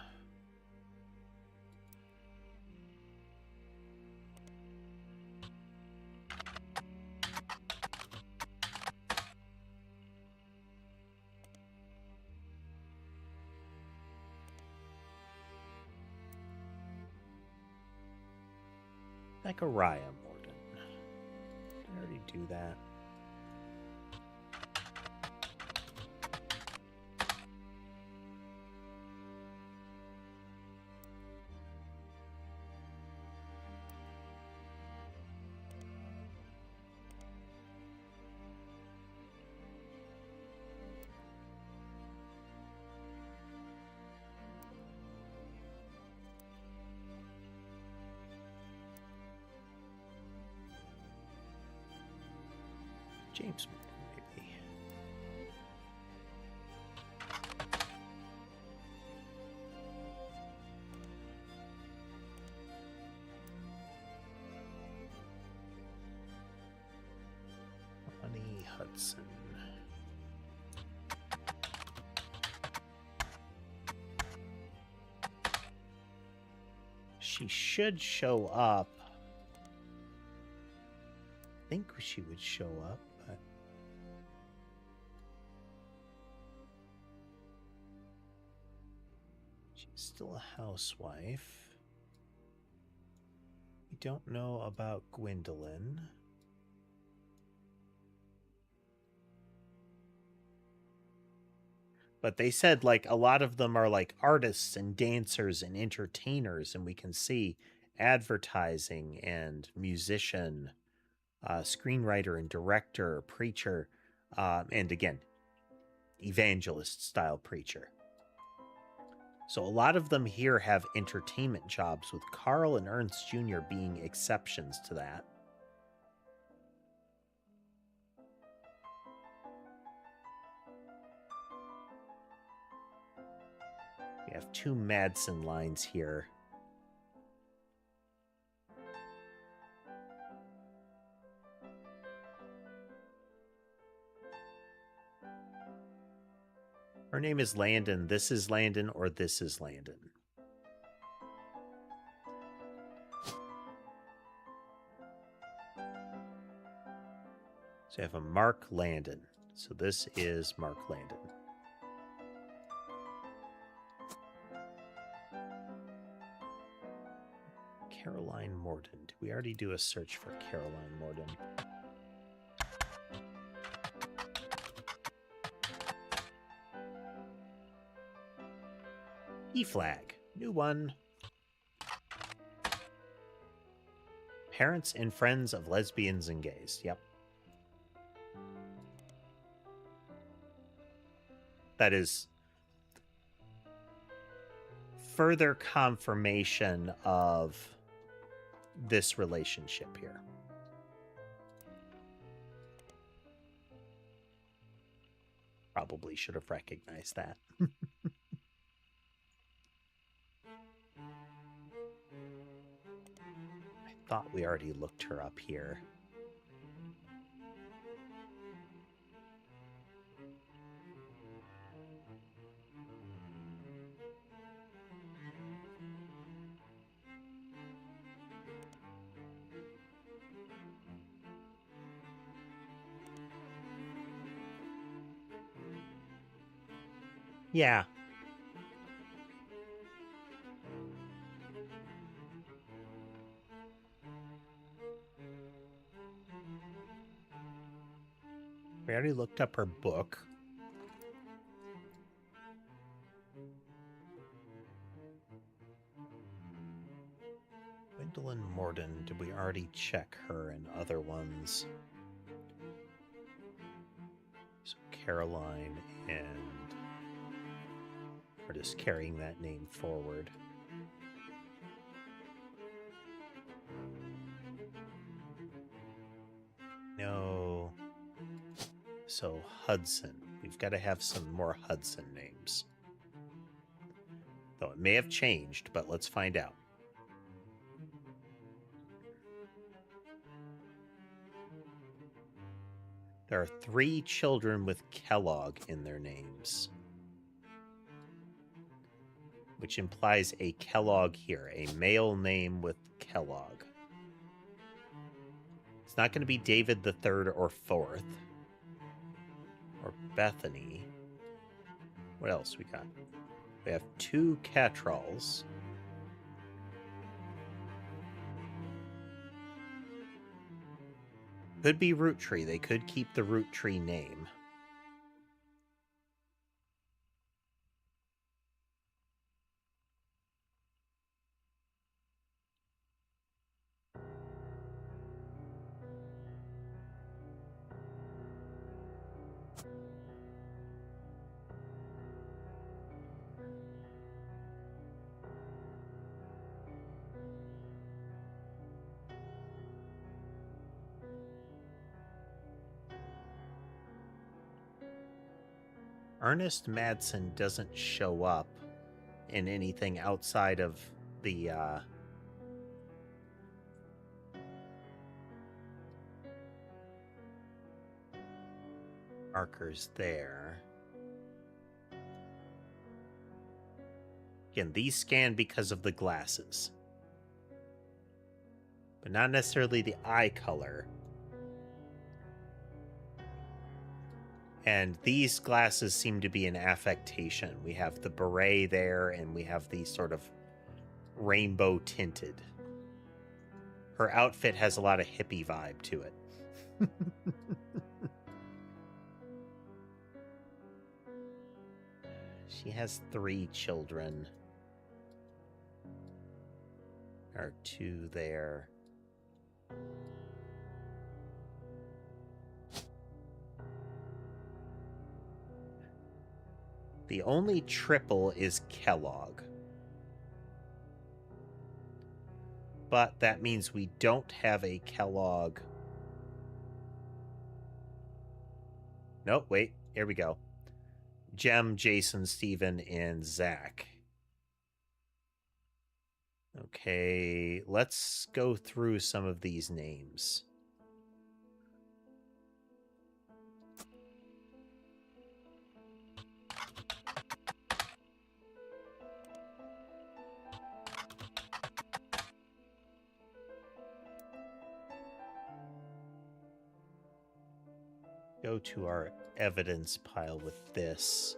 Zachariah Morden. Did I already do that? James Morgan, maybe. Bonnie Hudson. She should show up. I think she would show up, but she's still a housewife. We don't know about Gwendolyn. But they said, like, a lot of them are, like, artists and dancers and entertainers, and we can see advertising and musician, screenwriter and director, preacher, and again, evangelist-style preacher. So a lot of them here have entertainment jobs, with Carl and Ernst Jr. being exceptions to that. We have 2 Madsen lines here. Her name is Landon, this is Landon, or this is Landon. So I have a Mark Landon. So this is Mark Landon. Caroline Morden. Did we already do a search for Caroline Morden? E-flag. New one. Parents and friends of lesbians and gays. Yep. That is further confirmation of this relationship here. Probably should have recognized that. I thought we already looked her up here. Yeah. We already looked up her book. Gwendolyn Morden, did we already check her and other ones? So Caroline, and we're just carrying that name forward. No. So Hudson. We've got to have some more Hudson names. Though it may have changed, but let's find out. There are 3 children with Kellogg in their names, which implies a Kellogg here, a male name with Kellogg. It's not going to be David the 3rd or 4th, or Bethany. What else we got? We have 2 Catralls. Could be Roottrees. They could keep the Roottrees name. Ernest Madsen doesn't show up in anything outside of the markers there. Again, these scan because of the glasses, but not necessarily the eye color. And these glasses seem to be an affectation. We have the beret there, and we have the sort of rainbow tinted. Her outfit has a lot of hippie vibe to it. She has 3 children. There are 2 there. The only triple is Kellogg. But that means we don't have a Kellogg. Nope, wait. Here we go. Jem, Jason, Steven, and Zach. Okay, let's go through some of these names. Go to our evidence pile with this.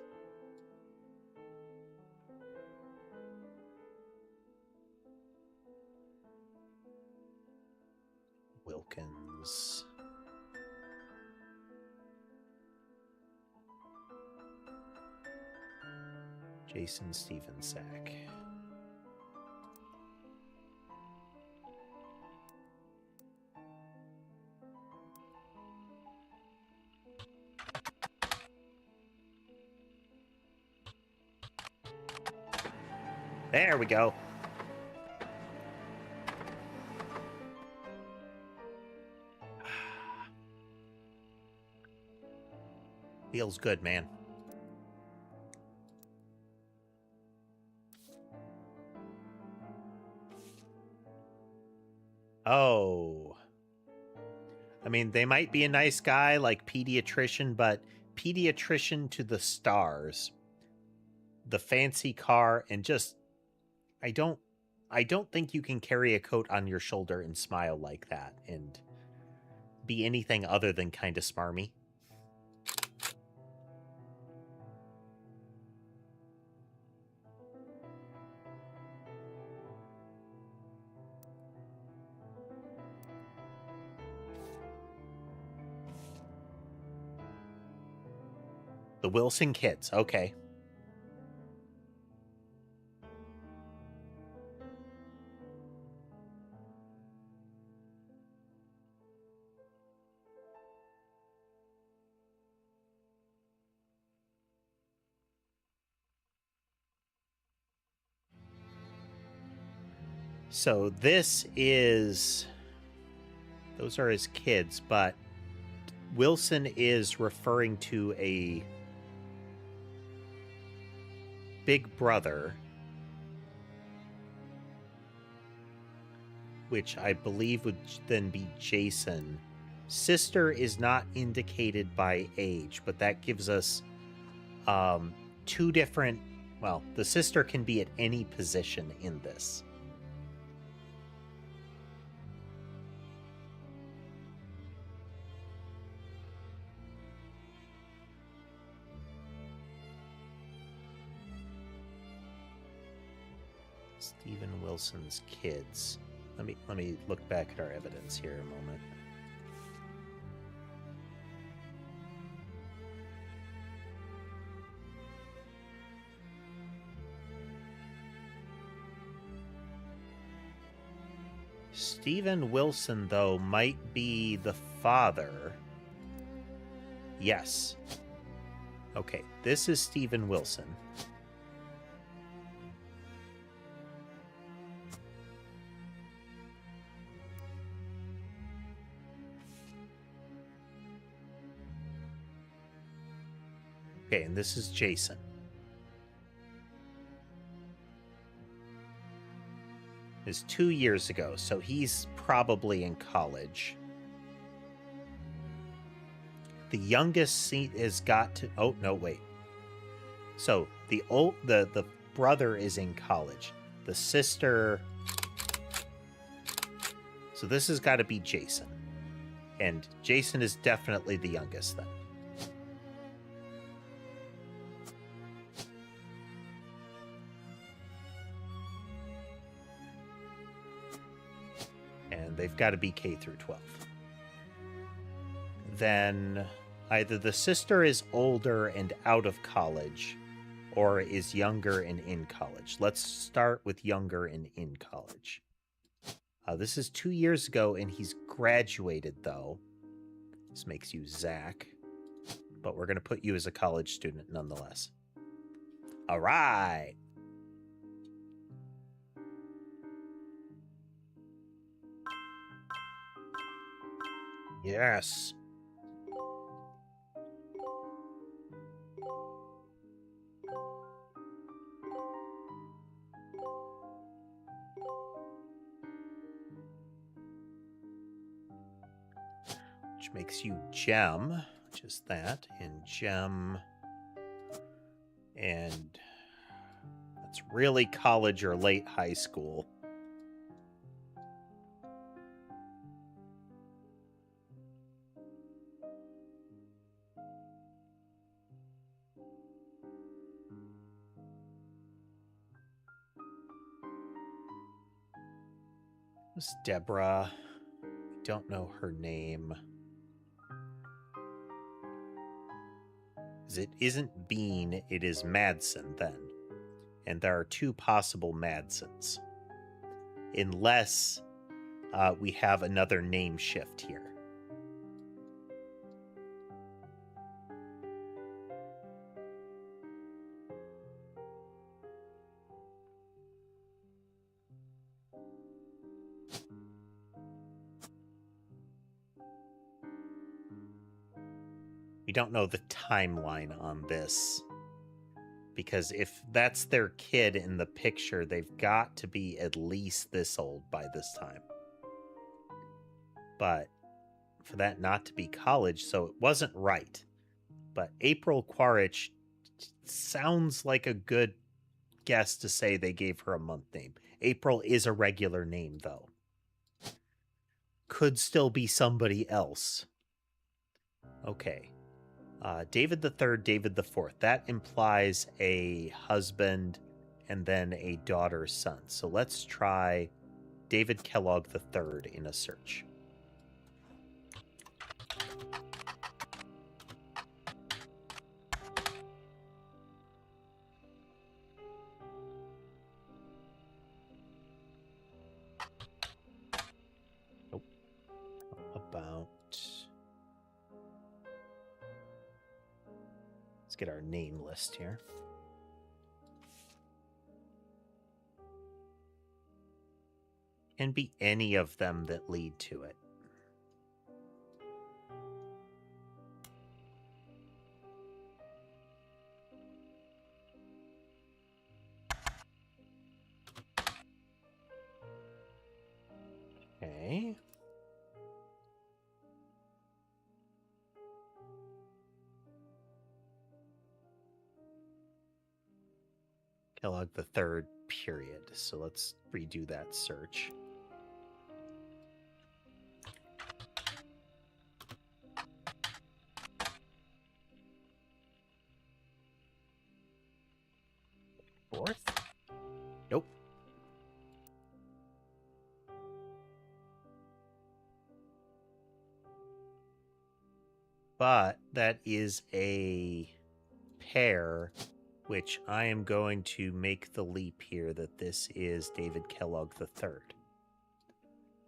Wilkins. Jason Steven Sack. There we go. Feels good, man. Oh. I mean, they might be a nice guy like pediatrician, but pediatrician to the stars. The fancy car and just I don't think you can carry a coat on your shoulder and smile like that and be anything other than kind of smarmy. The Wilson kids, okay. So this is... Those are his kids, but Wilson is referring to a big brother, which I believe would then be Jason. Sister is not indicated by age, but that gives us 2 different... Well, the sister can be at any position in this. Stephen Wilson's kids. Let me look back at our evidence here a moment. Stephen Wilson, though, might be the father. Yes. Okay, this is Stephen Wilson. Okay, and this is Jason. It's 2 years ago, so he's probably in college. The youngest has got to... Oh, no, wait. So the brother is in college. The sister... So this has got to be Jason. And Jason is definitely the youngest then. They've got to be K through 12. Then either the sister is older and out of college, or is younger and in college? Let's start with younger and in college. This is 2 years ago, and he's graduated, though. This makes you Zach, but we're going to put you as a college student nonetheless. All right. Yes. Which makes you Gem, just that, and Gem. And that's really college or late high school. This Deborah. Don't know her name. It isn't Bean, it is Madsen then. And there are 2 possible Madsens. Unless we have another name shift here. We don't know the timeline on this. Because if that's their kid in the picture, they've got to be at least this old by this time. But for that not to be college, so it wasn't right. But April Quaritch sounds like a good guess to say they gave her a month name. April is a regular name, though. Could still be somebody else. Okay. David the Third, David the Fourth. That implies a husband and then a daughter's son. So let's try David Kellogg the Third in a search. Nope. About... Let's get our name list here. Can be any of them that lead to it. Okay. Kellogg the Third, period. So let's redo that search. Fourth? Nope. But that is a pair, which I am going to make the leap here that this is David Kellogg III,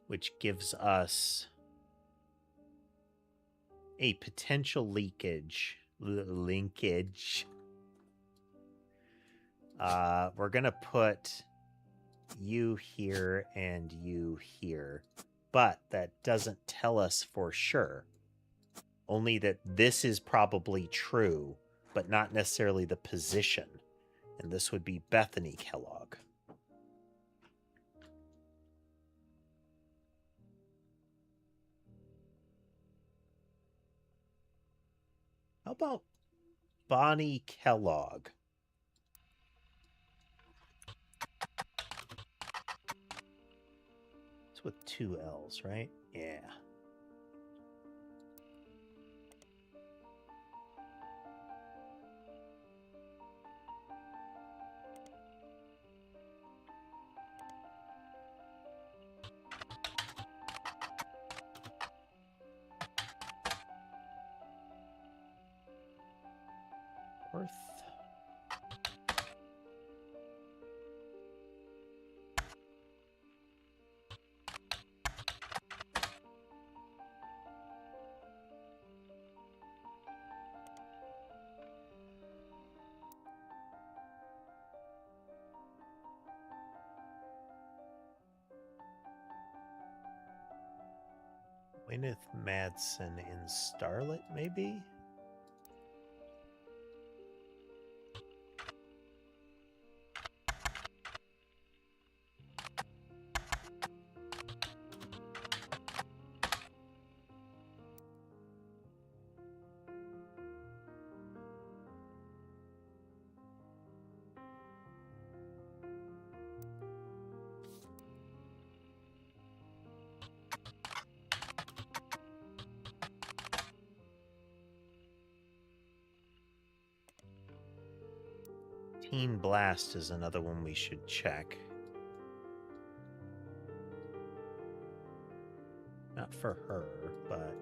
which gives us a potential linkage. We're going to put you here and you here, but that doesn't tell us for sure. Only that this is probably true, but not necessarily the position. And this would be Bethany Kellogg. How about Bonnie Kellogg? It's with 2 L's, right? Yeah. Fourth. Gwyneth Madsen in Starlet, maybe? Teen Blast is another one we should check. Not for her, but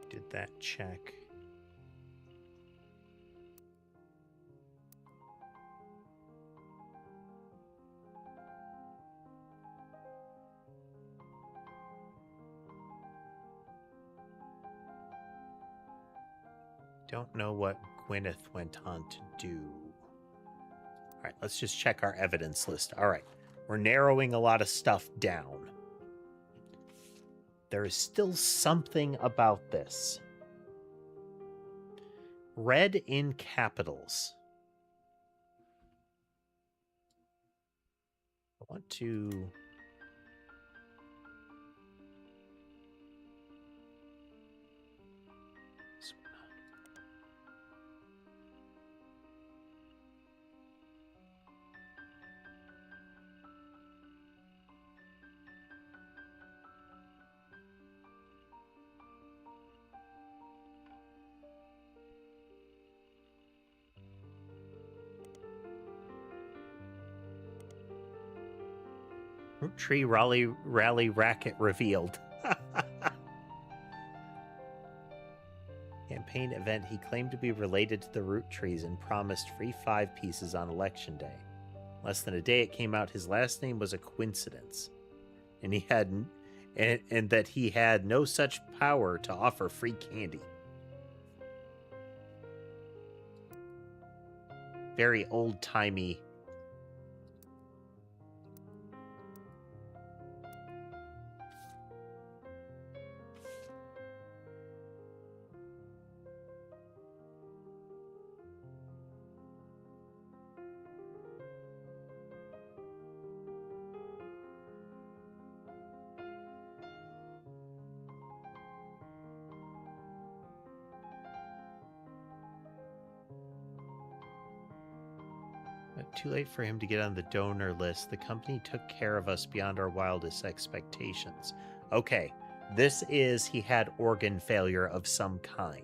did that check. Don't know what Gwyneth went on to do. All right, let's just check our evidence list. All right, we're narrowing a lot of stuff down. There is still something about this. Red in capitals. I want to... Roottrees rally racket revealed. Campaign event. He claimed to be related to the Roottrees and promised free 5 pieces on election day. Less than a day it came out his last name was a coincidence, and he had and that he had no such power to offer free candy. Very old-timey. Too late for him to get on the donor list. The company took care of us beyond our wildest expectations. Okay, this is he had organ failure of some kind.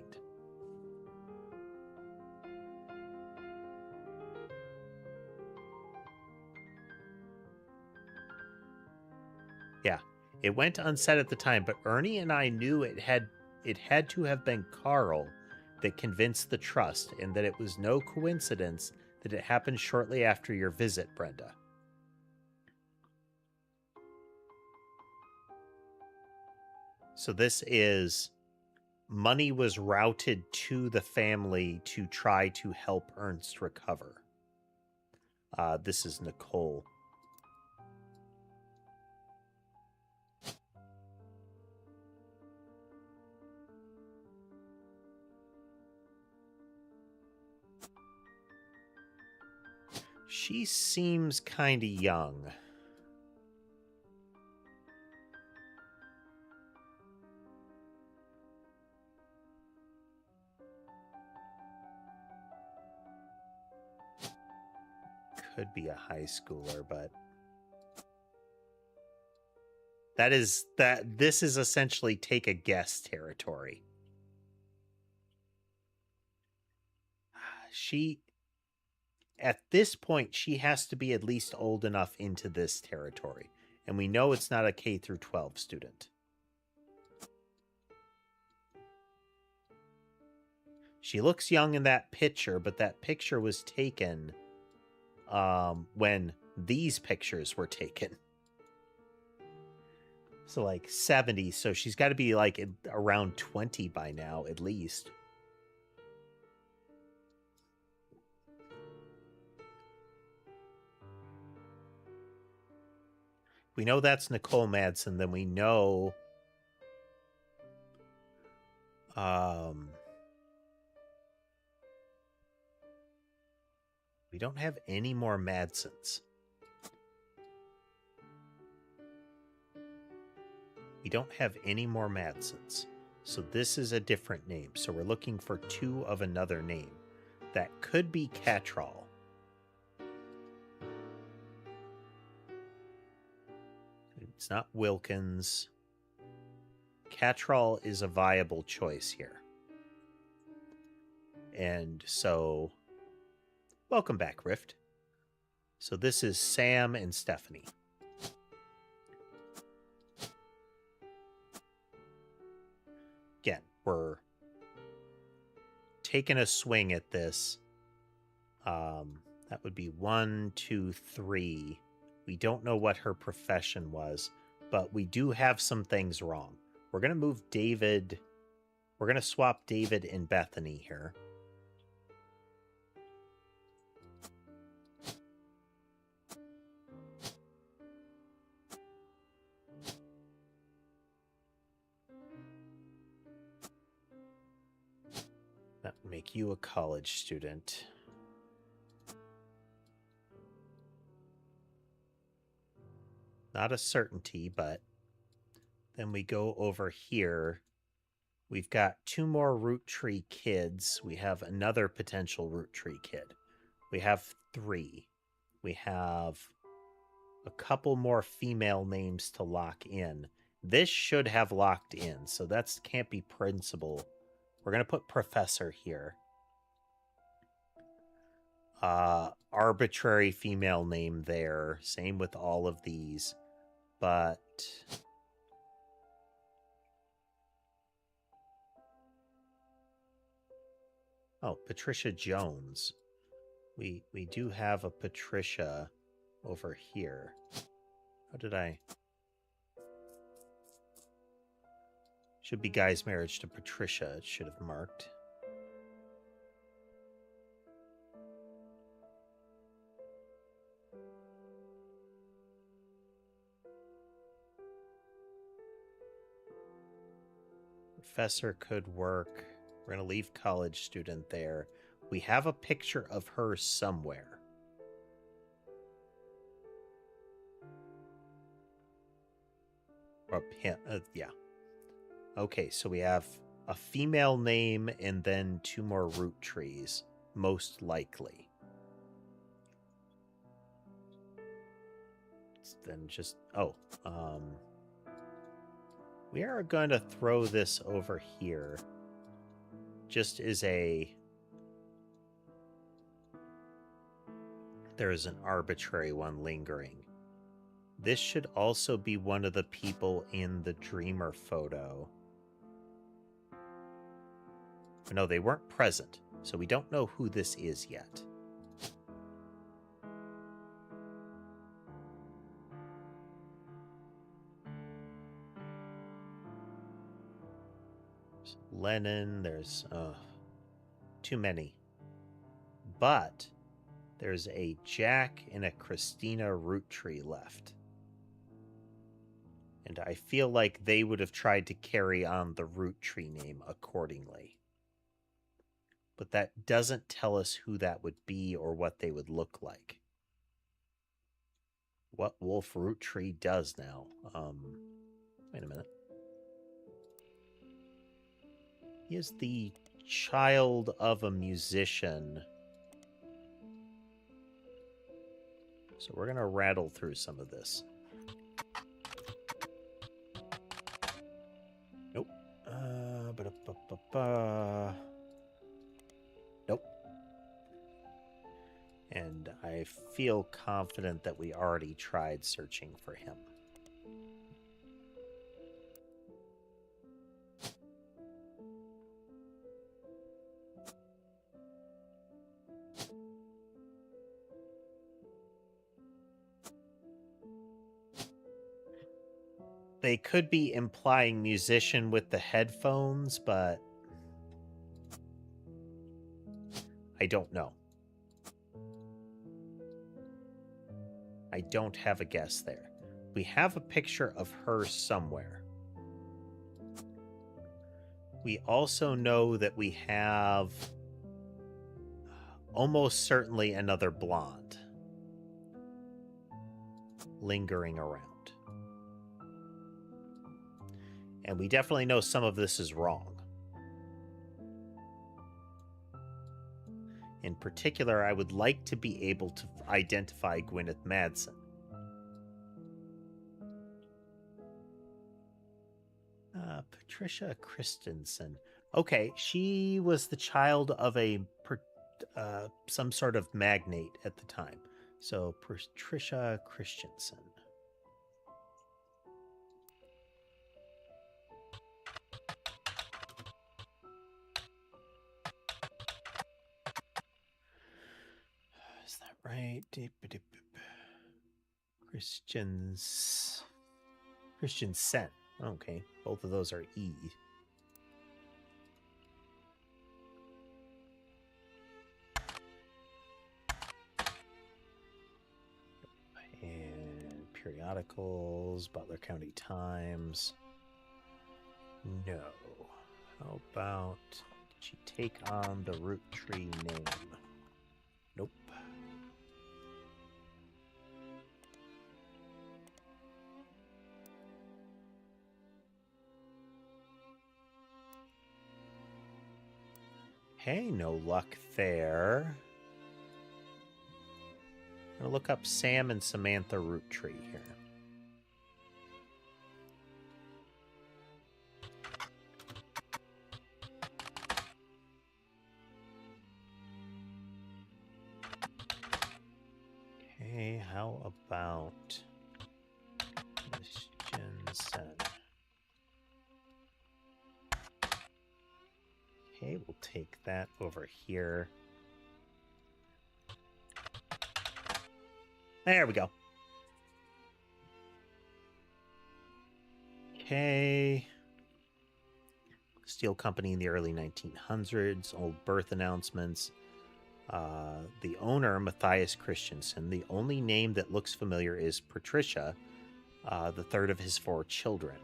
Yeah, it went unsaid at the time, but Ernie and I knew it had to have been Carl that convinced the trust, and that it was no coincidence that it happened shortly after your visit, Brenda. So this is... money was routed to the family to try to help Ernst recover. This is Nicole. She seems kind of young. Could be a high schooler, but this is essentially take a guess territory. at this point, she has to be at least old enough into this territory. And we know it's not a K through 12 student. She looks young in that picture, but that picture was taken when these pictures were taken. So like 70, so she's got to be like around 20 by now, at least. We know that's Nicole Madsen, then we know we don't have any more Madsens. We don't have any more Madsens. So this is a different name. So we're looking for 2 of another name. That could be Catrall. It's not Wilkins. Catrall is a viable choice here. And so, welcome back, Rift. So this is Sam and Stephanie. Again, we're taking a swing at this. That would be 1, 2, 3. We don't know what her profession was, but we do have some things wrong. We're going to move David. We're going to swap David and Bethany here. That would make you a college student. Not a certainty, but then we go over here. We've got 2 more Roottrees kids. We have another potential Roottrees kid. We have 3. We have a couple more female names to lock in. This should have locked in, so that can't be principal. We're going to put professor here. Arbitrary female name there. Same with all of these. But oh, Patricia Jones. We do have a Patricia over here. How did I? Should be guy's marriage to Patricia. It should have marked. Professor could work. We're going to leave college student there. We have a picture of her somewhere. Yeah. Okay, so we have a female name and then 2 more Roottrees, most likely. Then just, we are going to throw this over here just as there is an arbitrary one lingering. This should also be one of the people in the Dreamer photo. No, they weren't present, so we don't know who this is yet. There's Lennon, there's too many. But there's a Jack and a Christina Roottrees left. And I feel like they would have tried to carry on the Roottrees name accordingly. But that doesn't tell us who that would be or what they would look like. What Wolf Roottrees does now. Wait a minute. He is the child of a musician. So we're going to rattle through some of this. Nope. Nope. And I feel confident that we already tried searching for him. They could be implying musician with the headphones, but I don't know. I don't have a guess there. We have a picture of her somewhere. We also know that we have almost certainly another blonde lingering around. And we definitely know some of this is wrong. In particular, I would like to be able to identify Gwyneth Madsen. Patricia Christensen. Okay, she was the child of some sort of magnate at the time. So Patricia Christensen. Is that right? Christensen. Okay, both of those are E. And periodicals, Butler County Times. No. How about, did she take on the Roottrees name? Nope. Hey, no luck there. I'm gonna look up Sam and Samantha Roottrees here. Okay, how about Christensen? Okay, we'll take that over here. There we go. Okay. Steel company in the early 1900s, old birth announcements. The owner, Matthias Christensen. The only name that looks familiar is Patricia, the third of his 4 children.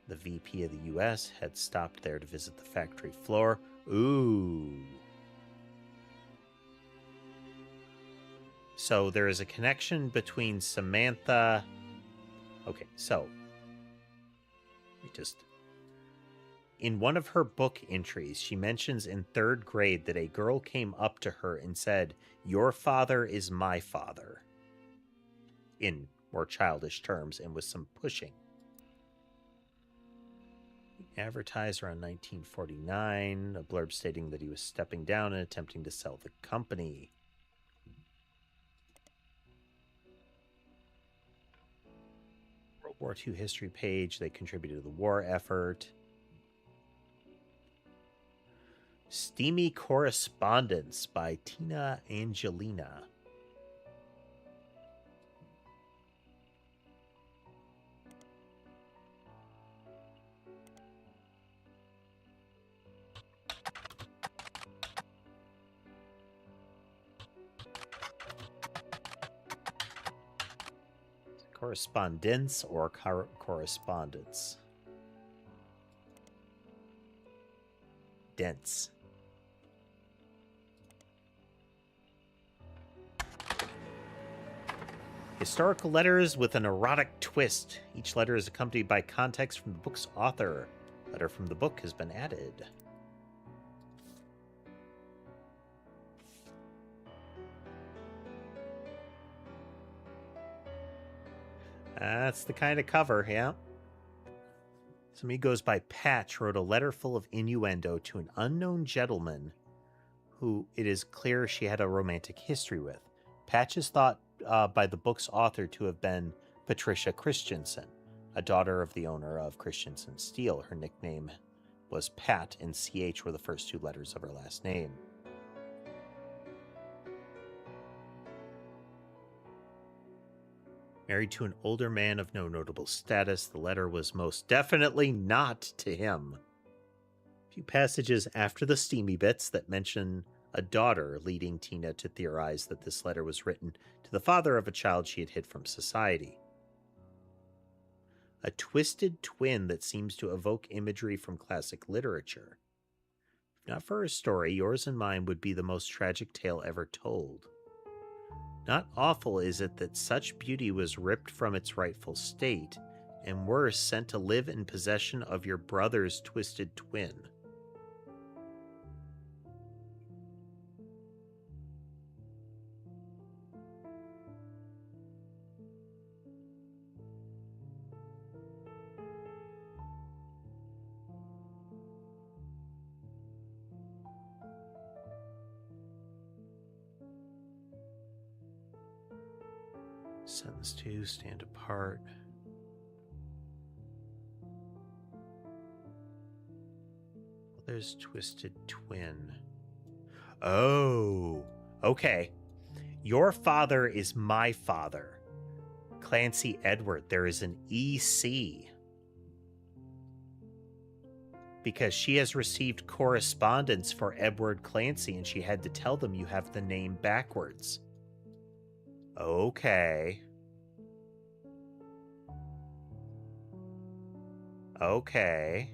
The VP of the U.S. had stopped there to visit the factory floor. Ooh. So there is a connection between Samantha. Okay, so in one of her book entries, she mentions in 3rd grade that a girl came up to her and said, "Your father is my father," in more childish terms, and with some pushing. Advertised around 1949, a blurb stating that he was stepping down and attempting to sell the company. World War II history page. They contributed to the war effort. Steamy Correspondence by Tina Angelina. Correspondence or correspondence? Dense. Historical letters with an erotic twist. Each letter is accompanied by context from the book's author. Letter from the book has been added. That's the kind of cover, yeah. Somebody goes by Patch wrote a letter full of innuendo to an unknown gentleman who it is clear she had a romantic history with. Patch is thought by the book's author to have been Patricia Christensen, a daughter of the owner of Christensen Steel. Her nickname was Pat, and CH were the first 2 letters of her last name. Married to an older man of no notable status, the letter was most definitely not to him. A few passages after the steamy bits that mention a daughter, leading Tina to theorize that this letter was written to the father of a child she had hid from society. A twisted twin that seems to evoke imagery from classic literature. If not for her story, yours and mine would be the most tragic tale ever told. Not awful is it that such beauty was ripped from its rightful state, and worse, sent to live in possession of your brother's twisted twin. Sentence 2, stand apart. There's twisted twin. Oh, okay. Your father is my father. Clancy Edward. There is an EC. Because she has received correspondence for Edward Clancy, and she had to tell them you have the name backwards. Okay. Okay.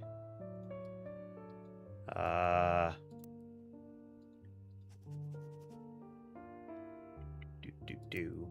Do.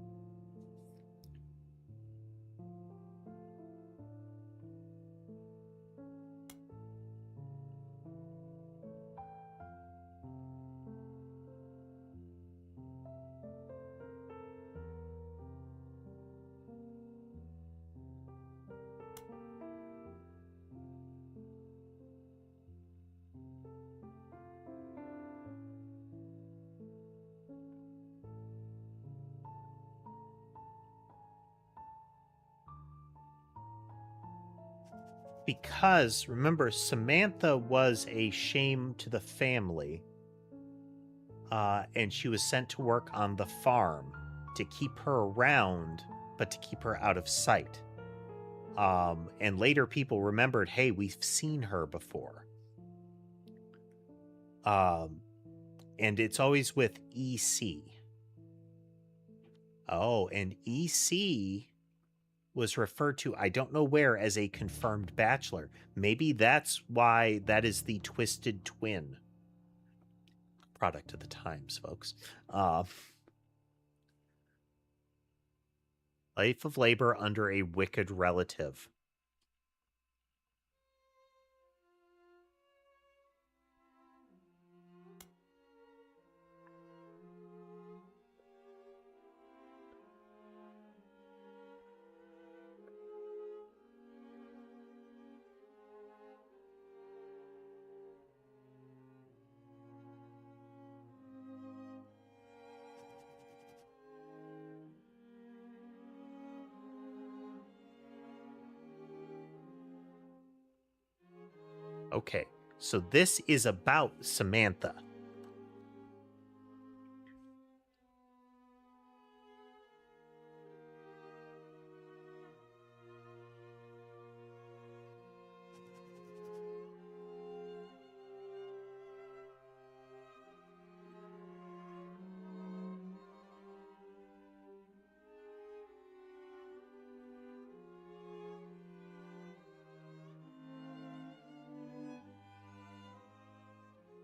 Because, remember, Samantha was a shame to the family, and she was sent to work on the farm to keep her around, but to keep her out of sight. And later people remembered, hey, we've seen her before. And it's always with EC. Oh, and EC was referred to, I don't know where, as a confirmed bachelor. Maybe that's why that is the twisted twin. Product of the times, folks. Life of labor under a wicked relative. Okay, so this is about Samantha.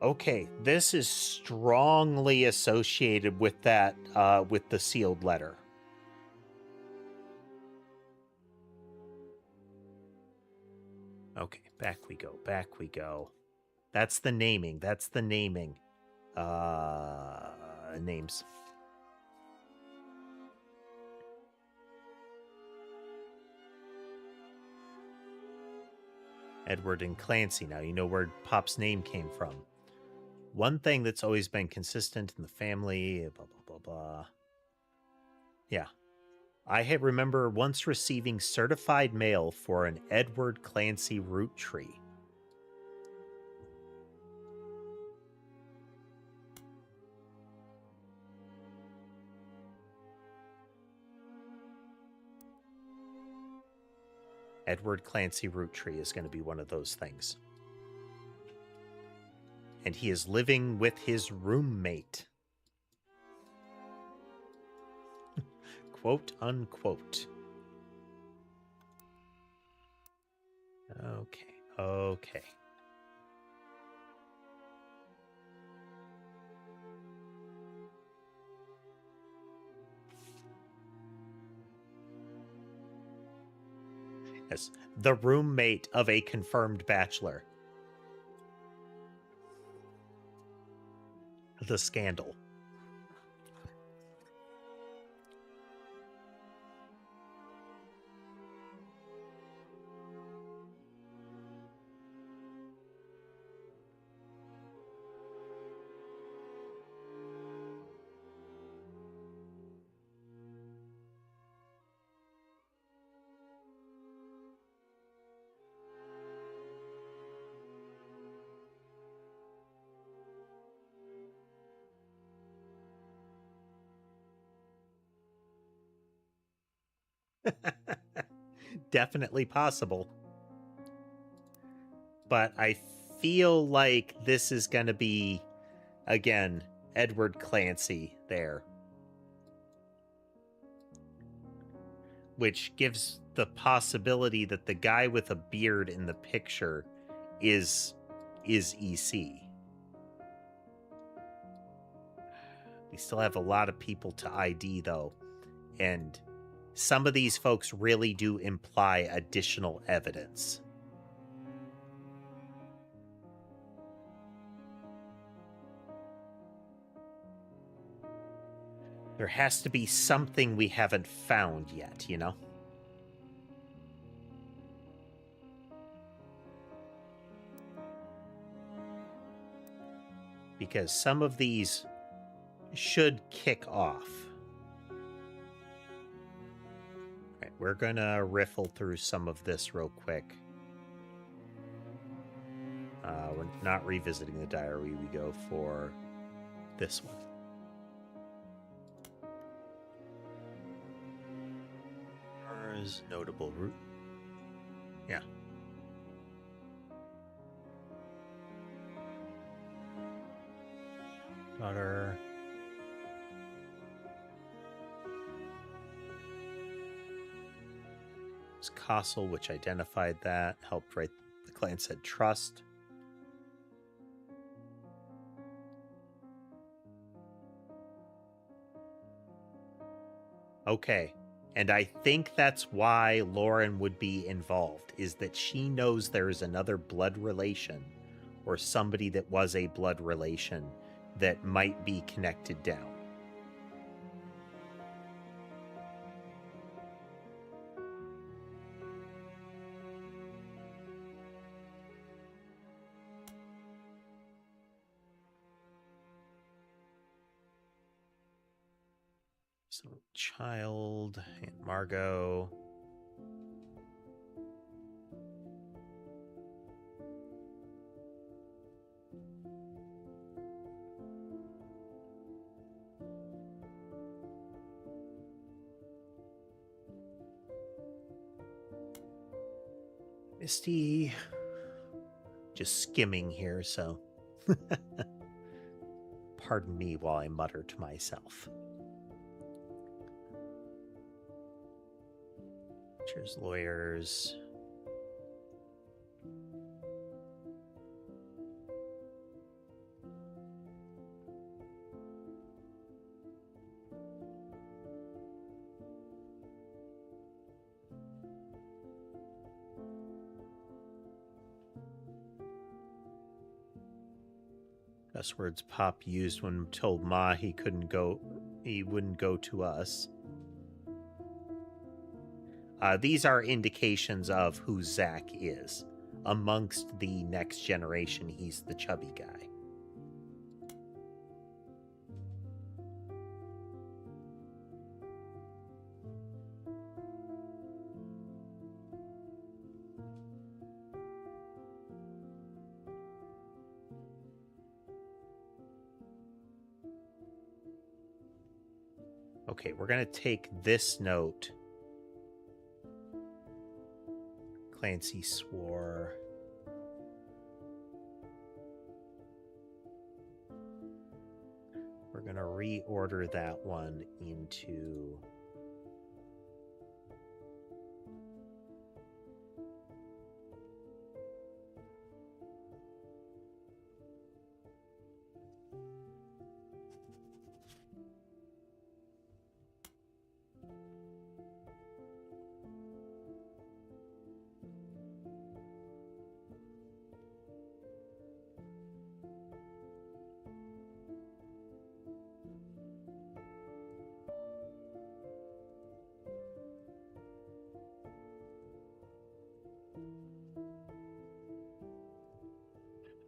Okay, this is strongly associated with that, with the sealed letter. Okay, back we go, back we go. That's the naming, that's the naming. Names. Edward and Clancy. Now you know where Pop's name came from. one thing that's always been consistent in the family, blah, blah, blah, blah. Yeah. I remember once receiving certified mail for an Edward Clancy root tree. Edward Clancy root tree is going to be one of those things. And he is living with his roommate. Quote, unquote. Okay. Yes, the roommate of a confirmed bachelor. The scandal. Definitely possible. But I feel like this is going to be, again, Edward Clancy there. Which gives the possibility that the guy with a beard in the picture is EC. We still have a lot of people to ID, though. And some of these folks really do imply additional evidence. There has to be something we haven't found yet, you know? Because some of these should kick off. Right, we're gonna riffle through some of this real quick. We're not revisiting the diary. We go for this one. Notable root. Yeah. Daughter. It's Castle, which identified that, helped write the clan said trust. Okay. And I think that's why Lauren would be involved, is that she knows there is another blood relation or somebody that was a blood relation that might be connected down. So, Child, Aunt Margot. Misty. Just skimming here, so pardon me while I mutter to myself. Cheers, lawyers. Best words Pop used when told Ma he wouldn't go to us. These are indications of who Zach is. Amongst the next generation, he's the chubby guy. Okay, we're going to take this note. Clancy swore. We're going to reorder that one into...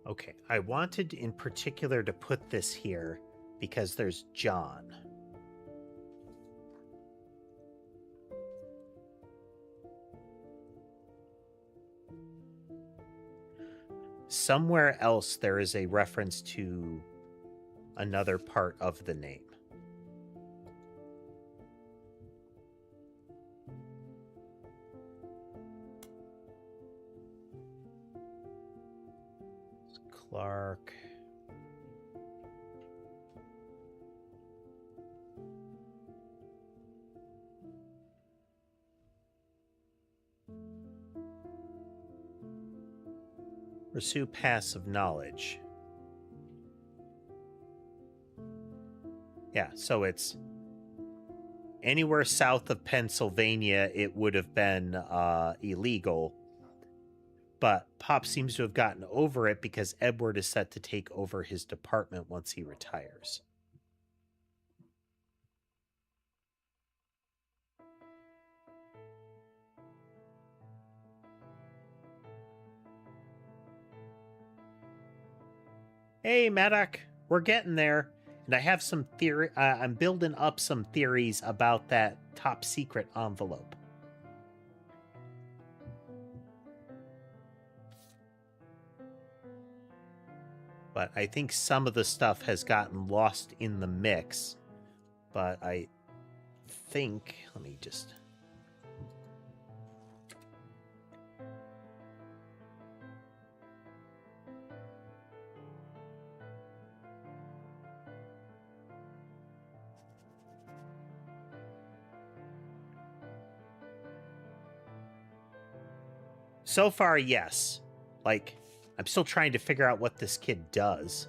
Okay, I wanted in particular to put this here because there's John. Somewhere else there is a reference to another part of the name. Clark. Pursue passive knowledge. Yeah, so it's anywhere south of Pennsylvania, it would have been illegal. But Pop seems to have gotten over it because Edward is set to take over his department once he retires. Hey, Maddock, we're getting there. And I have some theory. I'm building up some theories about that top secret envelope. But I think some of the stuff has gotten lost in the mix. But I think, let me just... So far, yes. Like, I'm still trying to figure out what this kid does.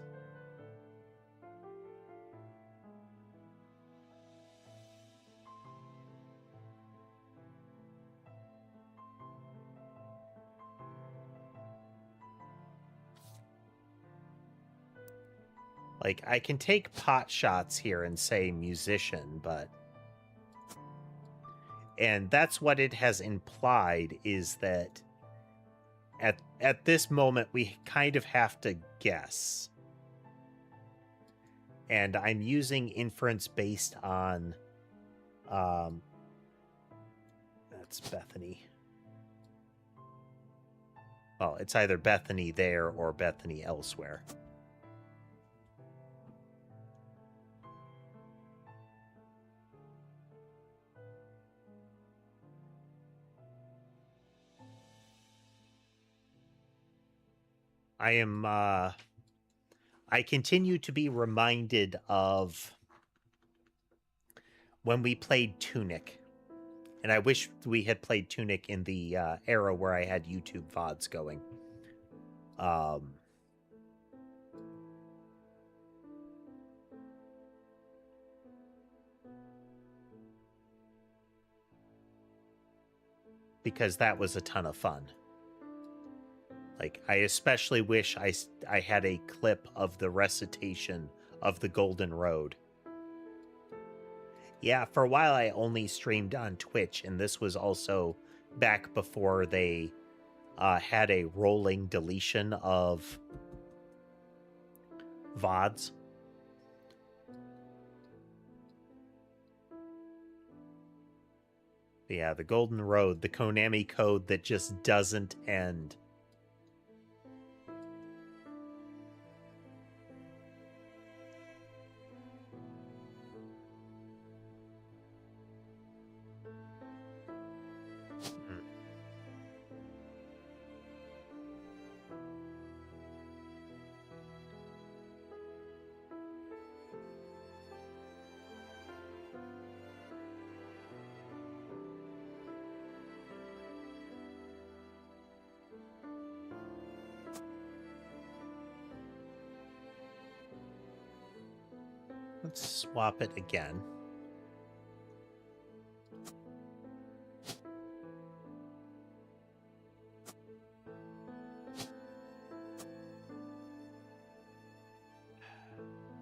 Like, I can take pot shots here and say musician, but... And that's what it has implied, is that at this moment, we kind of have to guess. And I'm using inference based on... that's Bethany. Well, it's either Bethany there or Bethany elsewhere. I continue to be reminded of when we played Tunic. And I wish we had played Tunic in the era where I had YouTube VODs going. Because that was a ton of fun. Like, I especially wish I had a clip of the recitation of the Golden Road. Yeah, for a while I only streamed on Twitch, and this was also back before they had a rolling deletion of VODs. But yeah, the Golden Road, the Konami code that just doesn't end. Let's swap it again.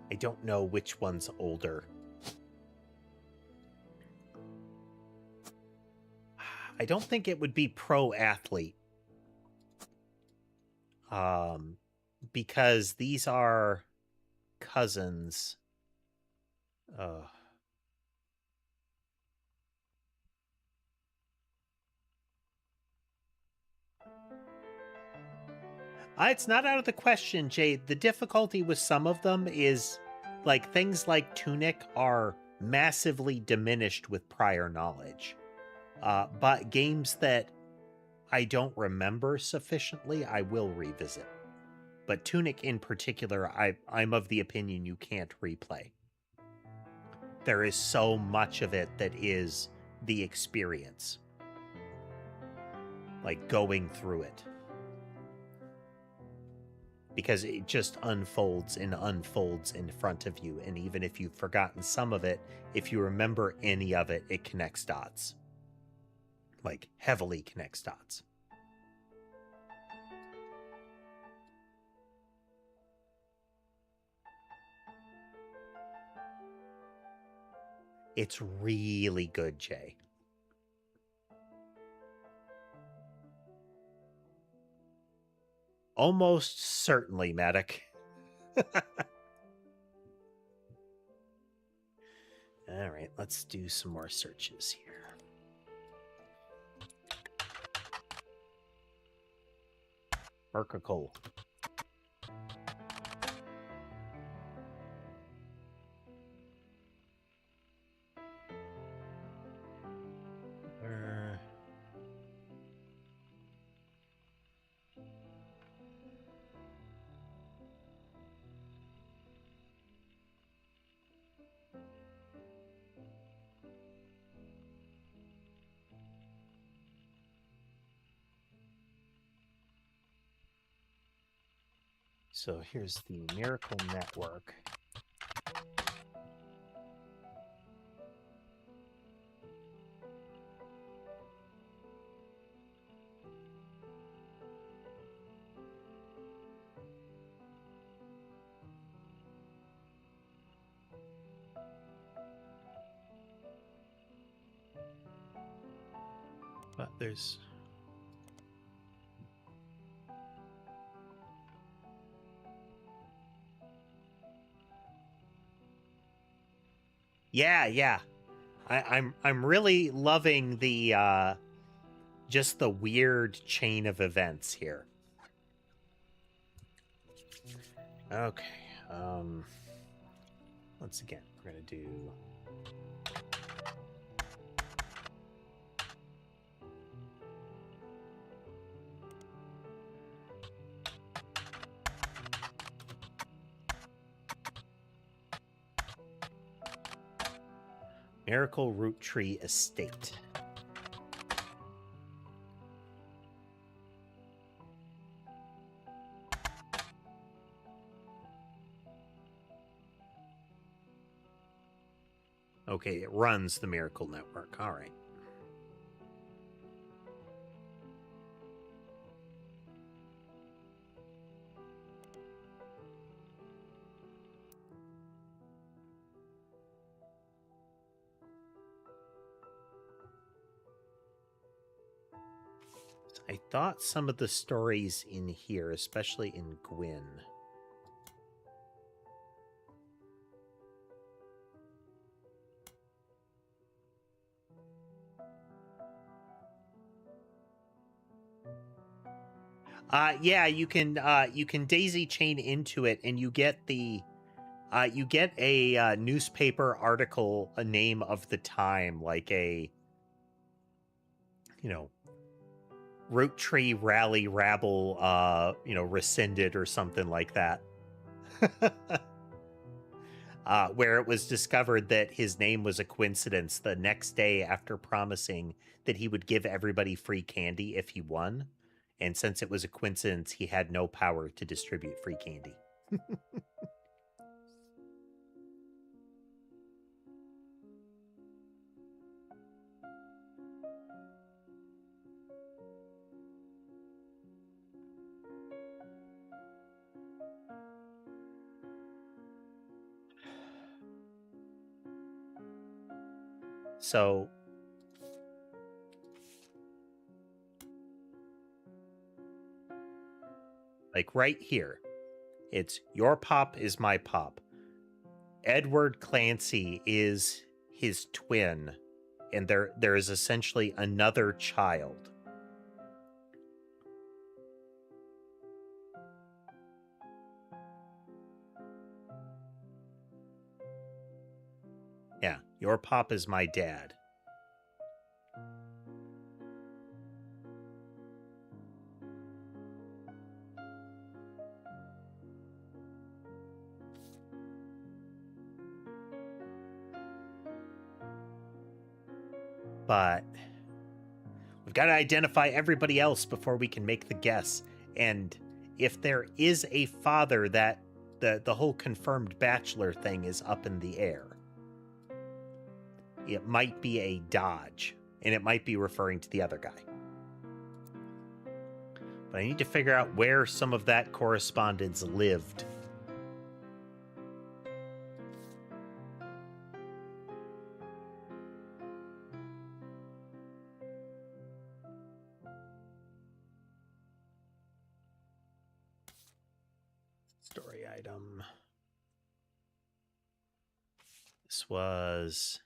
I don't know which one's older. I don't think it would be pro athlete. Because these are cousins. It's not out of the question, Jay. The difficulty with some of them is, like, things like Tunic are massively diminished with prior knowledge. But games that I don't remember sufficiently, I will revisit. But Tunic in particular, I'm of the opinion you can't replay. There is so much of it that is the experience. Like, going through it. Because it just unfolds and unfolds in front of you. And even if you've forgotten some of it, if you remember any of it, it connects dots. Like, heavily connects dots. It's really good, Jay. Almost certainly, Medic. All right, let's do some more searches here. Mercurial. So here's the Miracle Network. But there's... Yeah. I'm really loving the just the weird chain of events here. Okay. Once again, we're gonna do Miracle Roottrees Estate. Okay, it runs the Miracle Network. All right. I thought some of the stories in here, especially in Gwyn. Yeah, you can daisy chain into it, and you get the you get a newspaper article, a name of the time, like a, you know, Roottree rally rabble, you know, rescinded or something like that. Where it was discovered that his name was a coincidence the next day after promising that he would give everybody free candy if he won. And since it was a coincidence, he had no power to distribute free candy. So like right here, it's your pop is my pop. Edward Clancy is his twin, and there is essentially another child. Yeah, your pop is my dad. But we've got to identify everybody else before we can make the guess. And if there is a father, that the whole confirmed bachelor thing is up in the air. It might be a dodge, and it might be referring to the other guy. But I need to figure out where some of that correspondence lived. Story item. This was...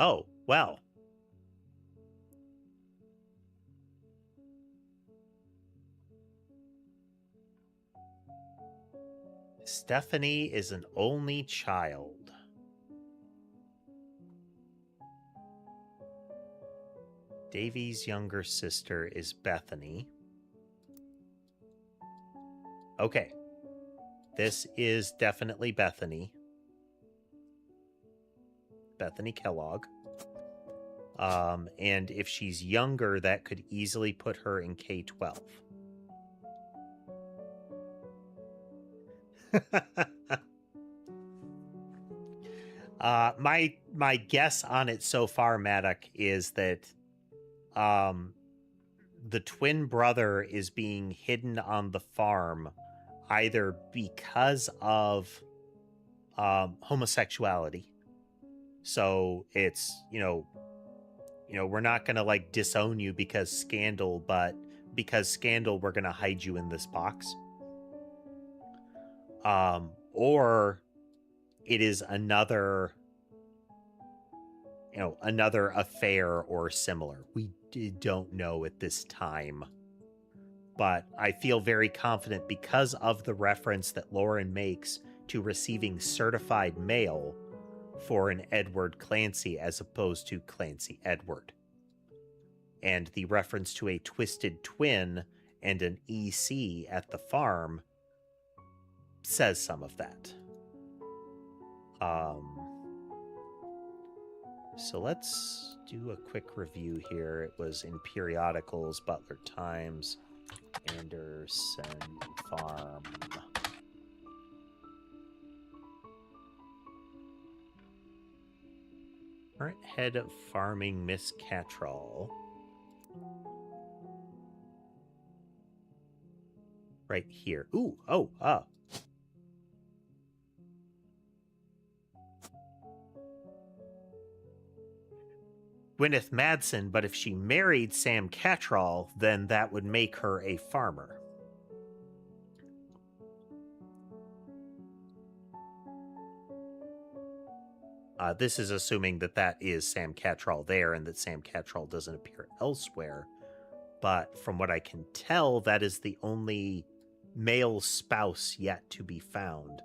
Oh, well. Stephanie is an only child. Davy's younger sister is Bethany. Okay. This is definitely Bethany. Bethany Kellogg. And if she's younger, that could easily put her in K-12. My guess on it so far, Maddock, is that the twin brother is being hidden on the farm either because of homosexuality. So it's, we're not going to like disown you because scandal, but because scandal, we're going to hide you in this box. Or it is another affair or similar. We don't know at this time. But I feel very confident because of the reference that Lauren makes to receiving certified mail for an Edward Clancy as opposed to Clancy Edward. And the reference to a twisted twin and an EC at the farm says some of that. So let's do a quick review here. It was in periodicals, Butler Times, Anderson Farm. Current head of farming, Miss Cattrall. Right here. Ooh, Gwyneth Madsen, but if she married Sam Cattrall, then that would make her a farmer. This is assuming that is Sam Cattrall there and that Sam Cattrall doesn't appear elsewhere. But from what I can tell, that is the only male spouse yet to be found.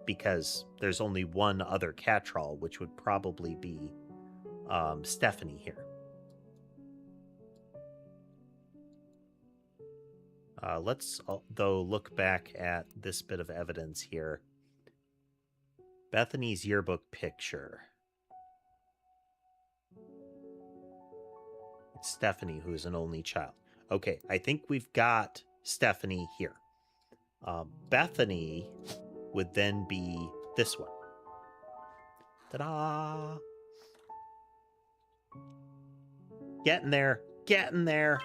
Because there's only one other Cattrall, which would probably be Stephanie here. Let's, though, look back at this bit of evidence here. Bethany's yearbook picture. It's Stephanie, who is an only child. Okay, I think we've got Stephanie here. Bethany would then be this one. Ta-da! Getting there. Getting there.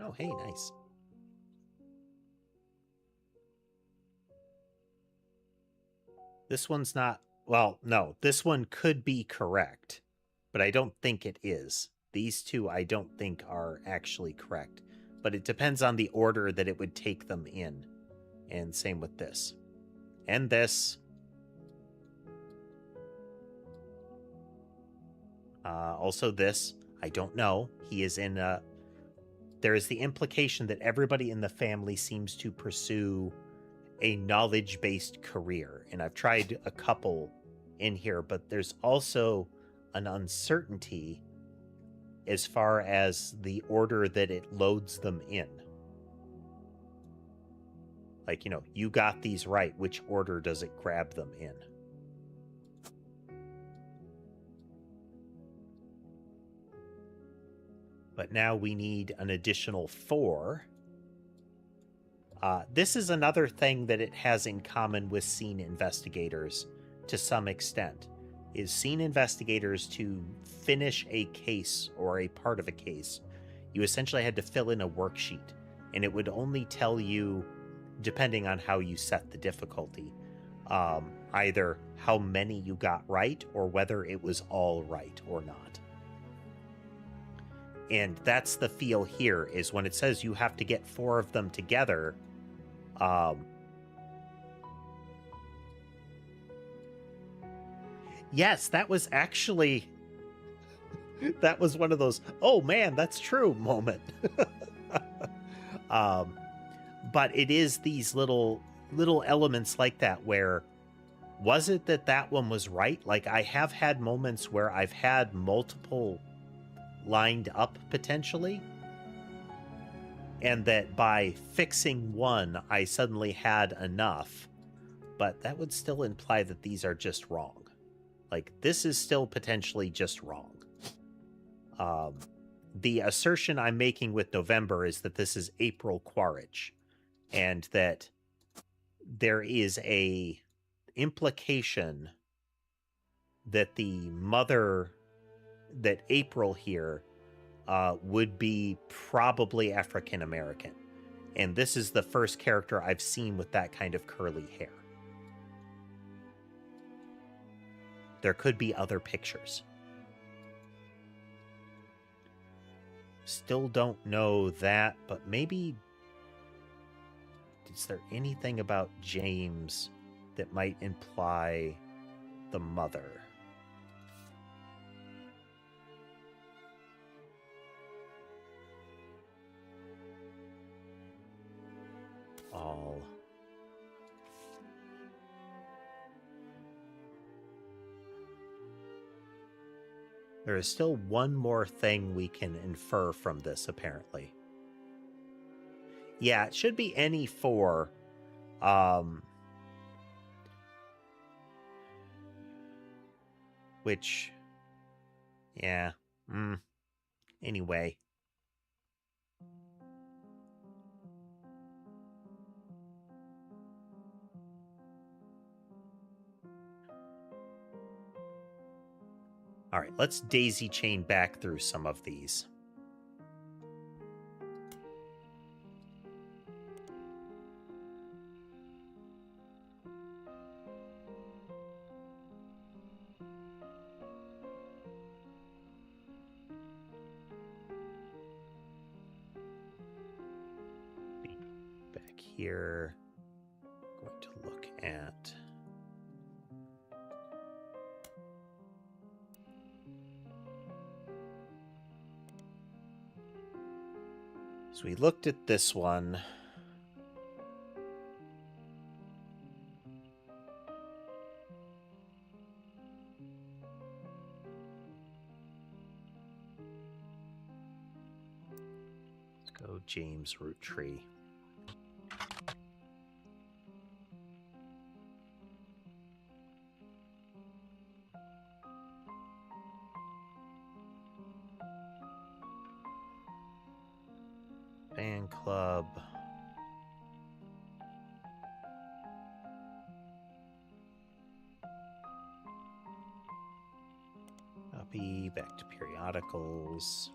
Oh, hey, nice. This one's not... Well, no, this one could be correct, but I don't think it is. These two I don't think are actually correct, but it depends on the order that it would take them in. And same with this. And this. Also this. I don't know. He is in a... There is the implication that everybody in the family seems to pursue a knowledge-based career. And I've tried a couple in here, but there's also an uncertainty as far as the order that it loads them in. Like, you know, you got these right. Which order does it grab them in? But now we need an additional 4. This is another thing that it has in common with scene investigators to some extent, is scene investigators, to finish a case or a part of a case, you essentially had to fill in a worksheet, and it would only tell you, depending on how you set the difficulty, either how many you got right or whether it was all right or not. And that's the feel here, is when it says you have to get 4 of them together. Yes, that was actually... that was one of those, oh man, that's true moment. But it is these little elements like that where, was it that one was right? Like, I have had moments where I've had multiple lined up potentially, and that by fixing one I suddenly had enough, but that would still imply that these are just wrong. Like, this is still potentially just wrong. The assertion I'm making with November is that this is April Quaritch, and that there is a implication that the mother, that April here, would be probably African American. And this is the first character I've seen with that kind of curly hair. There could be other pictures. Still don't know that, but maybe... Is there anything about James that might imply the mother? All. There is still one more thing we can infer from this, apparently. Yeah, it should be any 4. Which, yeah. Anyway. All right, let's daisy chain back through some of these. Back here, I'm going to look at... So we looked at this one. Let's go James Roottrees. Fan club. Copy back to periodicals.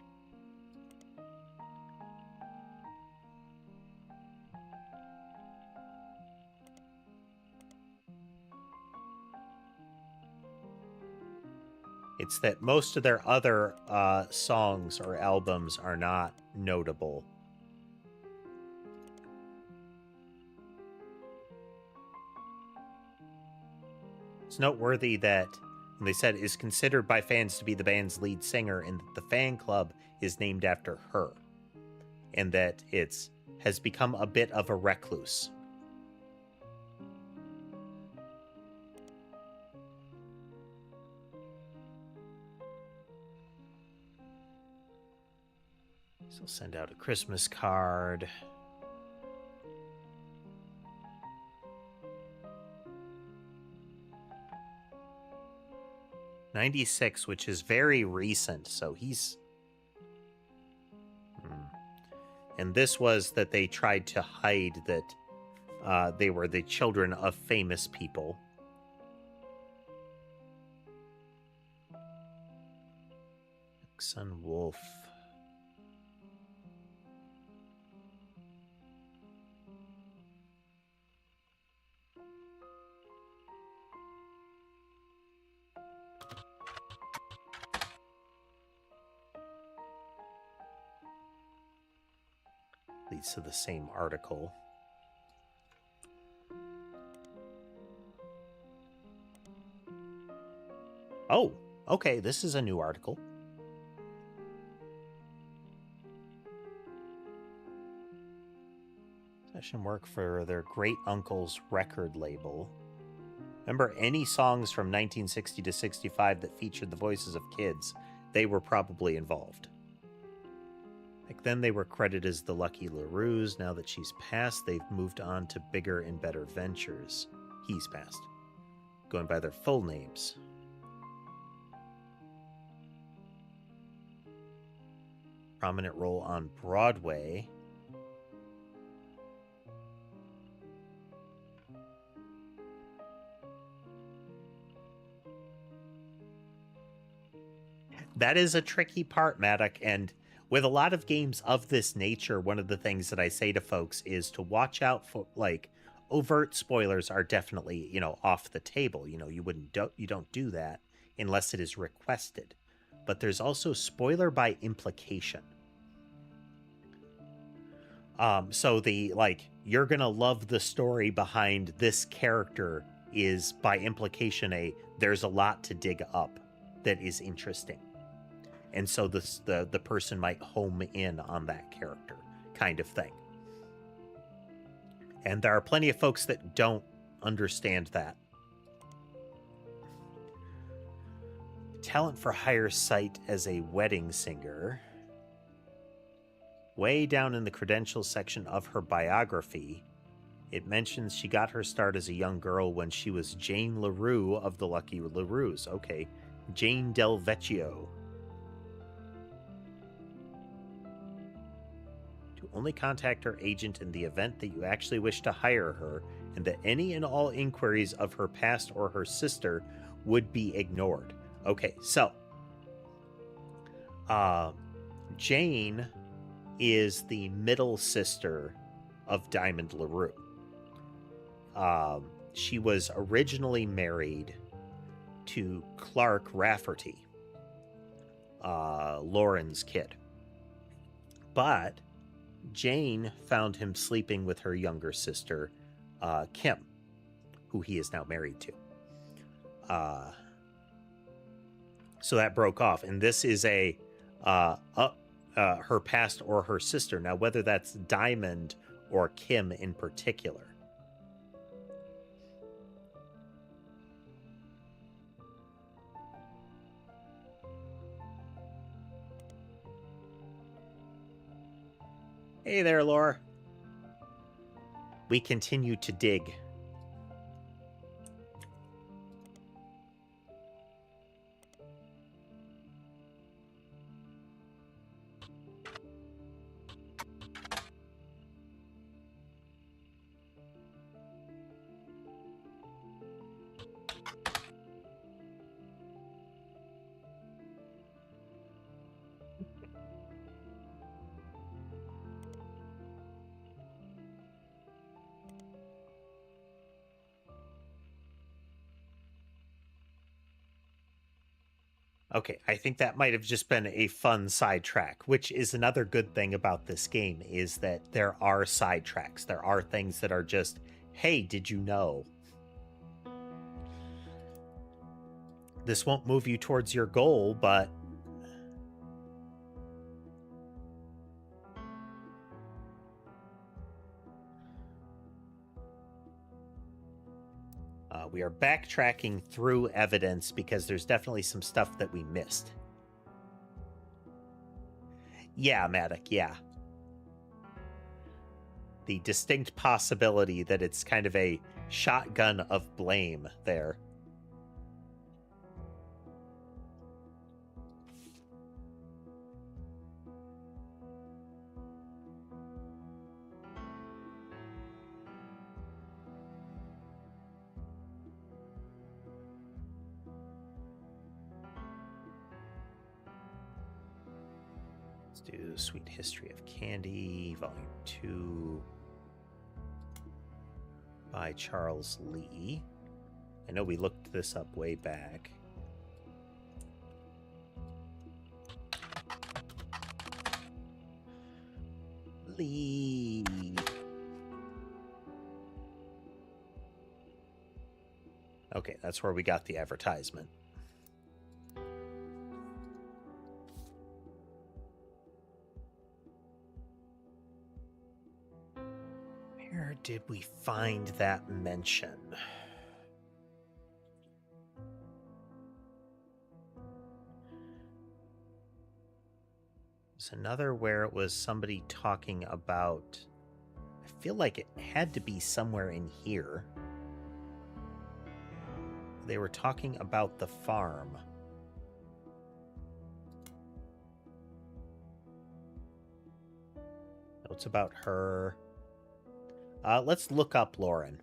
It's that most of their other songs or albums are not notable. It's noteworthy that they said is considered by fans to be the band's lead singer, and that the fan club is named after her, and that it's has become a bit of a recluse. So send out a Christmas card. '96, which is very recent, so he's... And this was that they tried to hide that they were the children of famous people. Son Wolf. Leads to the same article. Oh, okay, this is a new article. Session work for their great uncle's record label. Remember, any songs from 1960 to 65 that featured the voices of kids, they were probably involved. Back then, they were credited as the Lucky LaRues. Now that she's passed, they've moved on to bigger and better ventures. He's passed. Going by their full names. Prominent role on Broadway. That is a tricky part, Maddock, and with a lot of games of this nature, one of the things that I say to folks is to watch out for, like, overt spoilers are definitely, off the table. You don't do that unless it is requested. But there's also spoiler by implication. So the, you're gonna love the story behind this character is by implication there's a lot to dig up that is interesting. And so the person might home in on that character kind of thing. And there are plenty of folks that don't understand that. Talent for hire site as a wedding singer. Way down in the credentials section of her biography, it mentions she got her start as a young girl when she was Jane LaRue of the Lucky LaRues. Okay, Jane Del Vecchio. To only contact her agent in the event that you actually wish to hire her, and that any and all inquiries of her past or her sister would be ignored. Okay, so Jane is the middle sister of Diamond LaRue. She was originally married to Clark Rafferty, Lauren's kid. But Jane found him sleeping with her younger sister, Kim, who he is now married to. So that broke off. And this is her past or her sister. Now, whether that's Diamond or Kim in particular. Hey there, Laura. We continue to dig. Okay, I think that might have just been a fun sidetrack, which is another good thing about this game, is that there are sidetracks. There are things that are just, hey, did you know? This won't move you towards your goal, but we are backtracking through evidence because there's definitely some stuff that we missed. Yeah, Maddock, yeah. The distinct possibility that it's kind of a shotgun of blame there. Let's do Sweet History of Candy, Volume 2 by Charles Lee. I know we looked this up way back. Lee. Okay, that's where we got the advertisement. Where did we find that mention? There's another where it was somebody talking about... I feel like it had to be somewhere in here. They were talking about the farm. Notes about her. Let's look up Lauren.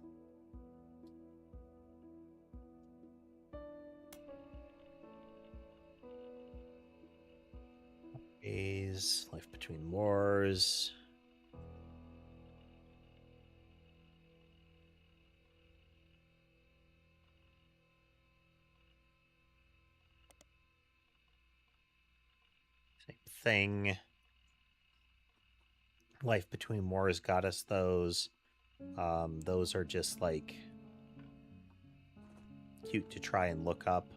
Life Between Wars. Same thing. Life Between Wars got us those. Those are just like cute to try and look up.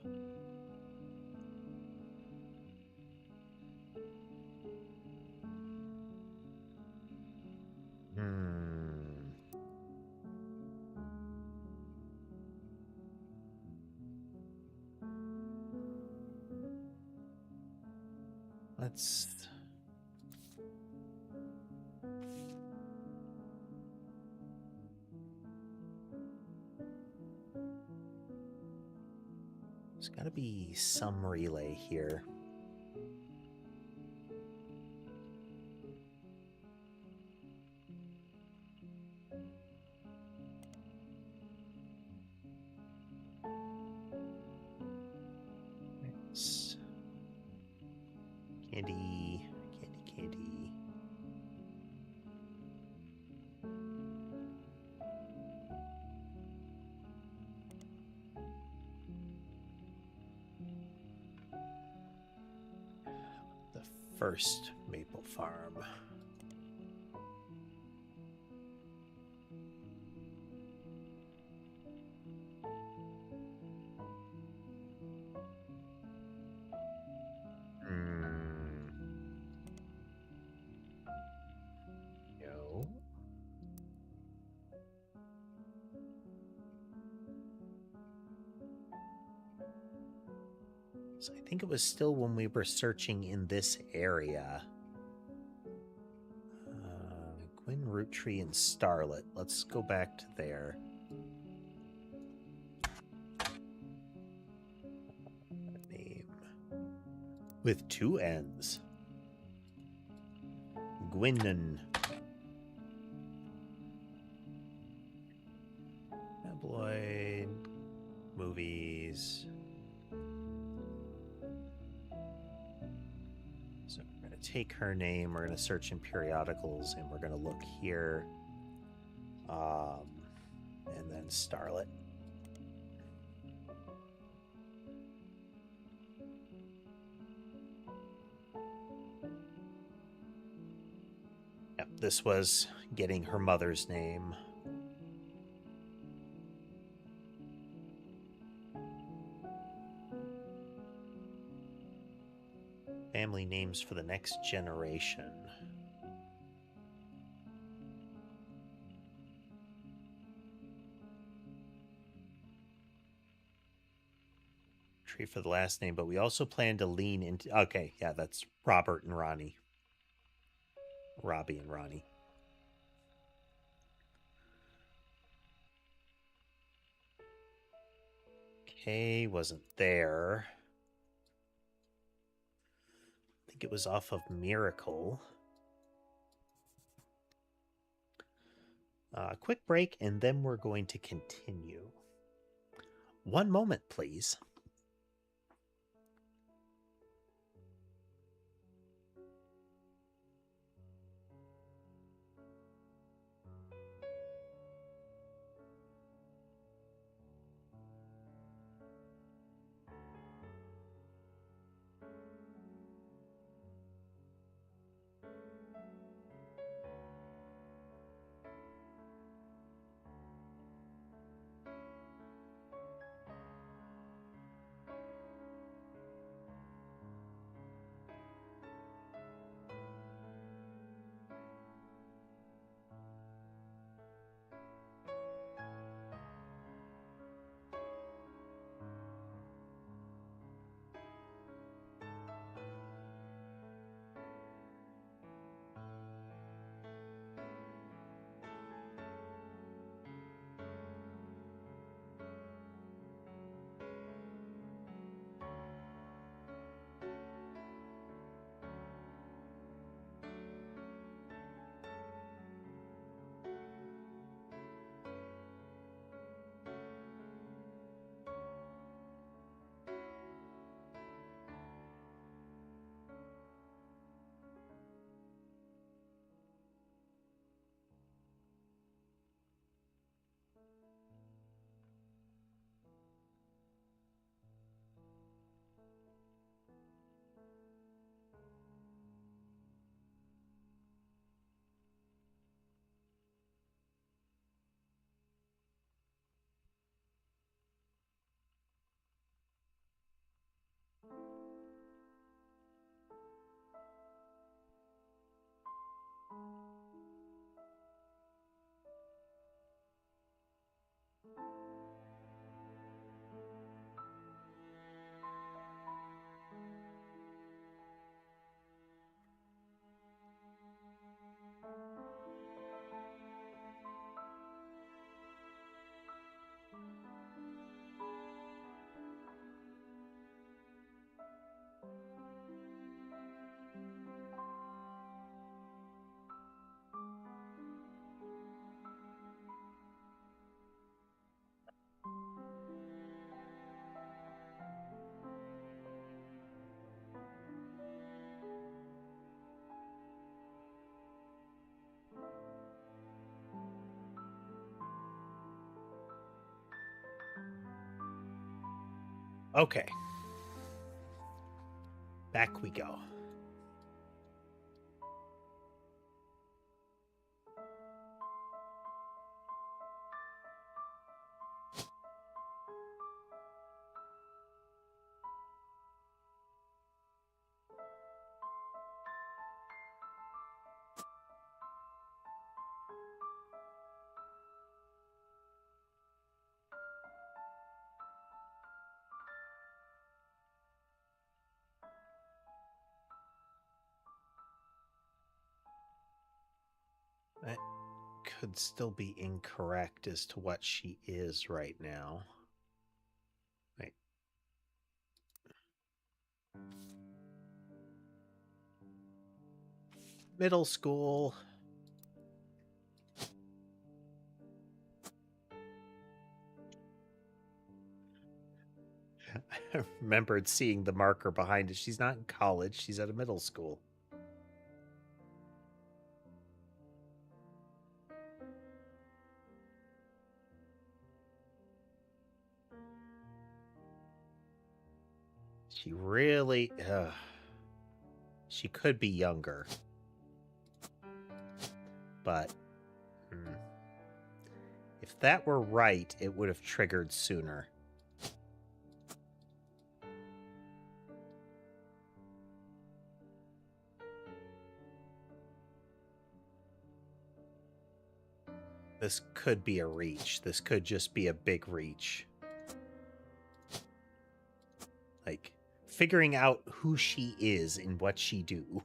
Let's... There's got to be some relay here. It's candy, candy. The first maple farm. No. So I think it was still when we were searching in this area. Gwyn, Roottrees, and Starlet. Let's go back to there. Name. With 2 N's. Gwynnon. Tabloid. Movies. So we're going to take her name, we're going to search in periodicals, and we're going to look here. And then Starlet. this was getting her mother's name. Family names for the next generation. Tree for the last name, but we also plan to lean into... Okay, yeah, that's Robert and Ronnie. Robbie and Ronnie. Kay wasn't there. I think it was off of Miracle. Quick break, and then we're going to continue. One moment, please. Okay. Back we go. That could still be incorrect as to what she is right now. Right. Middle school. I remembered seeing the marker behind it. She's not in college. She's at a middle school. She really... she could be younger. but if that were right, it would have triggered sooner. This could be a reach. This could just be a big reach. Like, figuring out who she is and what she do.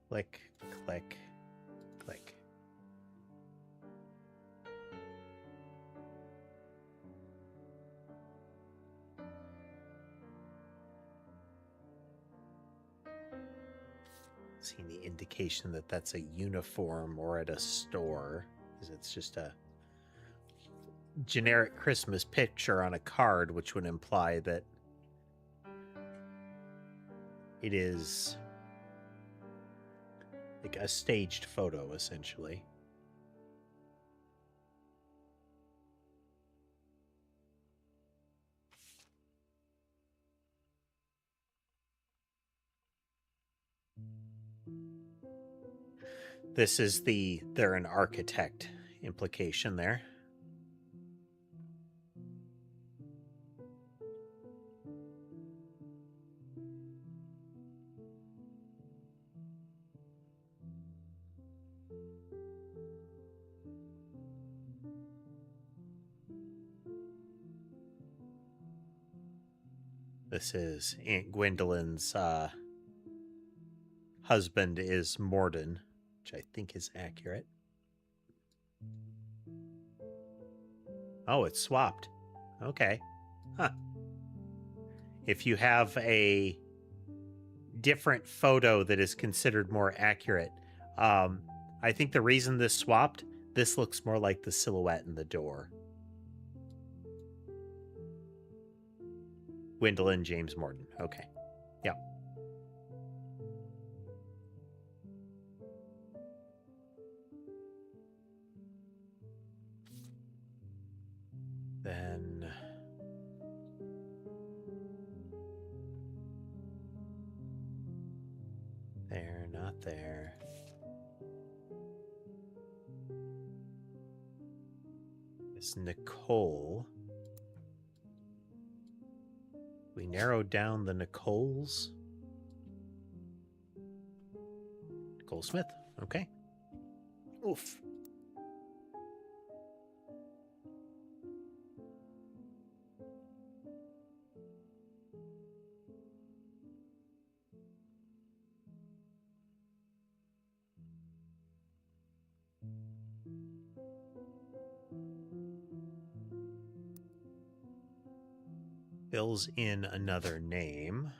Click, click, click. Seeing the indication that that's a uniform or at a store, because it's just a generic Christmas picture on a card, which would imply that it is like a staged photo, essentially. This is they're an architect implication there. This is Aunt Gwendolyn's husband is Morden, which I think is accurate. Oh, it's swapped. Okay. Huh. If you have a different photo that is considered more accurate, I think the reason this swapped, this looks more like the silhouette in the door. Gwendolyn James Morden. Okay. Yeah. Then there, not there. It's Nicole. We narrowed down the Nicoles. Nicole Smith. Okay. Oof. Fills in another name.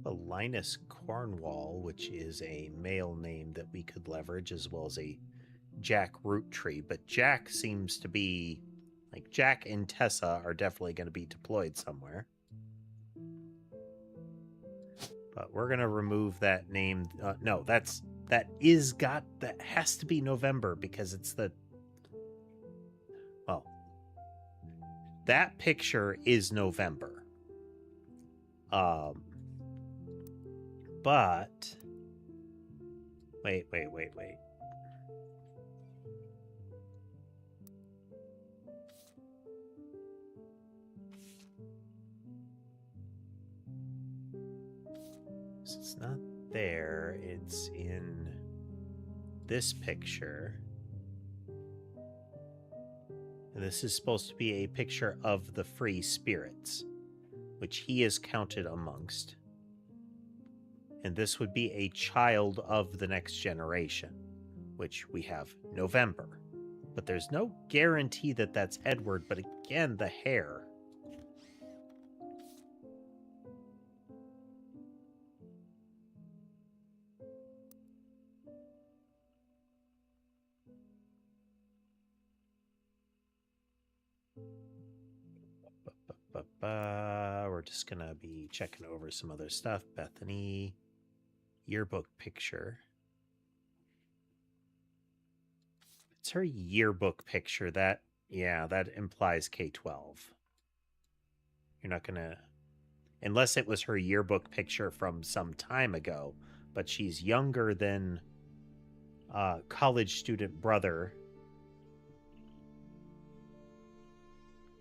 Linus Cornwall, which is a male name that we could leverage, as well as a Jack Roottrees. But Jack seems to be, like, Jack and Tessa are definitely going to be deployed somewhere. But we're going to remove that name. No, that has to be November, because it's the, well, that picture is November. But wait. It's not there. It's in this picture. And this is supposed to be a picture of the free spirits, which he is counted amongst. And this would be a child of the next generation, which we have November. But there's no guarantee that that's Edward, but again, the hair. We're just gonna be checking over some other stuff. Bethany, yearbook picture. It's her yearbook picture. That implies K-12. You're not gonna, unless it was her yearbook picture from some time ago, but she's younger than college student brother.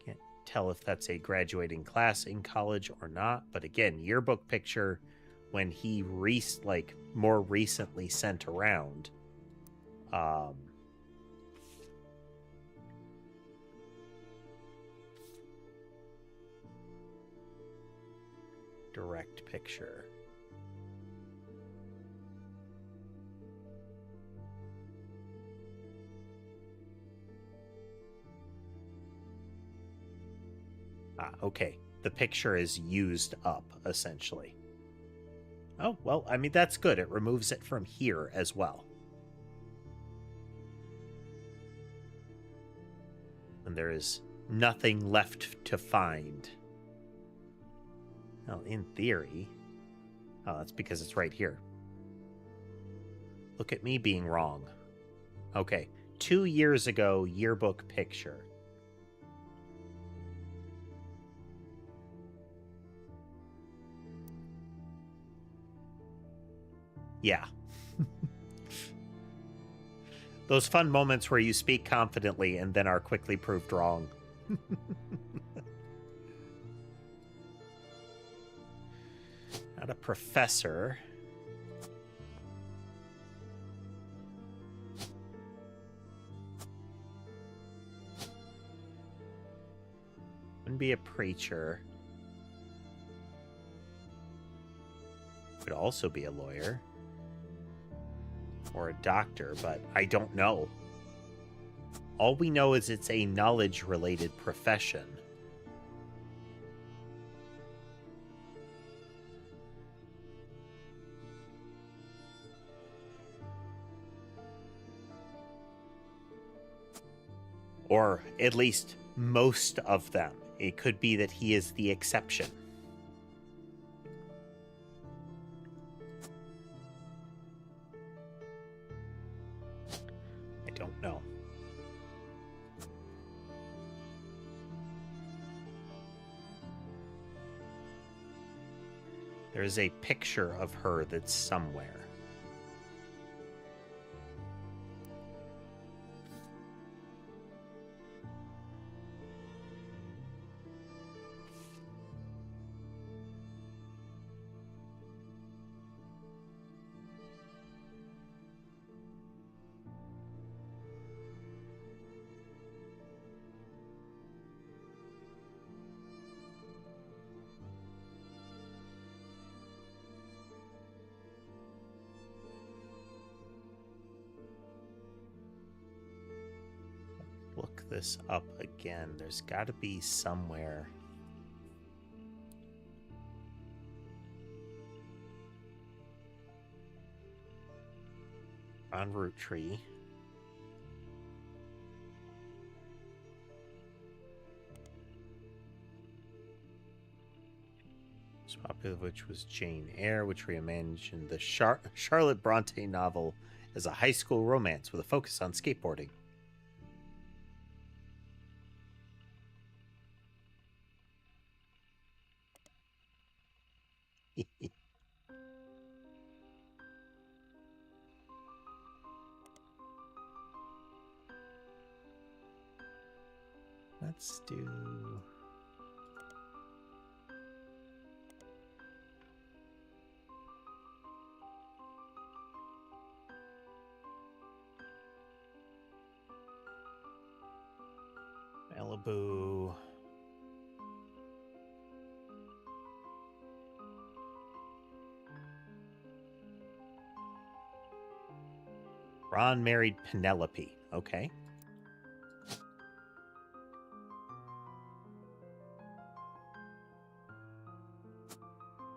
Can't tell if that's a graduating class in college or not, but again, yearbook picture when he more recently sent around. Direct picture. Okay. The picture is used up, essentially. Oh, well, I mean, that's good. It removes it from here as well. And there is nothing left to find. Well, in theory... Oh, that's because it's right here. Look at me being wrong. Okay. 2 years ago, yearbook picture. Yeah. Those fun moments where you speak confidently and then are quickly proved wrong. Not a professor. Wouldn't be a preacher. Could also be a lawyer. Or a doctor, but I don't know. All we know is it's a knowledge-related profession. Or at least most of them. It could be that he is the exception. I don't know. There is a picture of her that's somewhere. Look this up again. There's got to be somewhere. On Roottrees. Most popular of which was Jane Eyre, which reimagined the Charlotte Bronte novel as a high school romance with a focus on skateboarding. Let's do... Malibu. Ron married Penelope. Okay.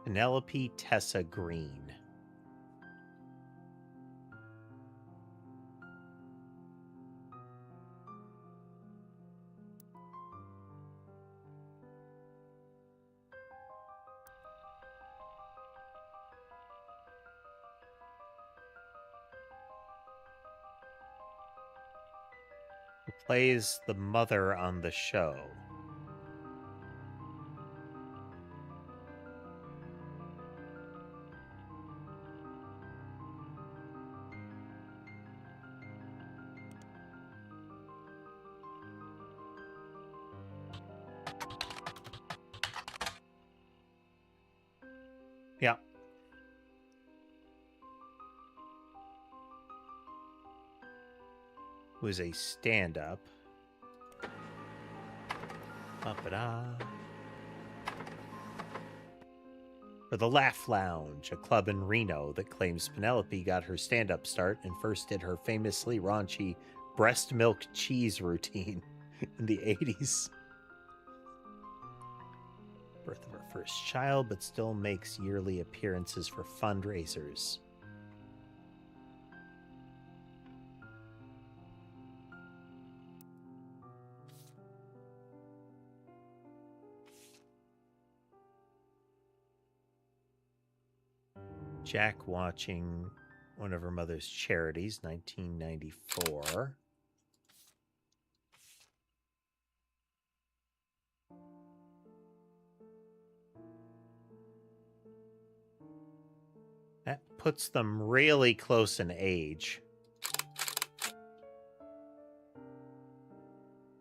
Penelope Tessa Green. plays the mother on the show. Yeah. Was a stand-up. Ba-ba-da. For the Laugh Lounge, a club in Reno that claims Penelope got her stand-up start and first did her famously raunchy breast milk cheese routine in the 80s. Birth of her first child, but still makes yearly appearances for fundraisers. Jack watching one of her mother's charities, 1994. That puts them really close in age.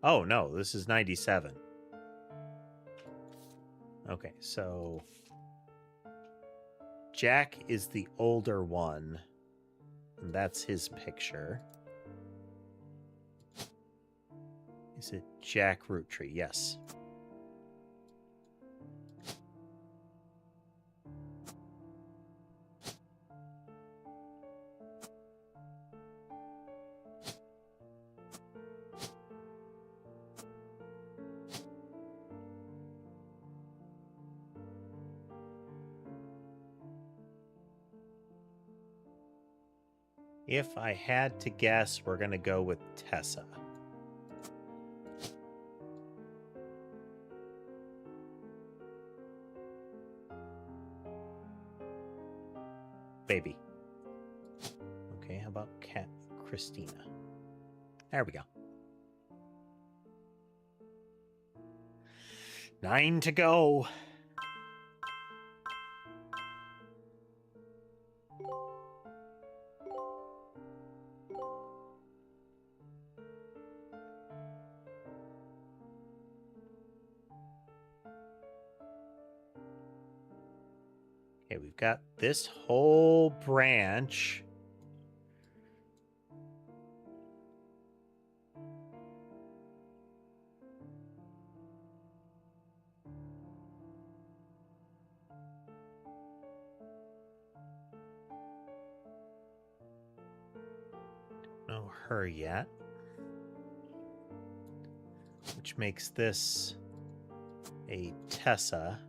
Oh, no, this is 97. Okay, so Jack is the older one, and that's his picture. Is it Jack Roottrees? Yes. If I had to guess, we're going to go with Tessa. Baby. Okay, how about Cat Christina? There we go. 9 to go. Okay, we've got this whole branch. Don't know her yet. Which makes this a Tessa.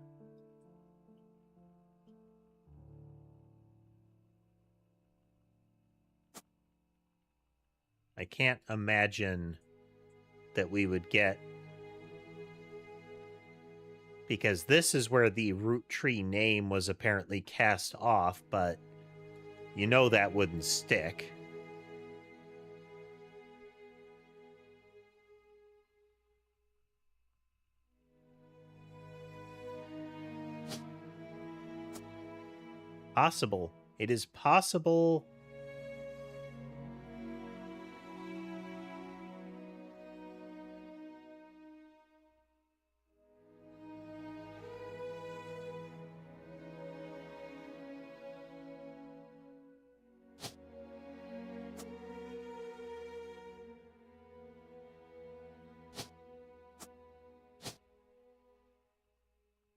I can't imagine that we would get, because this is where the Roottrees name was apparently cast off, but you know that wouldn't stick. Possible. It is possible.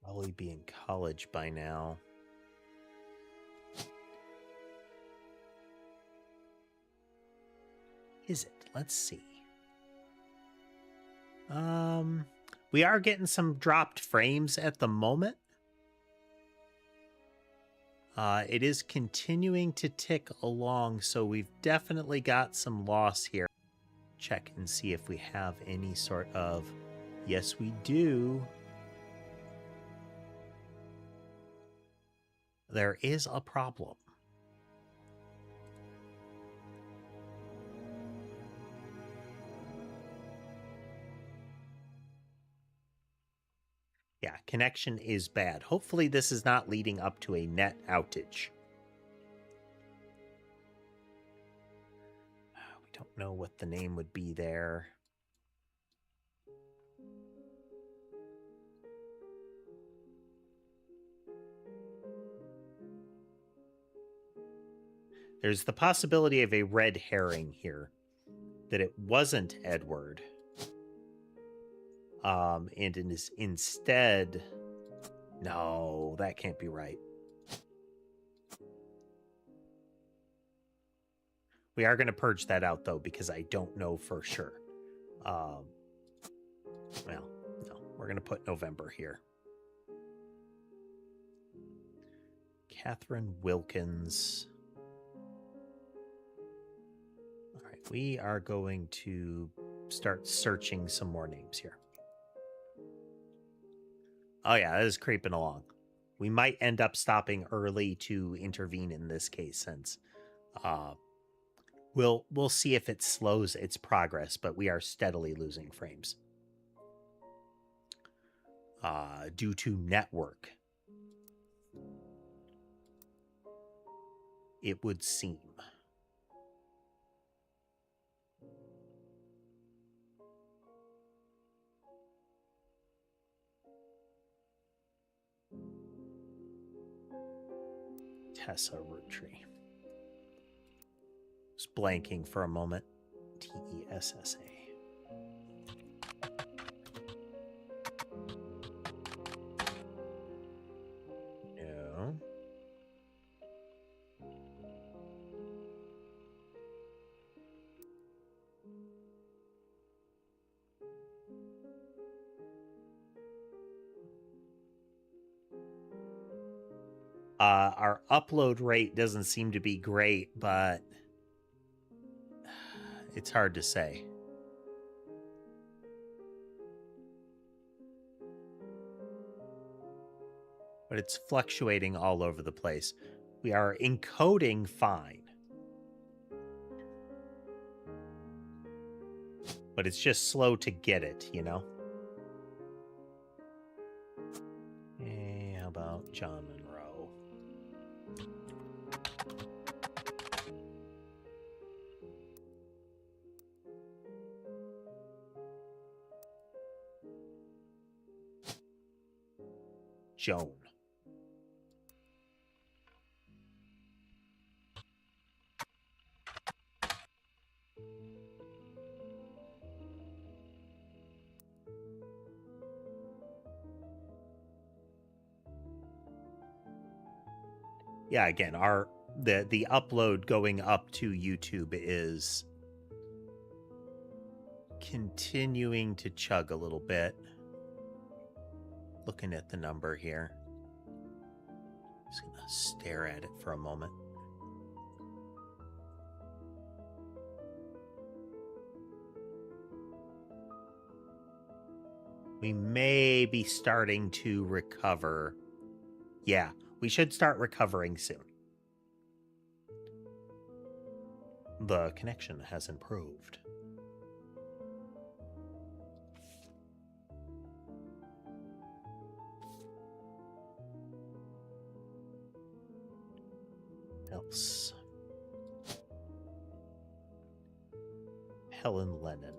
Probably be in college by now. Is it? Let's see. We are getting some dropped frames at the moment. It is continuing to tick along, so we've definitely got some loss here. Check and see if we have any sort of... Yes, we do. There is a problem. Yeah, connection is bad. Hopefully this is not leading up to a net outage. We don't know what the name would be there. There's the possibility of a red herring here, that it wasn't Edward. And it is instead... No, that can't be right. We are going to purge that out, though, because I don't know for sure. Well, no, we're going to put November here. Catherine Wilkins. All right, we are going to start searching some more names here. Oh yeah, that is creeping along. We might end up stopping early to intervene in this case, since we'll see if it slows its progress, but we are steadily losing frames due to network, it would seem. Tessa Roottrees. Just blanking for a moment. Tessa. No. Our upload rate doesn't seem to be great, but it's hard to say. But it's fluctuating all over the place. We are encoding fine. But it's just slow to get it, you know? Hey, how about John Monroe? Joan. Yeah, again, the upload going up to YouTube is continuing to chug a little bit. Looking at the number here. Just gonna stare at it for a moment. We may be starting to recover. Yeah, we should start recovering soon. The connection has improved. Else. Helen Lennon.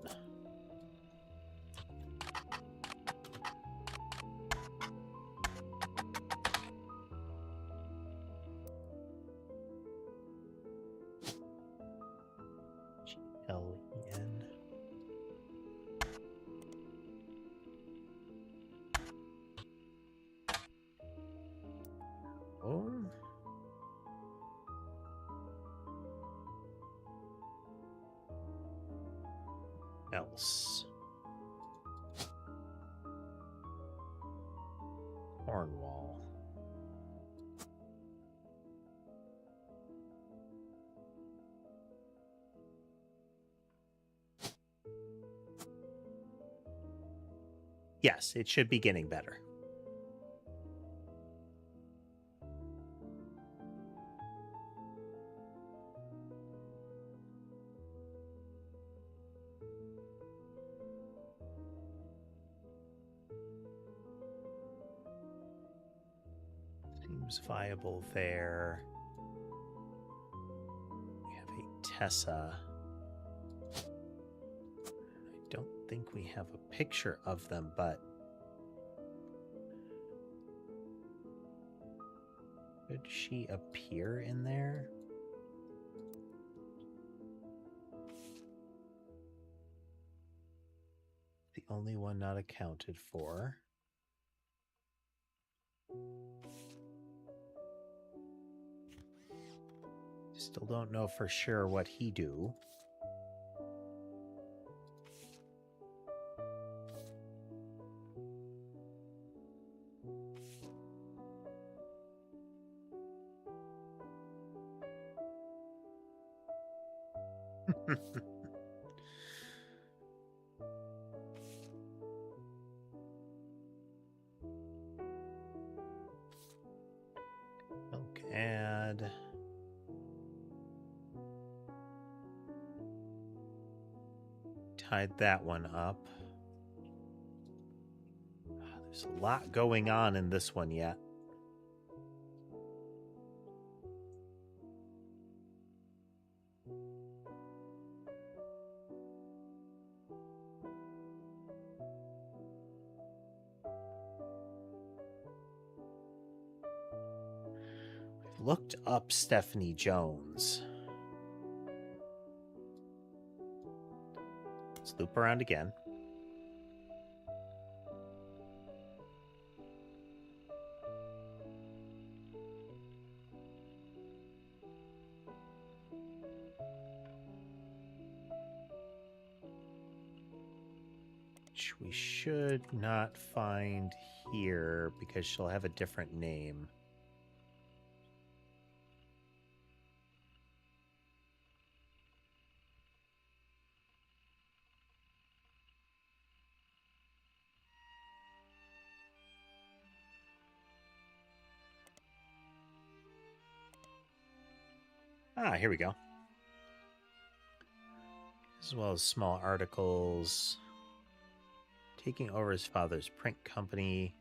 G-L-E-N. Oh. Else. Cornwall. Yes, it should be getting better. seems viable there. We have a Tessa. I don't think we have a picture of them, but could she appear in there? The only one not accounted for. Still don't know for sure what he do. Okay, add. Tied that one up. There's a lot going on in this one yet. We've looked up Stephanie Jones. Let's loop around again. Which we should not find here because she'll have a different name. Ah, here we go. As well as small articles. Taking over his father's print company.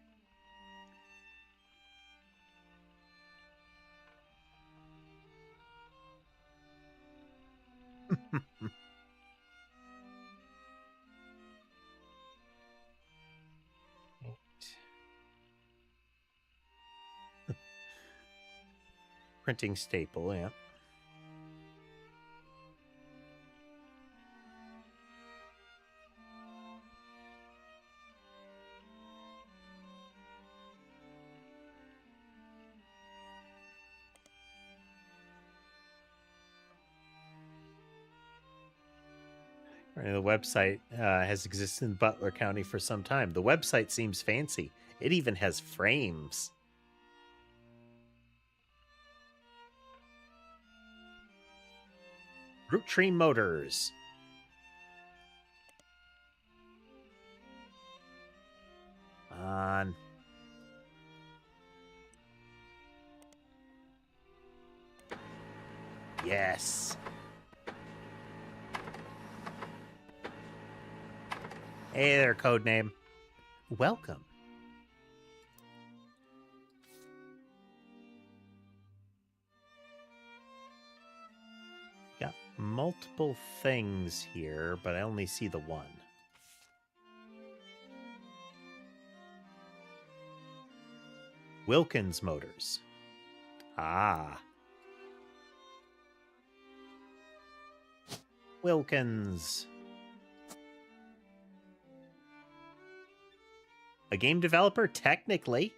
Printing staple, yeah. The website has existed in Butler County for some time. The website seems fancy. It even has frames. Roottrees Motors. On. Yes. Hey there, codename. Welcome. Got multiple things here, but I only see the one. Wilkins Motors. Ah. Wilkins. A game developer? Technically.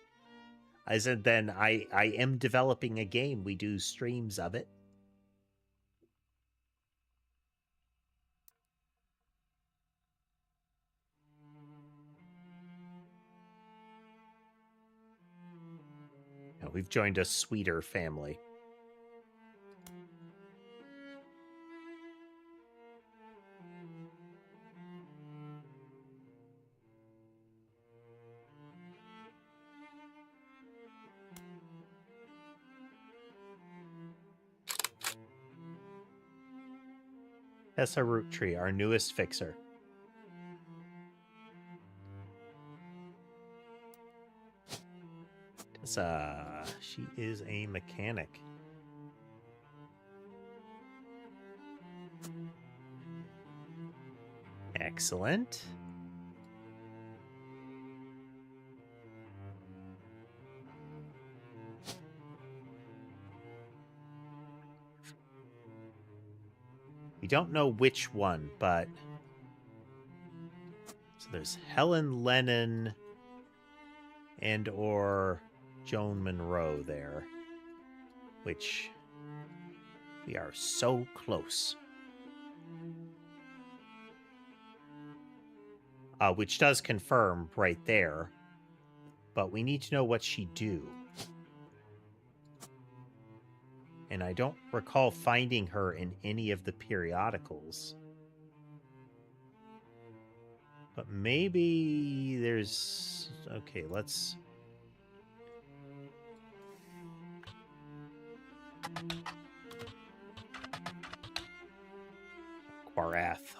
I said then I am developing a game. We do streams of it. Now, we've joined a sweeter family. Tessa Roottrees, our newest fixer. She is a mechanic. Excellent. We don't know which one, but... So there's Helen Lennon and or Joan Monroe there. Which... we are so close. Which does confirm right there. But we need to know what she do. And I don't recall finding her in any of the periodicals. But maybe there's... Okay, let's... Quarath,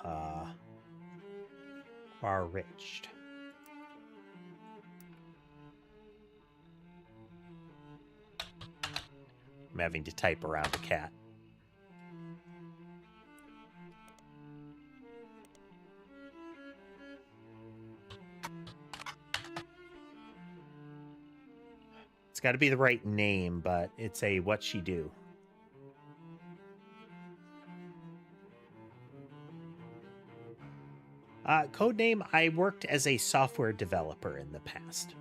Quaritched. I'm having to type around a cat. It's got to be the right name, but it's a what she do. Codename, I worked as a software developer in the past.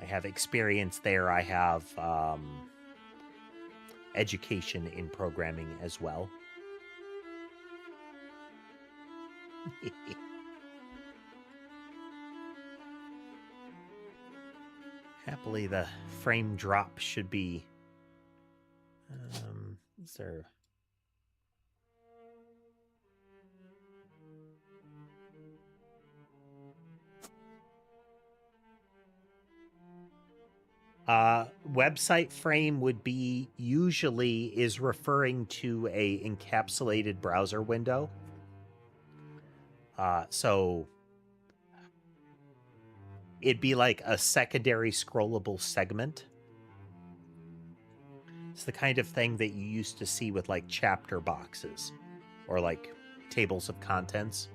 I have experience there. I have education in programming as well. Happily, the frame drop should be... is there... website frame would be usually is referring to a encapsulated browser window. So it'd be like a secondary scrollable segment. It's the kind of thing that you used to see with like chapter boxes or like tables of contents,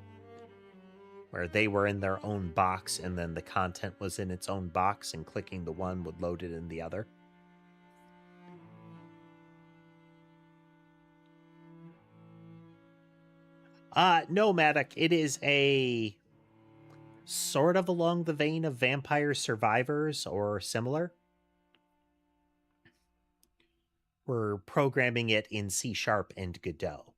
where they were in their own box and then the content was in its own box and clicking the one would load it in the other. Nomadic. It is a sort of along the vein of Vampire Survivors or similar. We're programming it in C# and Godot.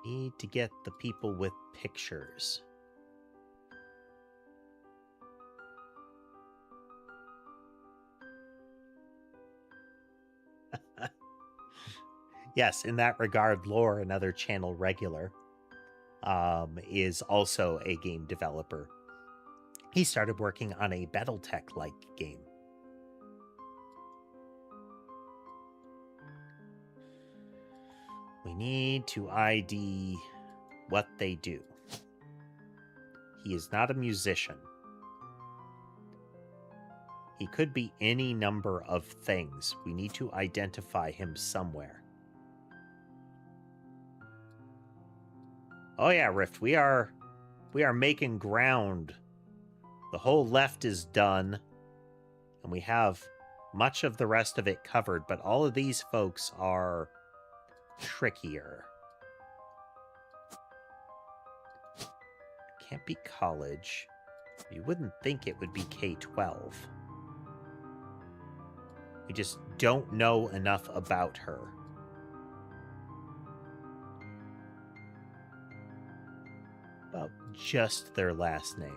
Need to get the people with pictures. Yes, in that regard, Lore, another channel regular, is also a game developer. He started working on a Battletech-like game. We need to ID what they do. He is not a musician. He could be any number of things. We need to identify him somewhere. Oh yeah, Rift, we are making ground. The whole left is done, and we have much of the rest of it covered, but all of these folks are trickier. Can't be college. You wouldn't think it would be K-12. We just don't know enough about her. About just their last name.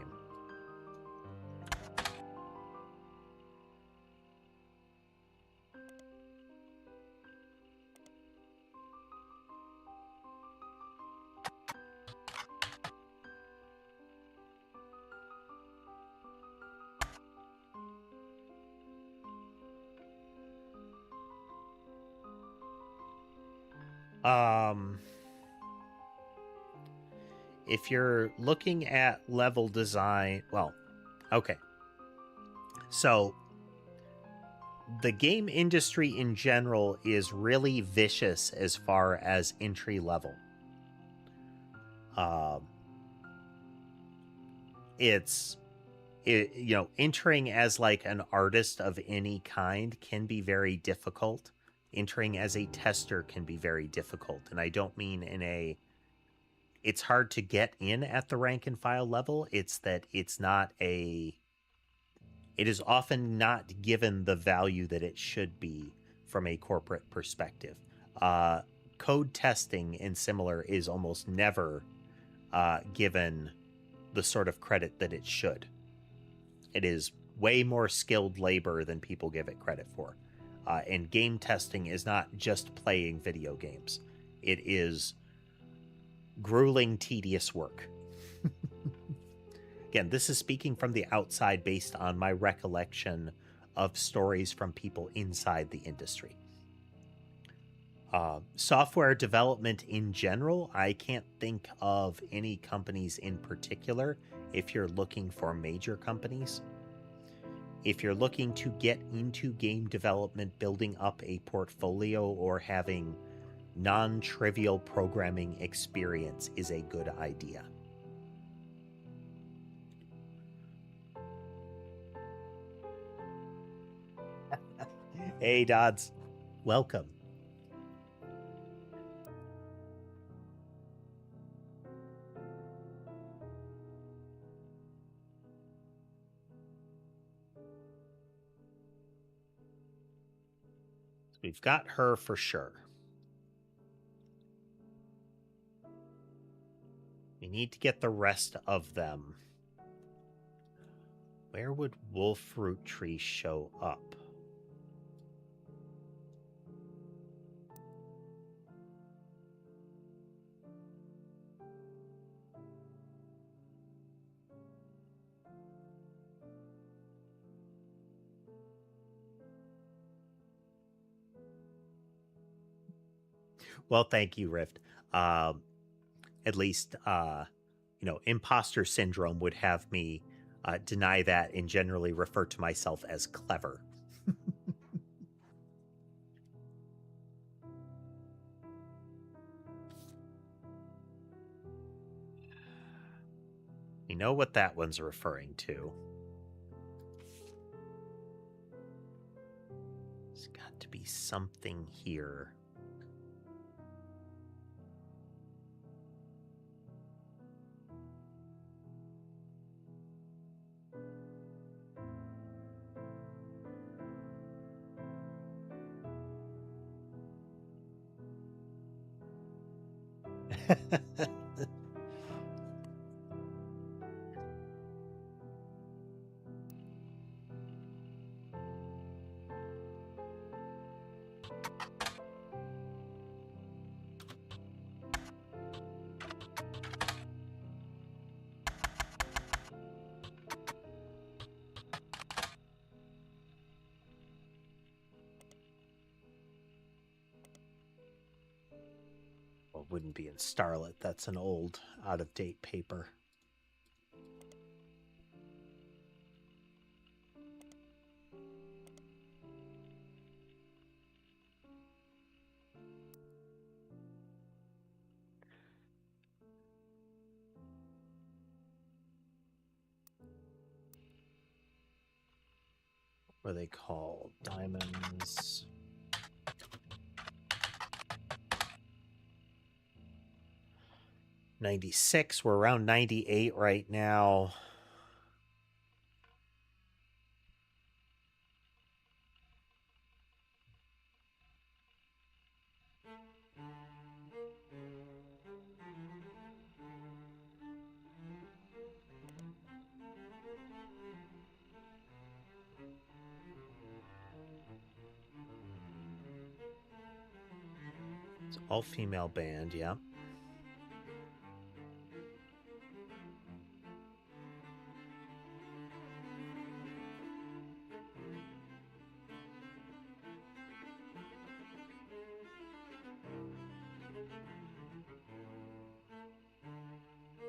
if you're looking at level design, well, okay. So the game industry in general is really vicious as far as entry level. Entering as like an artist of any kind can be very difficult. Entering as a tester can be very difficult. And I don't mean it's hard to get in at the rank and file level. It's that it is often not given the value that it should be from a corporate perspective. Code testing and similar is almost never given the sort of credit that it should. It is way more skilled labor than people give it credit for. And game testing is not just playing video games. It is grueling, tedious work. Again, this is speaking from the outside based on my recollection of stories from people inside the industry. Software development in general, I can't think of any companies in particular if you're looking for major companies. If you're looking to get into game development, building up a portfolio or having non-trivial programming experience is a good idea. Hey, Dodds. Welcome. We've got her for sure. We need to get the rest of them. Where would Wolf Roottrees show up? Well, thank you, Rift. At least, imposter syndrome would have me deny that and generally refer to myself as clever. You know what that one's referring to. There's got to be something here. Well, wouldn't be in Starlit. That's an old, out-of-date paper. What are they called? Diamonds. $96. We're around 98 right now. It's all-female band, yeah.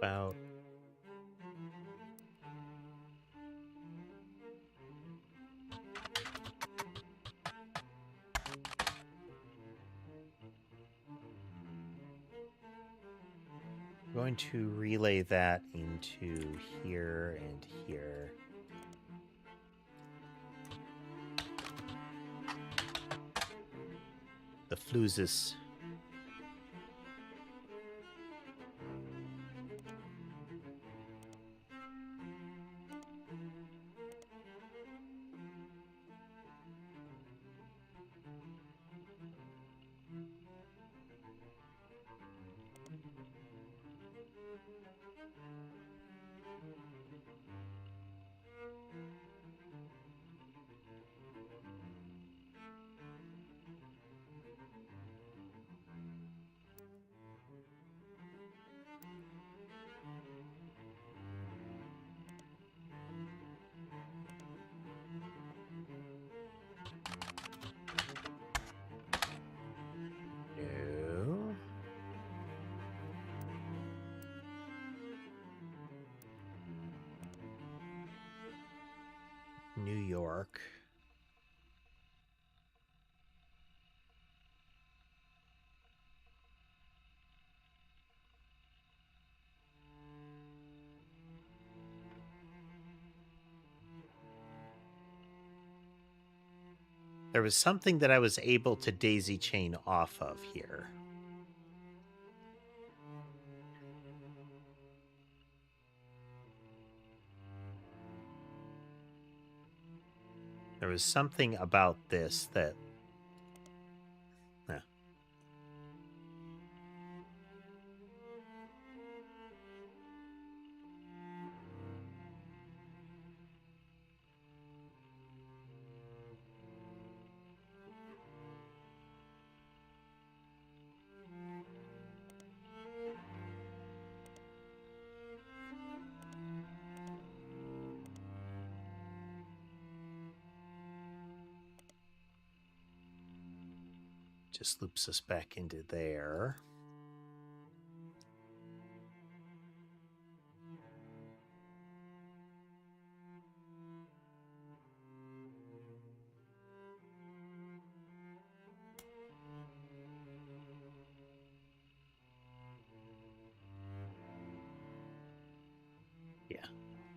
about? I'm going to relay that into here and here. The fluses. No. New York. There was something that I was able to daisy chain off of here. There was something about this that... just loops us back into there. Yeah.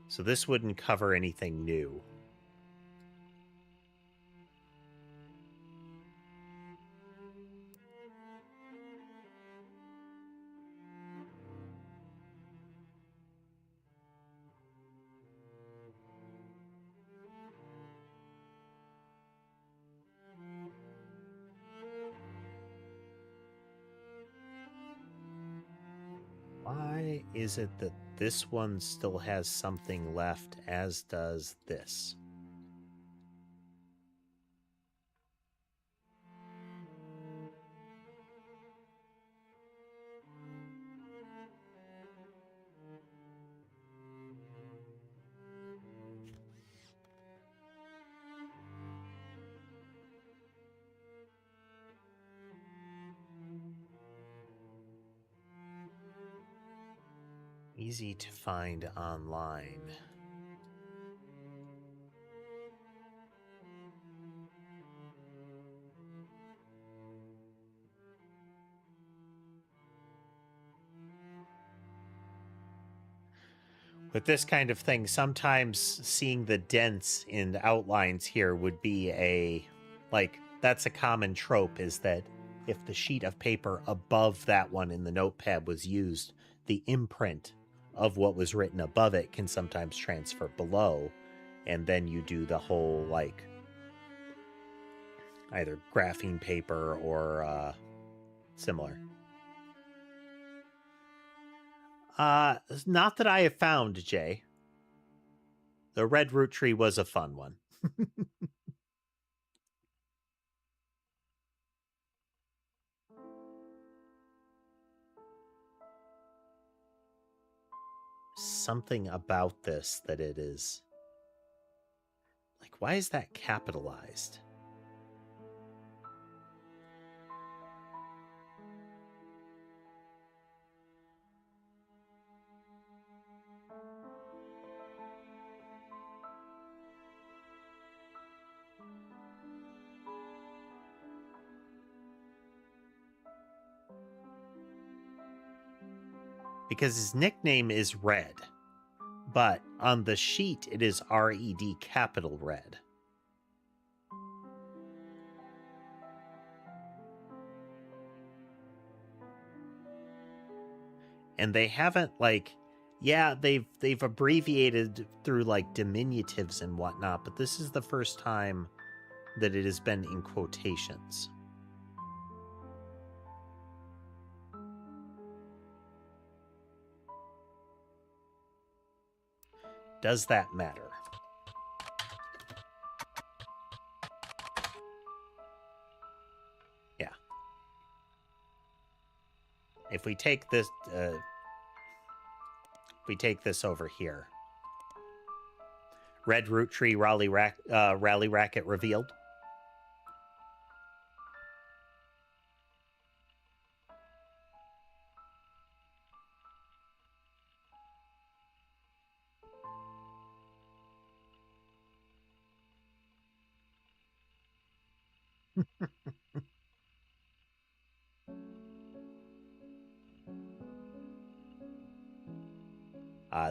So this wouldn't cover anything new. Why is it that this one still has something left, as does this? Easy to find online. With this kind of thing, sometimes seeing the dents in outlines here would be that's a common trope, is that if the sheet of paper above that one in the notepad was used, the imprint of what was written above it can sometimes transfer below, and then you do the whole, either graphene paper or similar. Not that I have found, Jay. The red root tree was a fun one. Something about this that it is... why is that capitalized? Because his nickname is Red, but on the sheet it is R-E-D capital Red. And they haven't, like, yeah, they've abbreviated through like diminutives and whatnot, but this is the first time that it has been in quotations. Does that matter? Yeah. If we take this, over here, Red Roottrees Rally Racket revealed.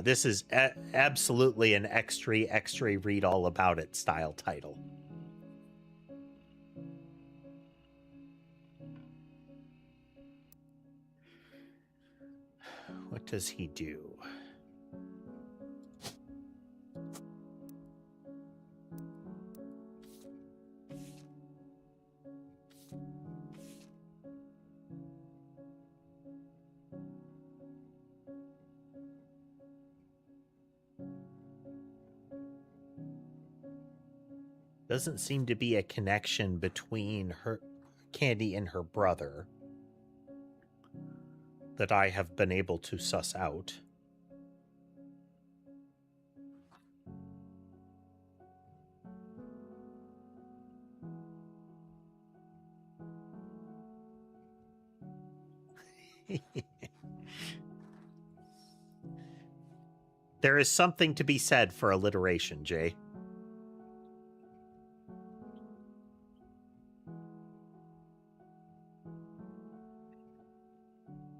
This is absolutely an extra read all about it style title. What does he do? Doesn't seem to be a connection between her, Candy, and her brother that I have been able to suss out. There is something to be said for alliteration, Jay.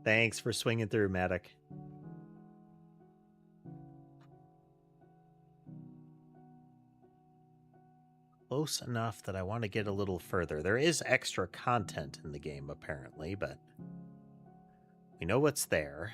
Thanks for swinging through, Matic. Close enough that I want to get a little further. There is extra content in the game, apparently, but we know what's there.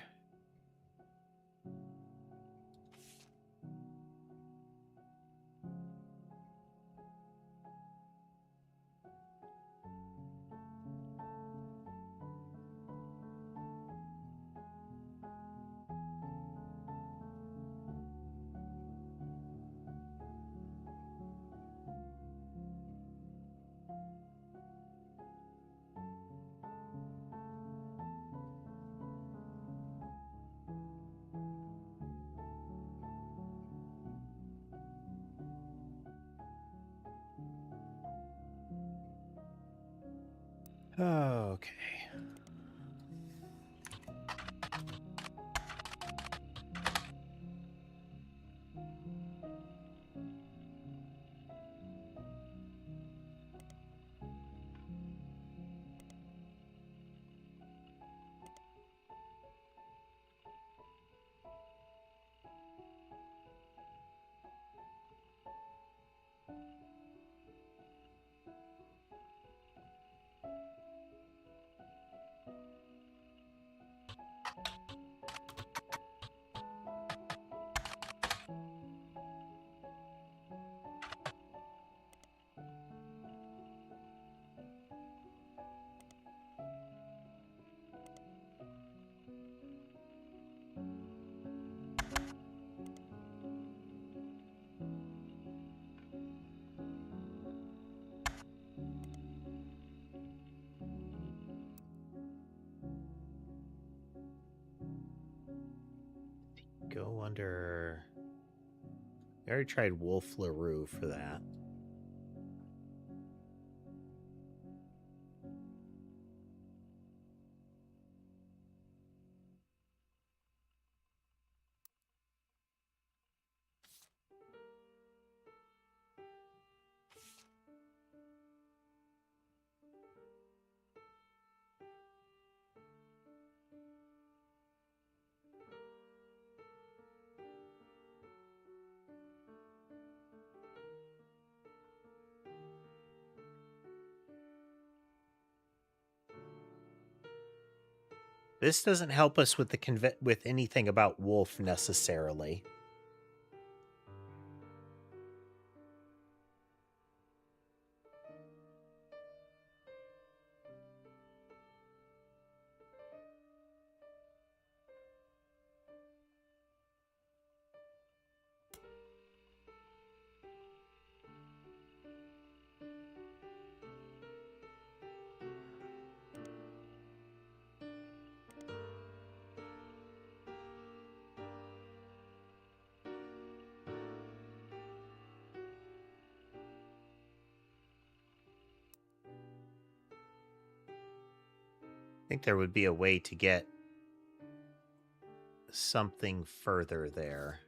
Okay. Go under... I already tried Wolf LaRue for that. This doesn't help us with with anything about Wolf necessarily. I think there would be a way to get something further there.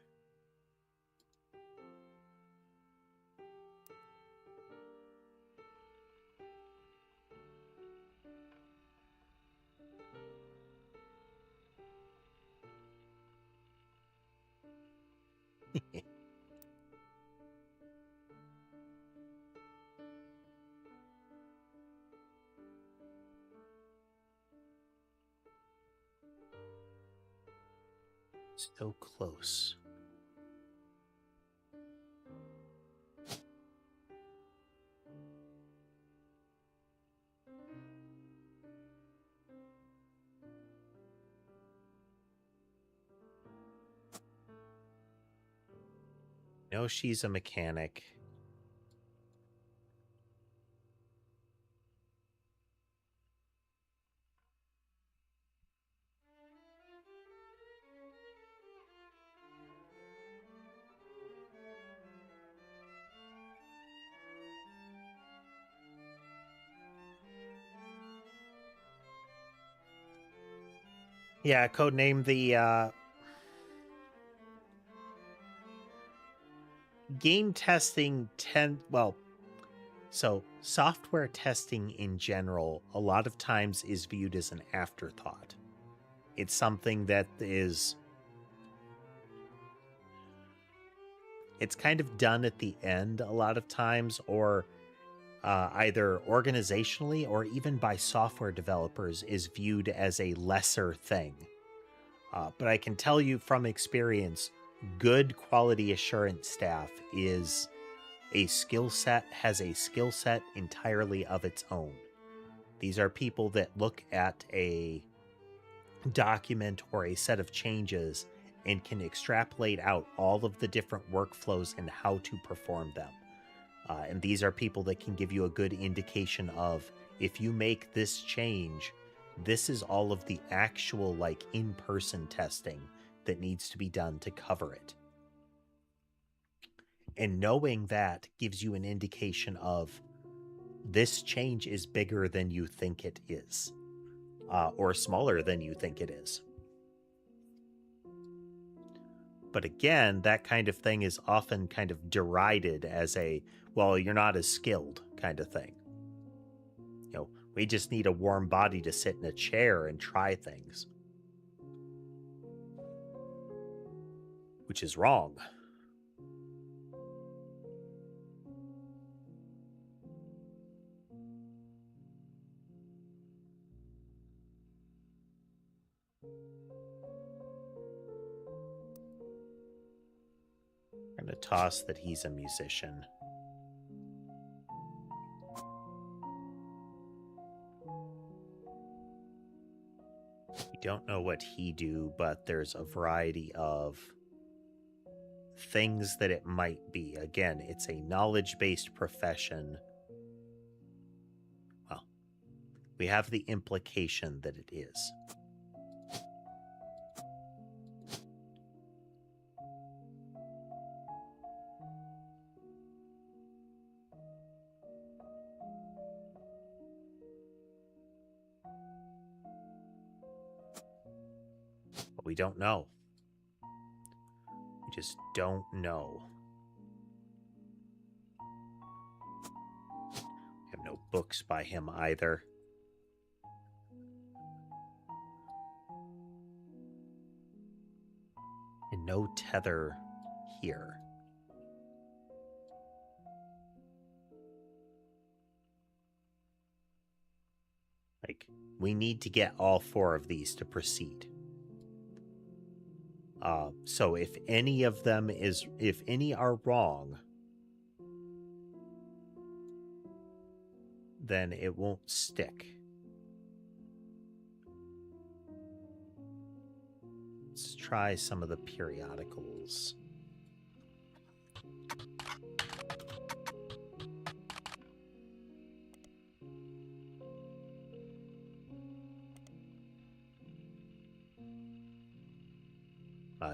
So close. No, she's a mechanic. Yeah, codename the game testing so software testing in general a lot of times is viewed as an afterthought. It's something that it's kind of done at the end a lot of times, or either organizationally or even by software developers is viewed as a lesser thing. But I can tell you from experience, good quality assurance staff has a skill set entirely of its own. These are people that look at a document or a set of changes and can extrapolate out all of the different workflows and how to perform them. And these are people that can give you a good indication of, if you make this change, this is all of the actual in-person testing that needs to be done to cover it. And knowing that gives you an indication of, this change is bigger than you think it is, or smaller than you think it is. But again, that kind of thing is often kind of derided as a, well, you're not as skilled kind of thing. We just need a warm body to sit in a chair and try things. Which is wrong. I'm going to toss that he's a musician. We don't know what he do, but there's a variety of things that it might be. Again, it's a knowledge-based profession. Well, we have the implication that it is. But we don't know. We just don't know. We have no books by him either. And no tether here. Like, we need to get all 4 of these to proceed. So if any of them if any are wrong, then it won't stick. Let's try some of the periodicals.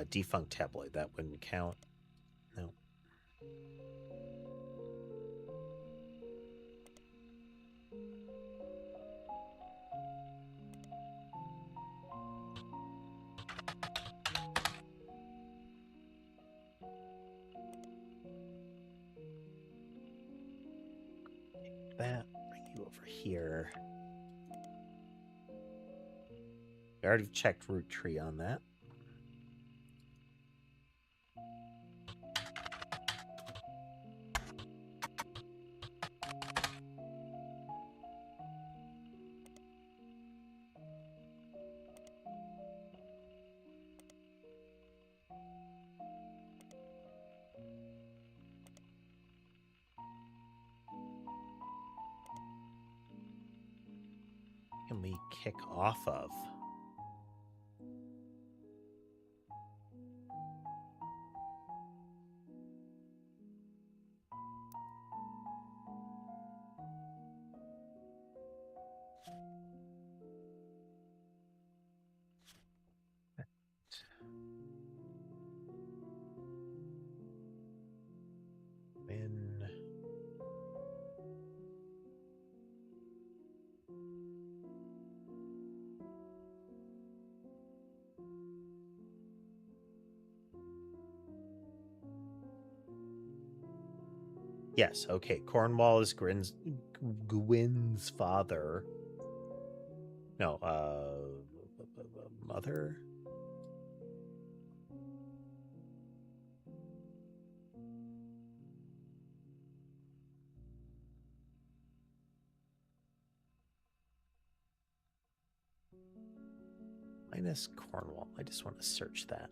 Defunct tabloid, that wouldn't count. No. That, bring you over here. I already checked Roottrees on that. Can we kick off of? When yes, okay. Cornwall is Gwyn's father. No, mother? Minus Cornwall. I just want to search that.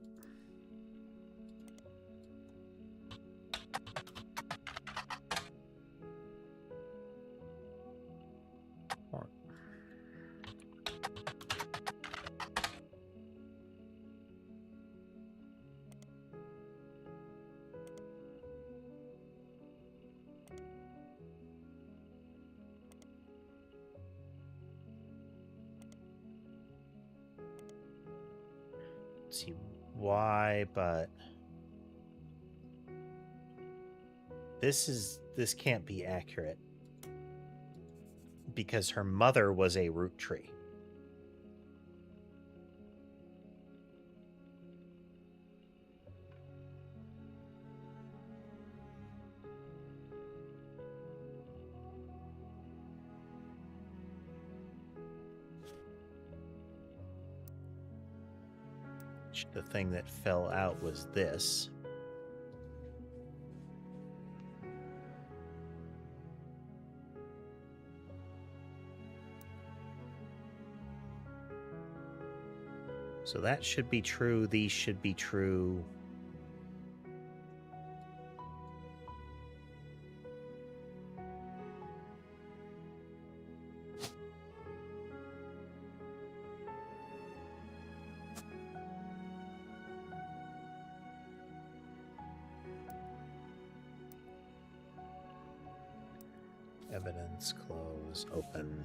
See why, but this can't be accurate because her mother was a root tree. The thing that fell out was this. So that should be true. These should be true. Evidence, close, open.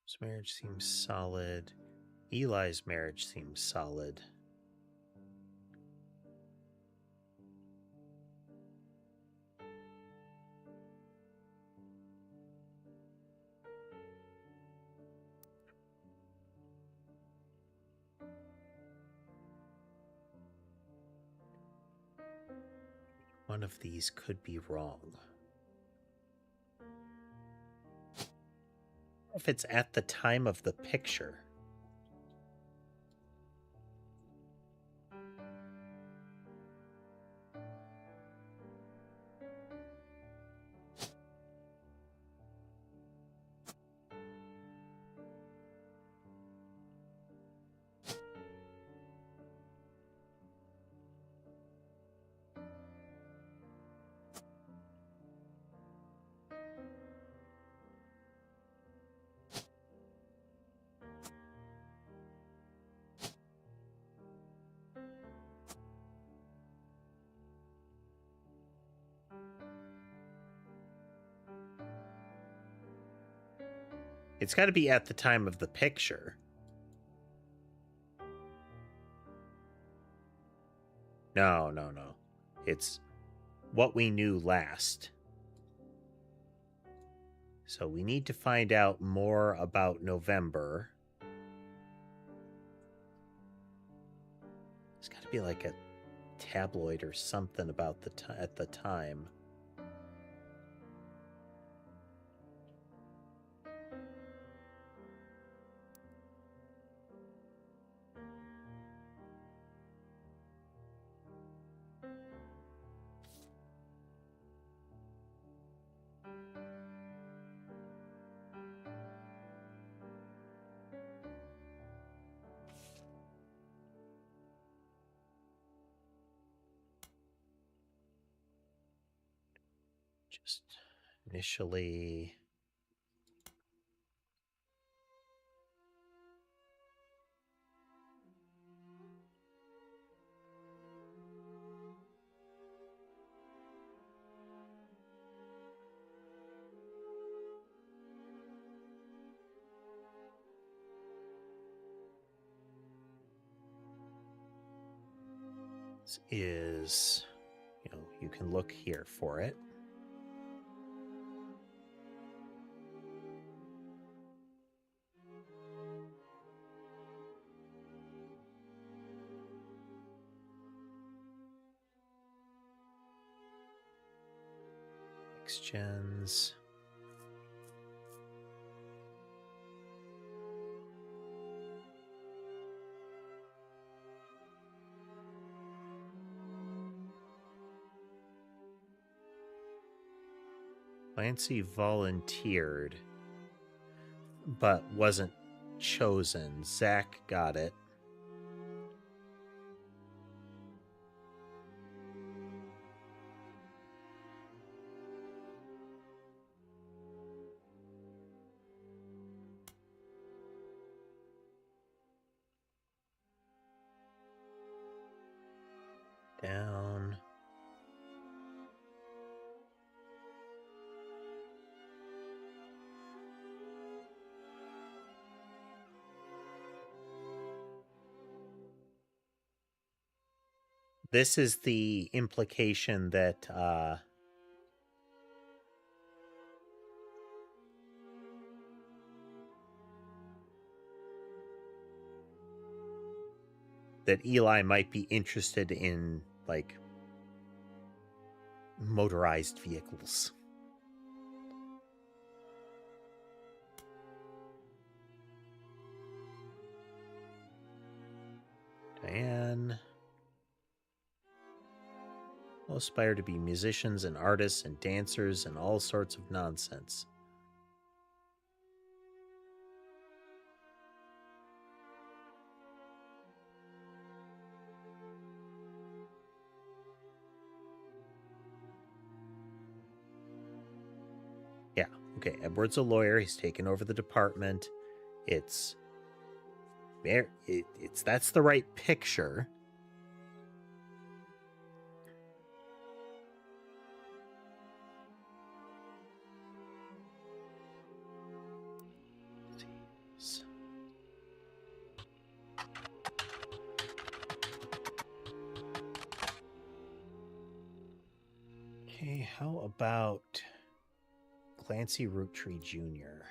His marriage seems solid. Eli's marriage seems solid. One of these could be wrong. If it's at the time of the picture. It's got to be at the time of the picture. No. It's what we knew last. So we need to find out more about November. It's got to be like a tabloid or something about at the time. Just initially. This is, you can look here for it. Gens. Clancy volunteered, but wasn't chosen. Zach got it. Down. This is the implication that that Eli might be interested in, like, motorized vehicles. Diane. Will aspire to be musicians and artists and dancers and all sorts of nonsense. Yeah, okay. Edward's a lawyer. He's taken over the department. That's the right picture. Okay, how about Clancy Roottrees Jr.?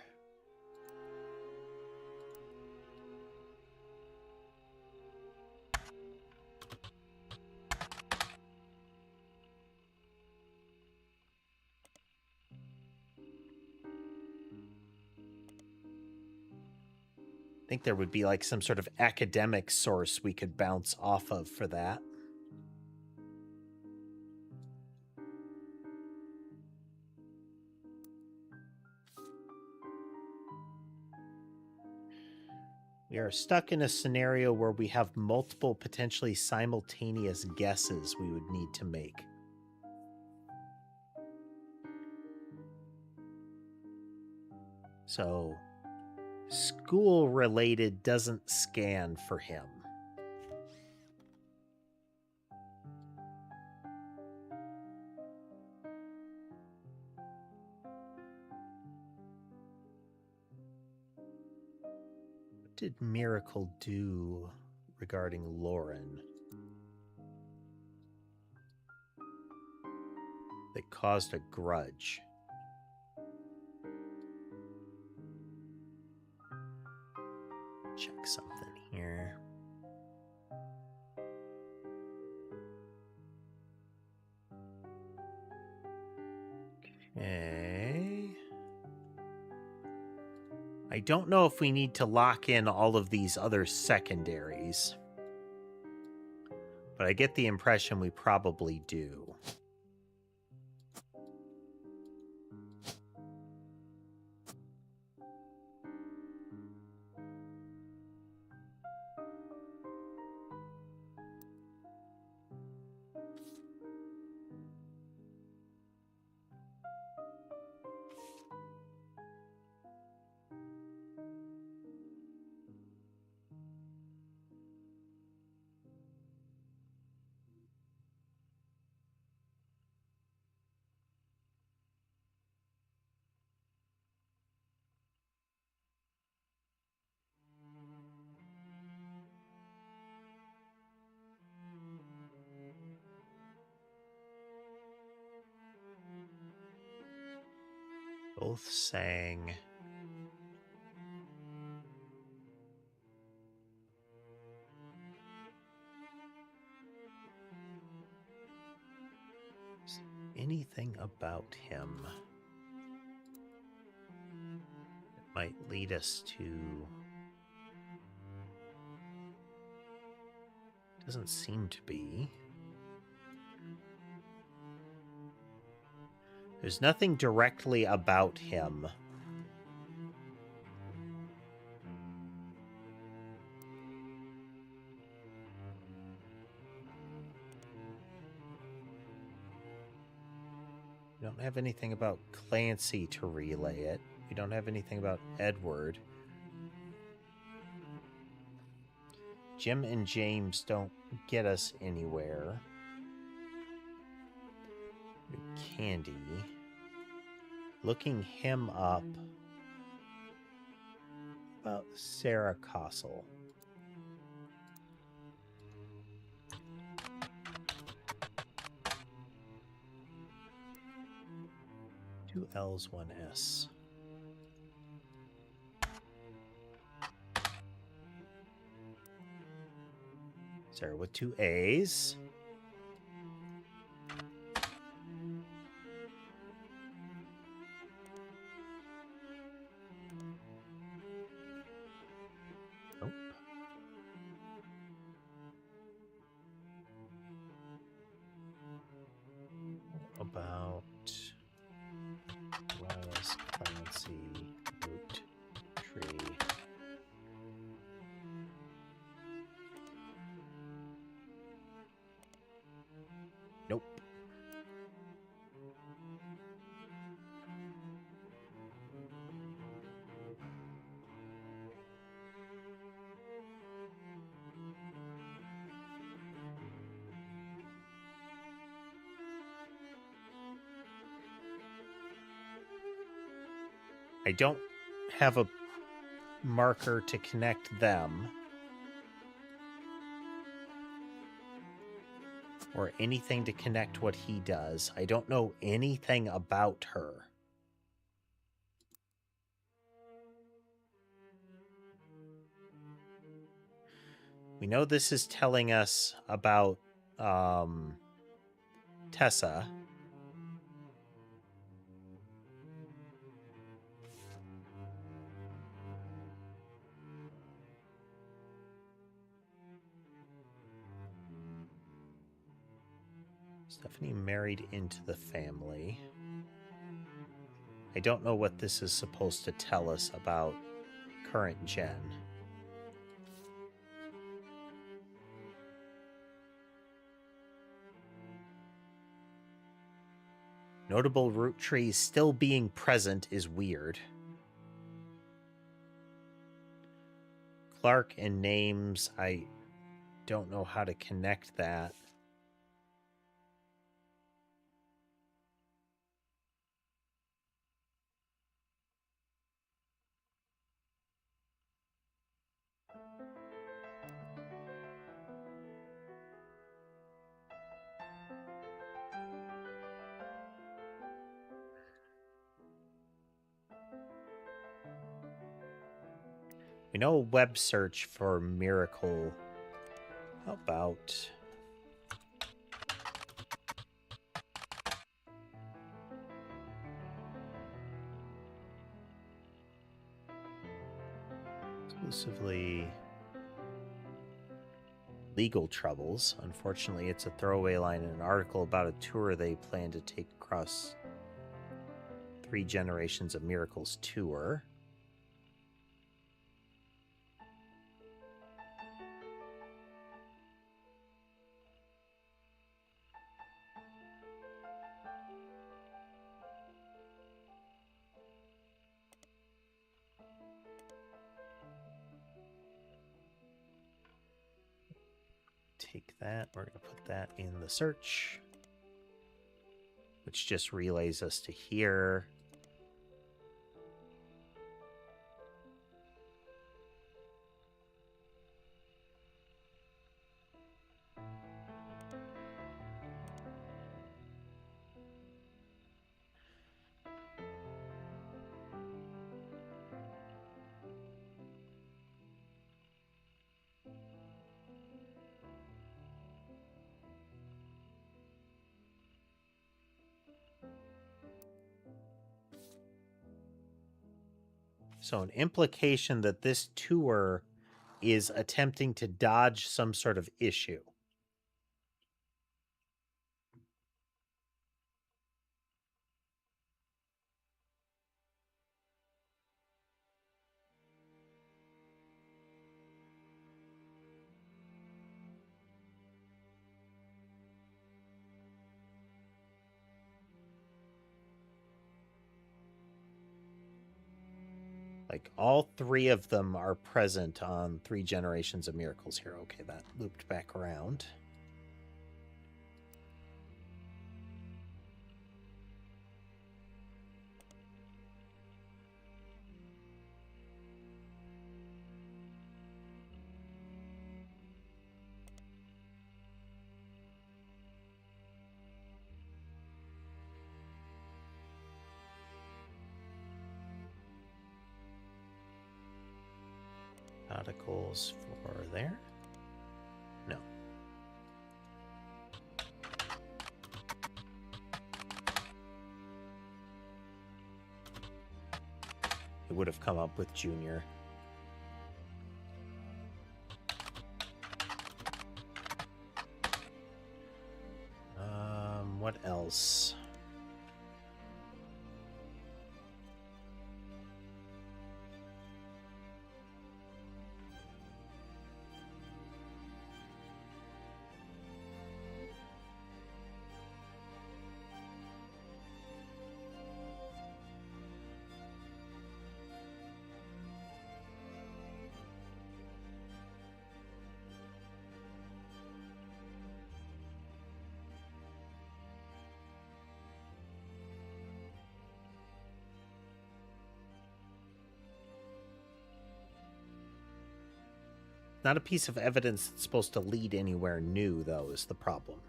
I think there would be like some sort of academic source we could bounce off of for that. We are stuck in a scenario where we have multiple potentially simultaneous guesses we would need to make. So, school-related doesn't scan for him. What did Miracle do regarding Lauren that caused a grudge? Check something here. Okay. I don't know if we need to lock in all of these other secondaries, but I get the impression we probably do. Both sang. Anything about him that might lead us to... Doesn't seem to be. There's nothing directly about him. We don't have anything about Clancy to relay it. We don't have anything about Edward. Jim and James don't get us anywhere. Candy. Looking him up. About Sarah Kossel. Two L's, one S. Sarah with two A's. Nope. About Wallace, Clancy, Roottrees. Nope. I don't have a marker to connect them. Or anything to connect what he does. I don't know anything about her. We know this is telling us about Tessa. Stephanie married into the family. I don't know what this is supposed to tell us about current gen. Notable root trees still being present is weird. Clark and names, I don't know how to connect that. We know a web search for miracle. How about... exclusively legal troubles. Unfortunately, it's a throwaway line in an article about a tour they plan to take across 3 Generations of Miracles tour. Take that, we're going to put that in the search, which just relays us to here. So an implication that this tour is attempting to dodge some sort of issue. Like, all 3 of them are present on 3 Generations of Miracles here. Okay, that looped back around. Articles for there? No. It would have come up with Junior. What else? Not a piece of evidence that's supposed to lead anywhere new, though, is the problem.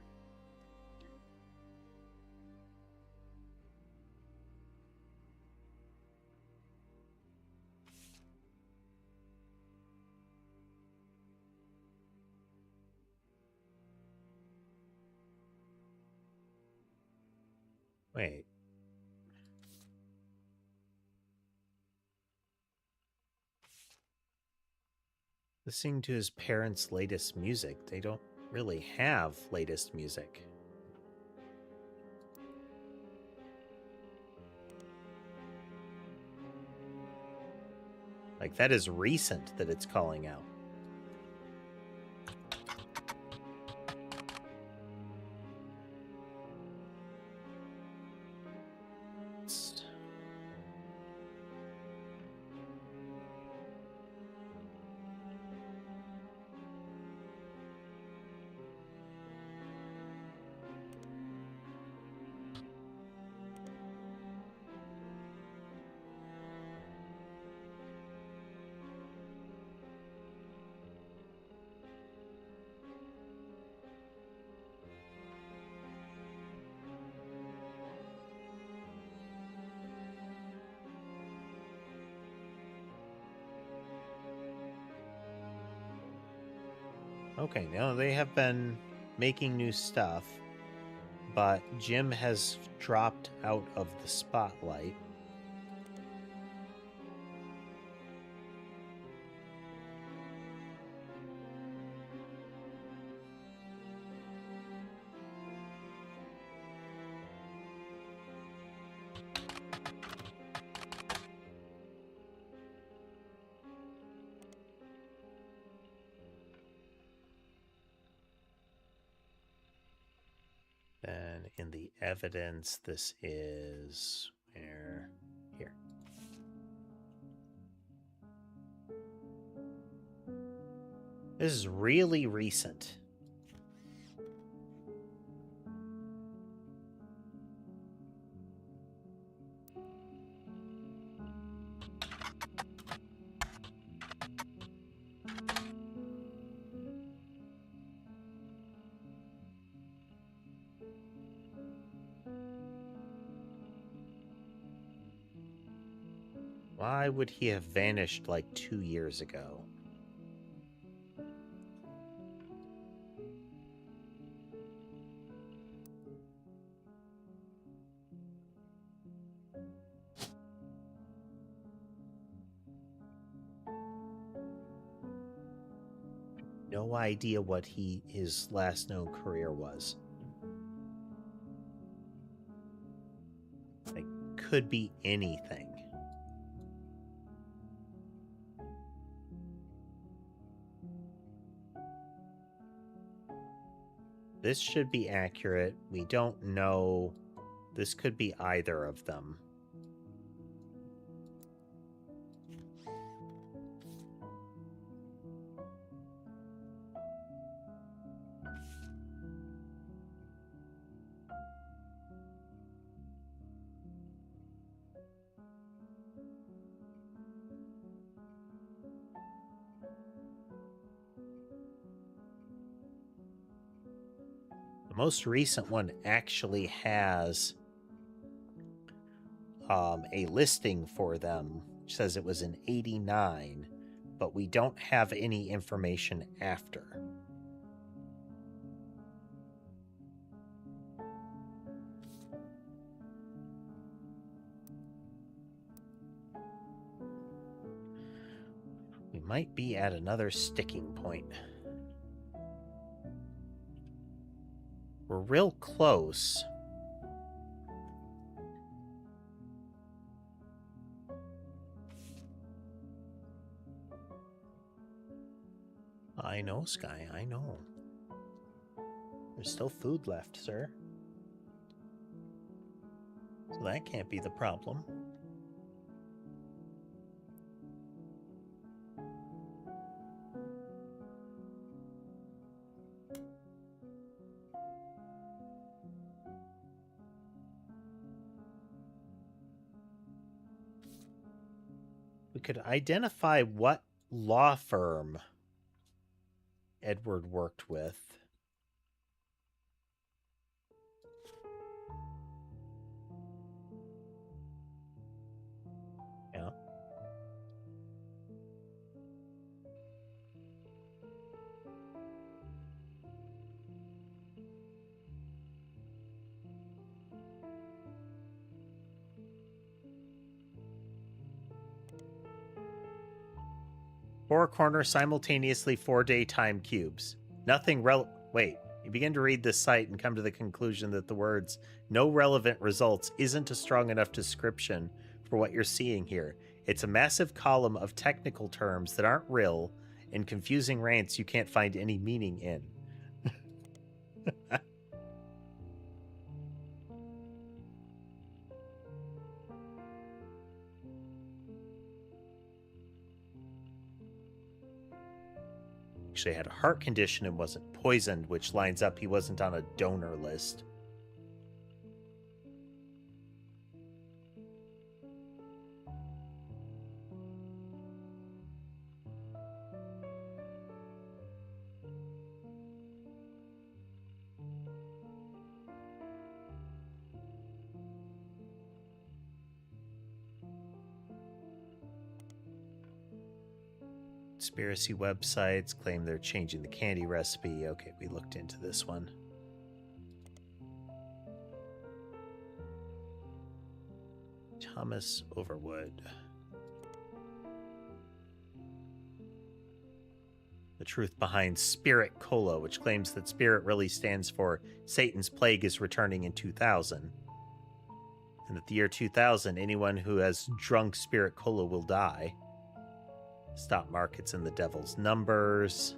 Wait. Listening to his parents' latest music. They don't really have latest music. Like, that is recent that it's calling out. Okay, now they have been making new stuff, but Jim has dropped out of the spotlight. Then in the evidence, this is where? Here. This is really recent. Why would he have vanished like 2 years ago? No idea what his last known career was. It could be anything. This should be accurate. We don't know. This could be either of them. The most recent one actually has a listing for them, which says it was in 89, but we don't have any information after. We might be at another sticking point. We're real close. I know, Sky, I know. There's still food left, sir. So that can't be the problem. We could identify what law firm Edward worked with. Yeah. Four corners simultaneously 4 daytime cubes. Nothing Wait. You begin to read this site and come to the conclusion that the words "no relevant results" isn't a strong enough description for what you're seeing here. It's a massive column of technical terms that aren't real and confusing rants you can't find any meaning in. Actually had a heart condition and wasn't poisoned, which lines up he wasn't on a donor list. Conspiracy websites claim they're changing the candy recipe. Okay, we looked into this one. Thomas Overwood. The truth behind Spirit Cola, which claims that Spirit really stands for Satan's Plague is returning in 2000. And that the year 2000, anyone who has drunk Spirit Cola will die. Stock markets in the devil's numbers.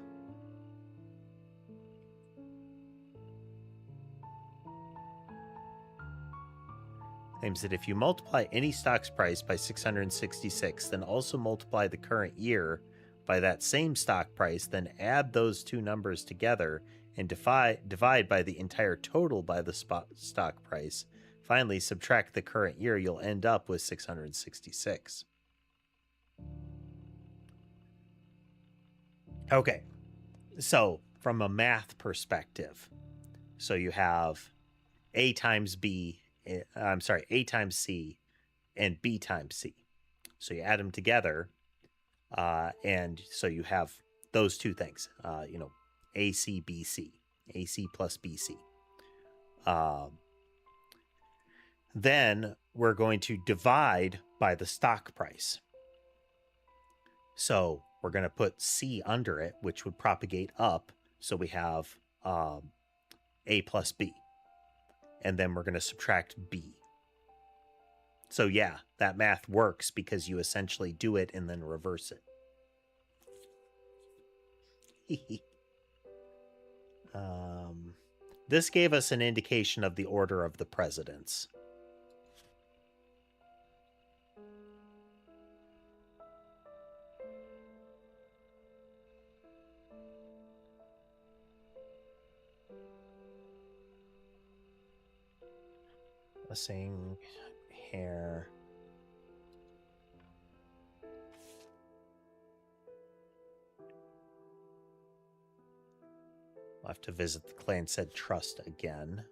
Claims that if you multiply any stock's price by 666, then also multiply the current year by that same stock price, then add those two numbers together and divide by the entire total by the stock price. Finally, subtract the current year, you'll end up with 666. Okay, so from a math perspective, so you have A times C and B times C. So you add them together, and so you have those two things, AC, BC, AC plus BC. Then we're going to divide by the stock price. So we're going to put C under it, which would propagate up. So we have A plus B. And then we're going to subtract B. So yeah, that math works because you essentially do it and then reverse it. This gave us an indication of the order of the presidents. Missing hair. I'll have to visit the Clan Said Trust again.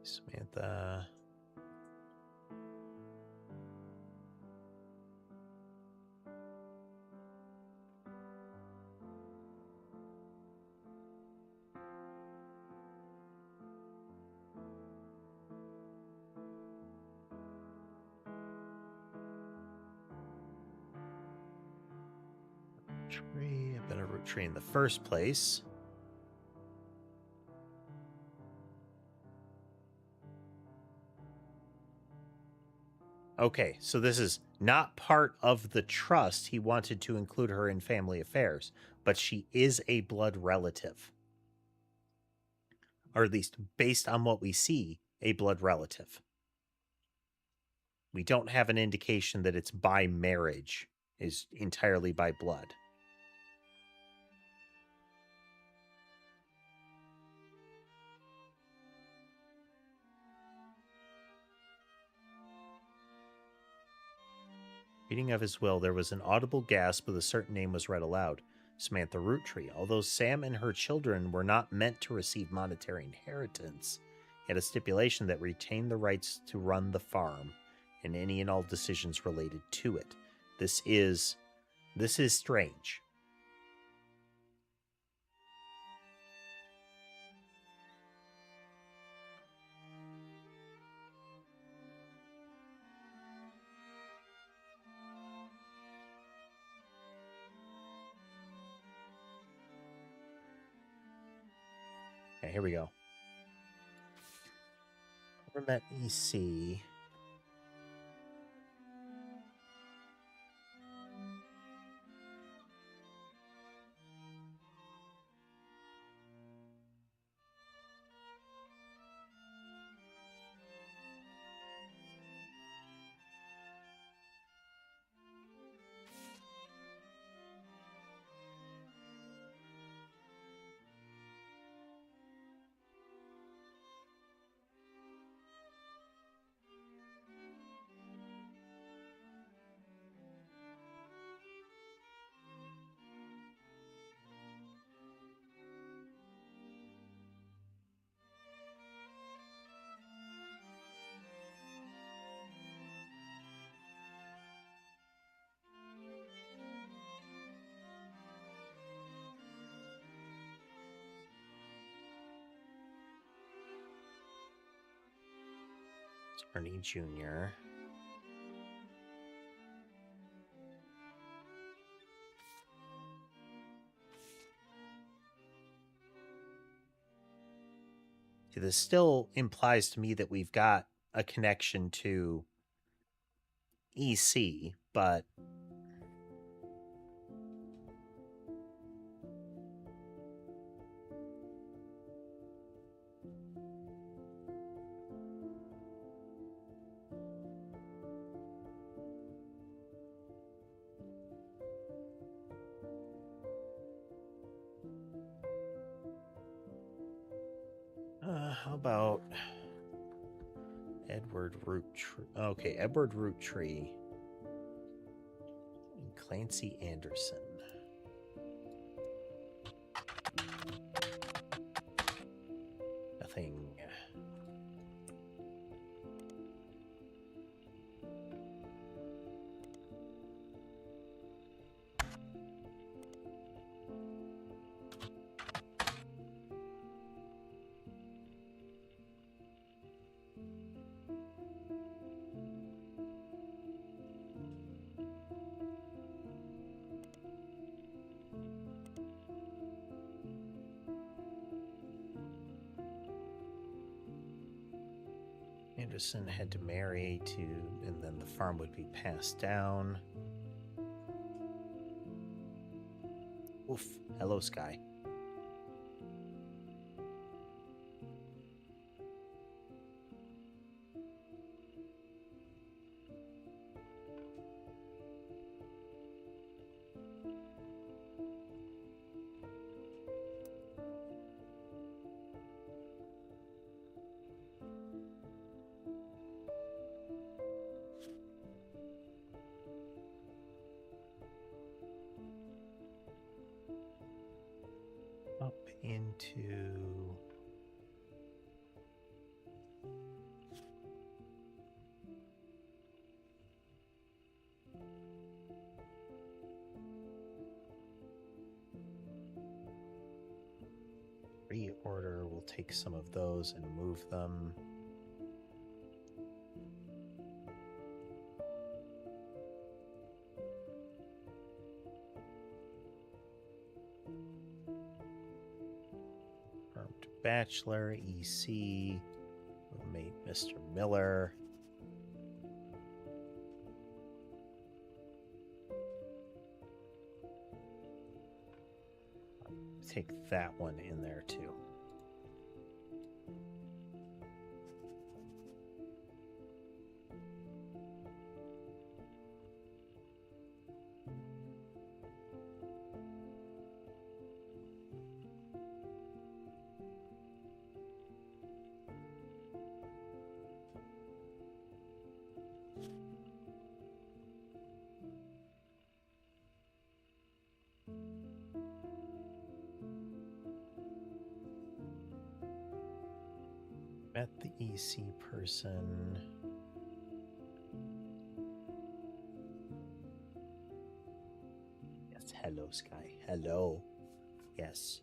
Samantha. Tree. I've been a root tree in the first place. Okay, so this is not part of the trust. He wanted to include her in family affairs, but she is a blood relative. Or at least, based on what we see, a blood relative. We don't have an indication that it's by marriage, is entirely by blood. Reading of his will, there was an audible gasp with a certain name was read aloud. Samantha Roottrees. Although Sam and her children were not meant to receive monetary inheritance, he had a stipulation that retained the rights to run the farm and any and all decisions related to it. This is strange. Okay, here we go. Never met EC. Ernie Jr. See, this still implies to me that we've got a connection to EC, but how about Edward Roottrees? Okay, Edward Roottrees and Clancy Anderson. Nothing. Anderson had to marry to, and then the farm would be passed down. Oof. Hello, Sky. Up into reorder. We'll take some of those and move them. Bachelor, EC, roommate Mr. Miller. Take that one in there too. Met the EC person. Yes, hello, Sky. Hello. Yes.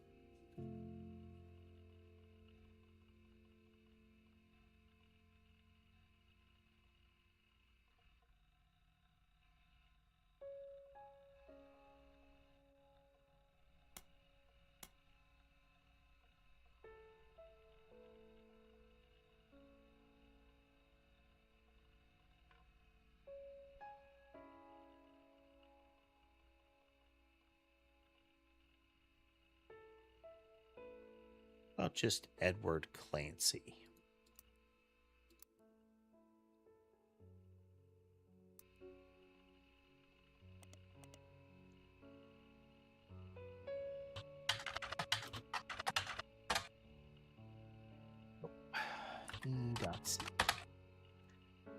about just Edward Clancy?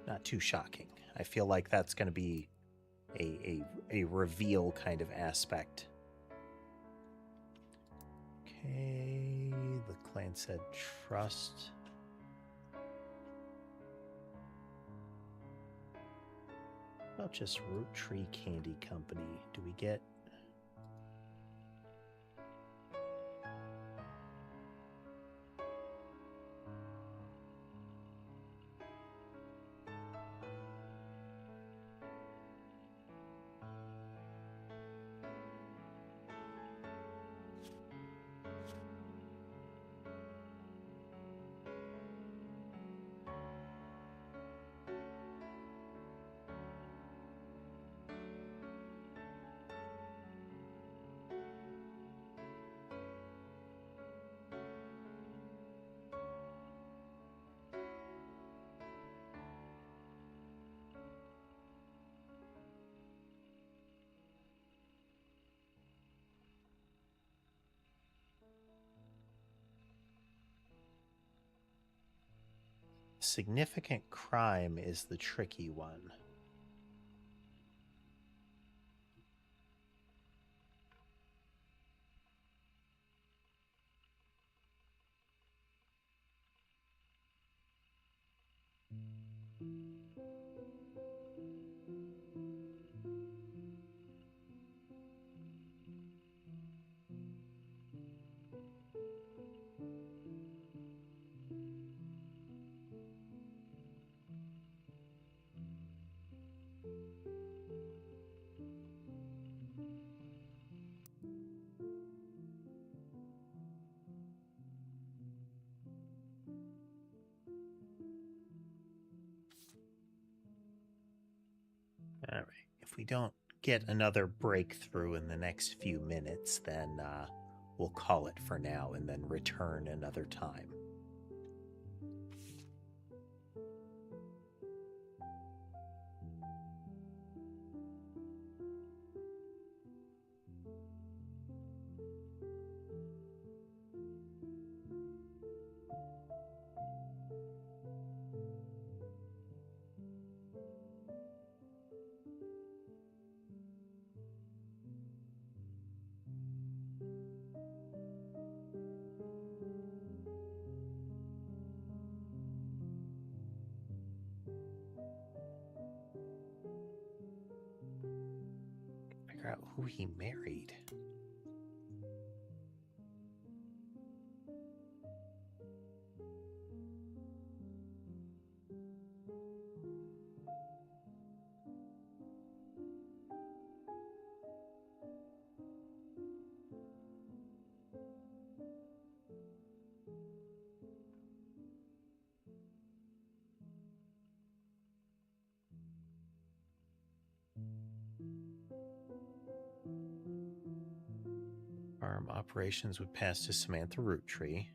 Not too shocking. I feel like that's going to be a reveal kind of aspect. Okay, the clan said trust. About just Roottrees Candy Company. Do we get... Significant crime is the tricky one. All right. If we don't get another breakthrough in the next few minutes, then we'll call it for now and then return another time. Figure out who he married. Farm operations would pass to Samantha Roottrees.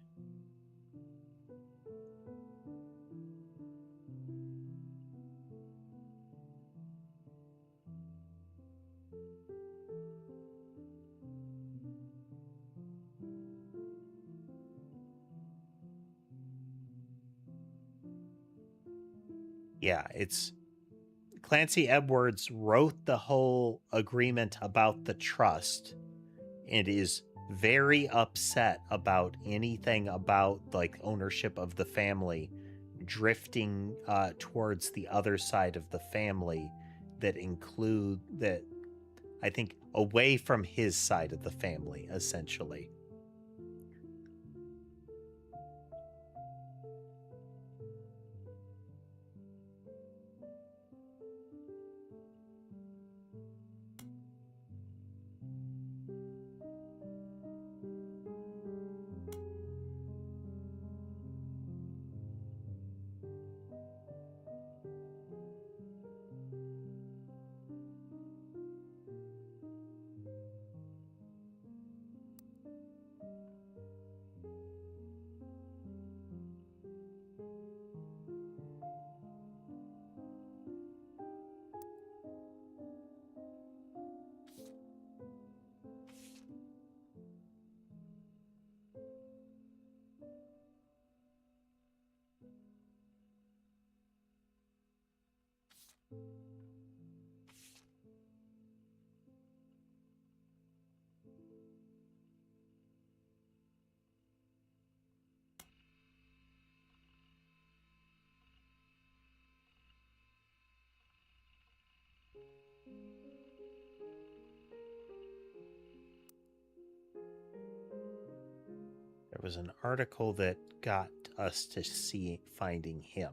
Yeah, it's Clancy Edwards wrote the whole agreement about the trust and is very upset about anything about like ownership of the family drifting towards the other side of the family that include that I think away from his side of the family essentially. There was an article that got us to see finding him.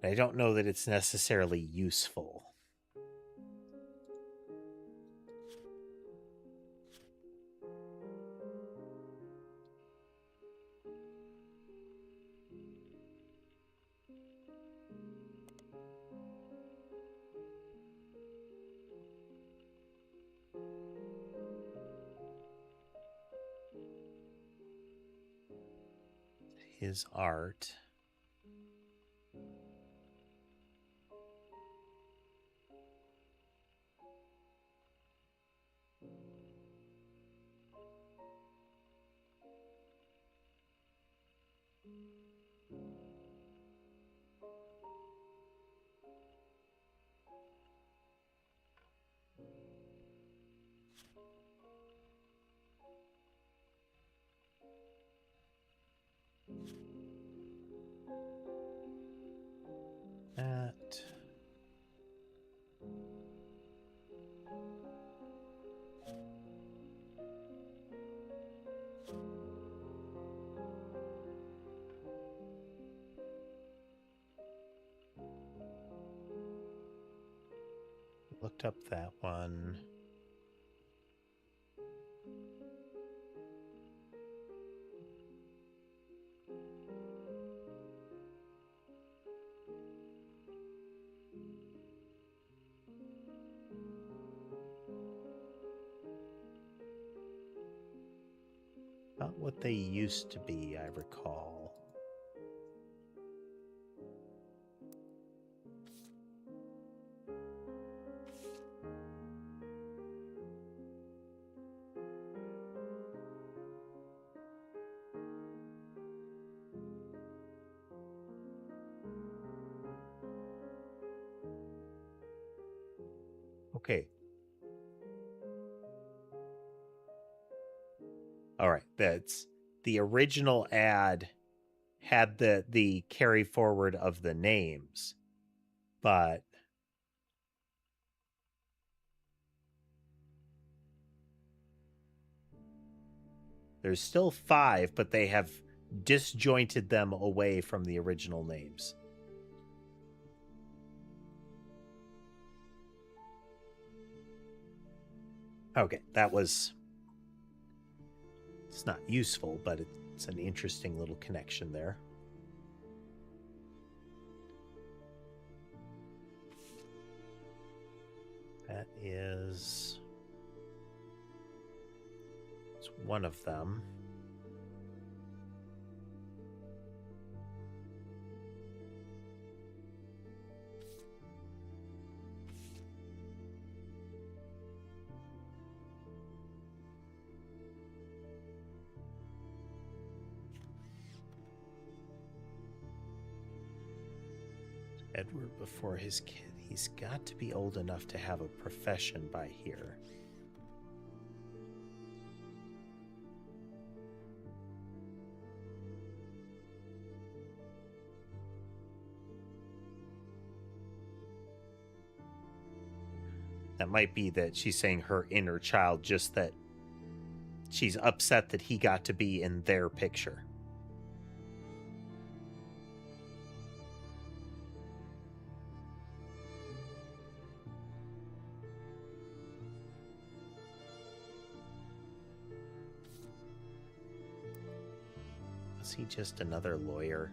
I don't know that it's necessarily useful. His art. That. Looked up that one. Not what they used to be, I recall. Okay. All right, that's the original ad had the carry forward of the names, but there's still 5, but they have disjointed them away from the original names. Okay, that was... It's not useful, but it's an interesting little connection there. That is... It's one of them. Edward before his kid. He's got to be old enough to have a profession by here. That might be that she's saying her inner child, just that she's upset that he got to be in their picture. Was he just another lawyer?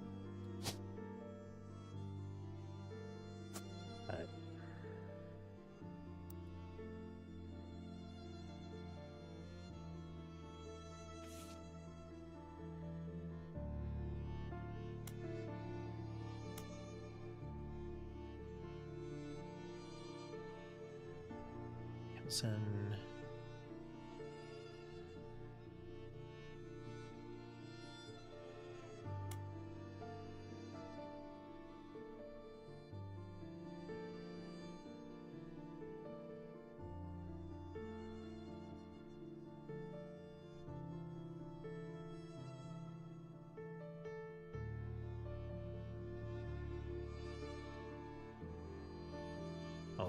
Gibson.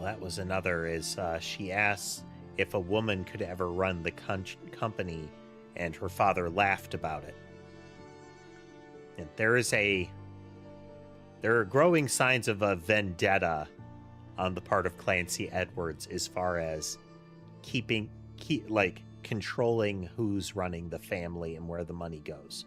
that was another, is she asks if a woman could ever run the company, and her father laughed about it. And there are growing signs of a vendetta on the part of Clancy Edwards as far as controlling who's running the family and where the money goes.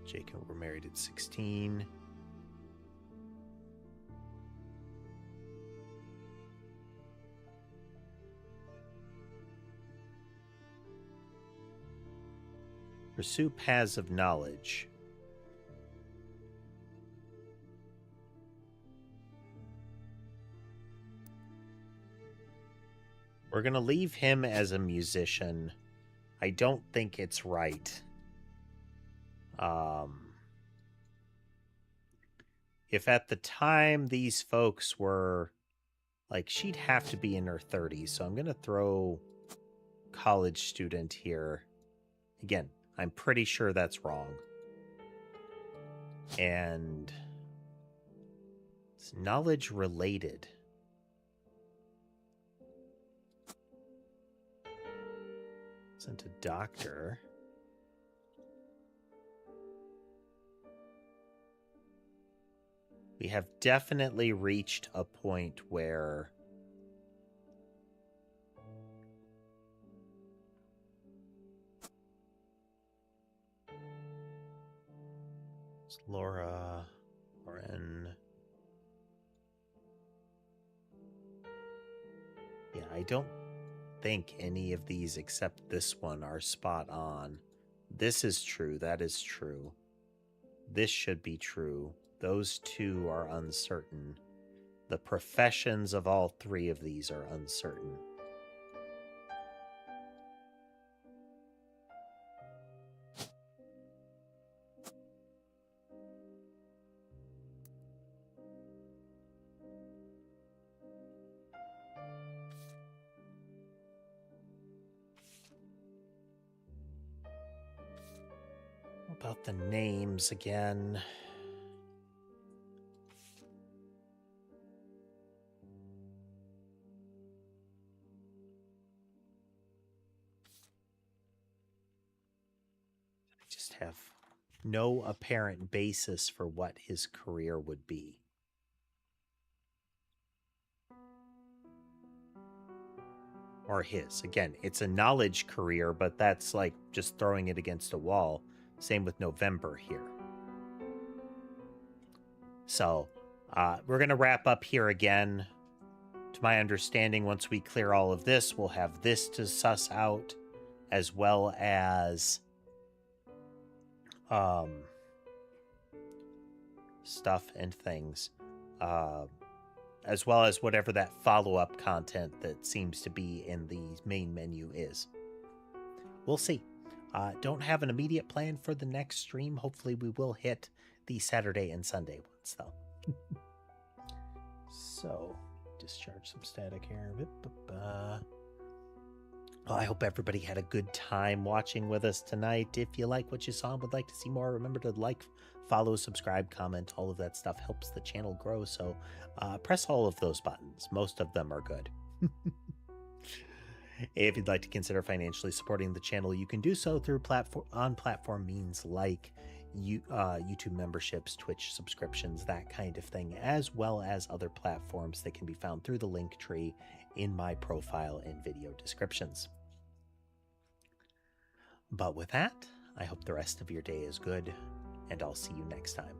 Jacob were married at 16. Pursue paths of knowledge. We're going to leave him as a musician. I don't think it's right. If at the time these folks were, like, she'd have to be in her 30s, so I'm going to throw college student here. Again, I'm pretty sure that's wrong. And it's knowledge related. Isn't a doctor. We have definitely reached a point where it's Laura or N. Yeah, I don't think any of these except this one are spot on. This is true. That is true. This should be true. Those two are uncertain. The professions of all three of these are uncertain. About the names again. Have no apparent basis for what his career would be. Or his. Again, it's a knowledge career, but that's like just throwing it against a wall. Same with November here. So, we're going to wrap up here again. To my understanding, once we clear all of this, we'll have this to suss out, as well as stuff and things, as well as whatever that follow-up content that seems to be in the main menu is. We'll see. Don't have an immediate plan for the next stream. Hopefully we will hit the Saturday and Sunday ones, though. So, discharge some static here. Well, I hope everybody had a good time watching with us tonight. If you like what you saw and would like to see more, remember to like, follow, subscribe, comment. All of that stuff helps the channel grow, so press all of those buttons. Most of them are good. If you'd like to consider financially supporting the channel, you can do so through on-platform means like YouTube memberships, Twitch subscriptions, that kind of thing, as well as other platforms that can be found through the link tree in my profile and video descriptions. But with that, I hope the rest of your day is good, and I'll see you next time.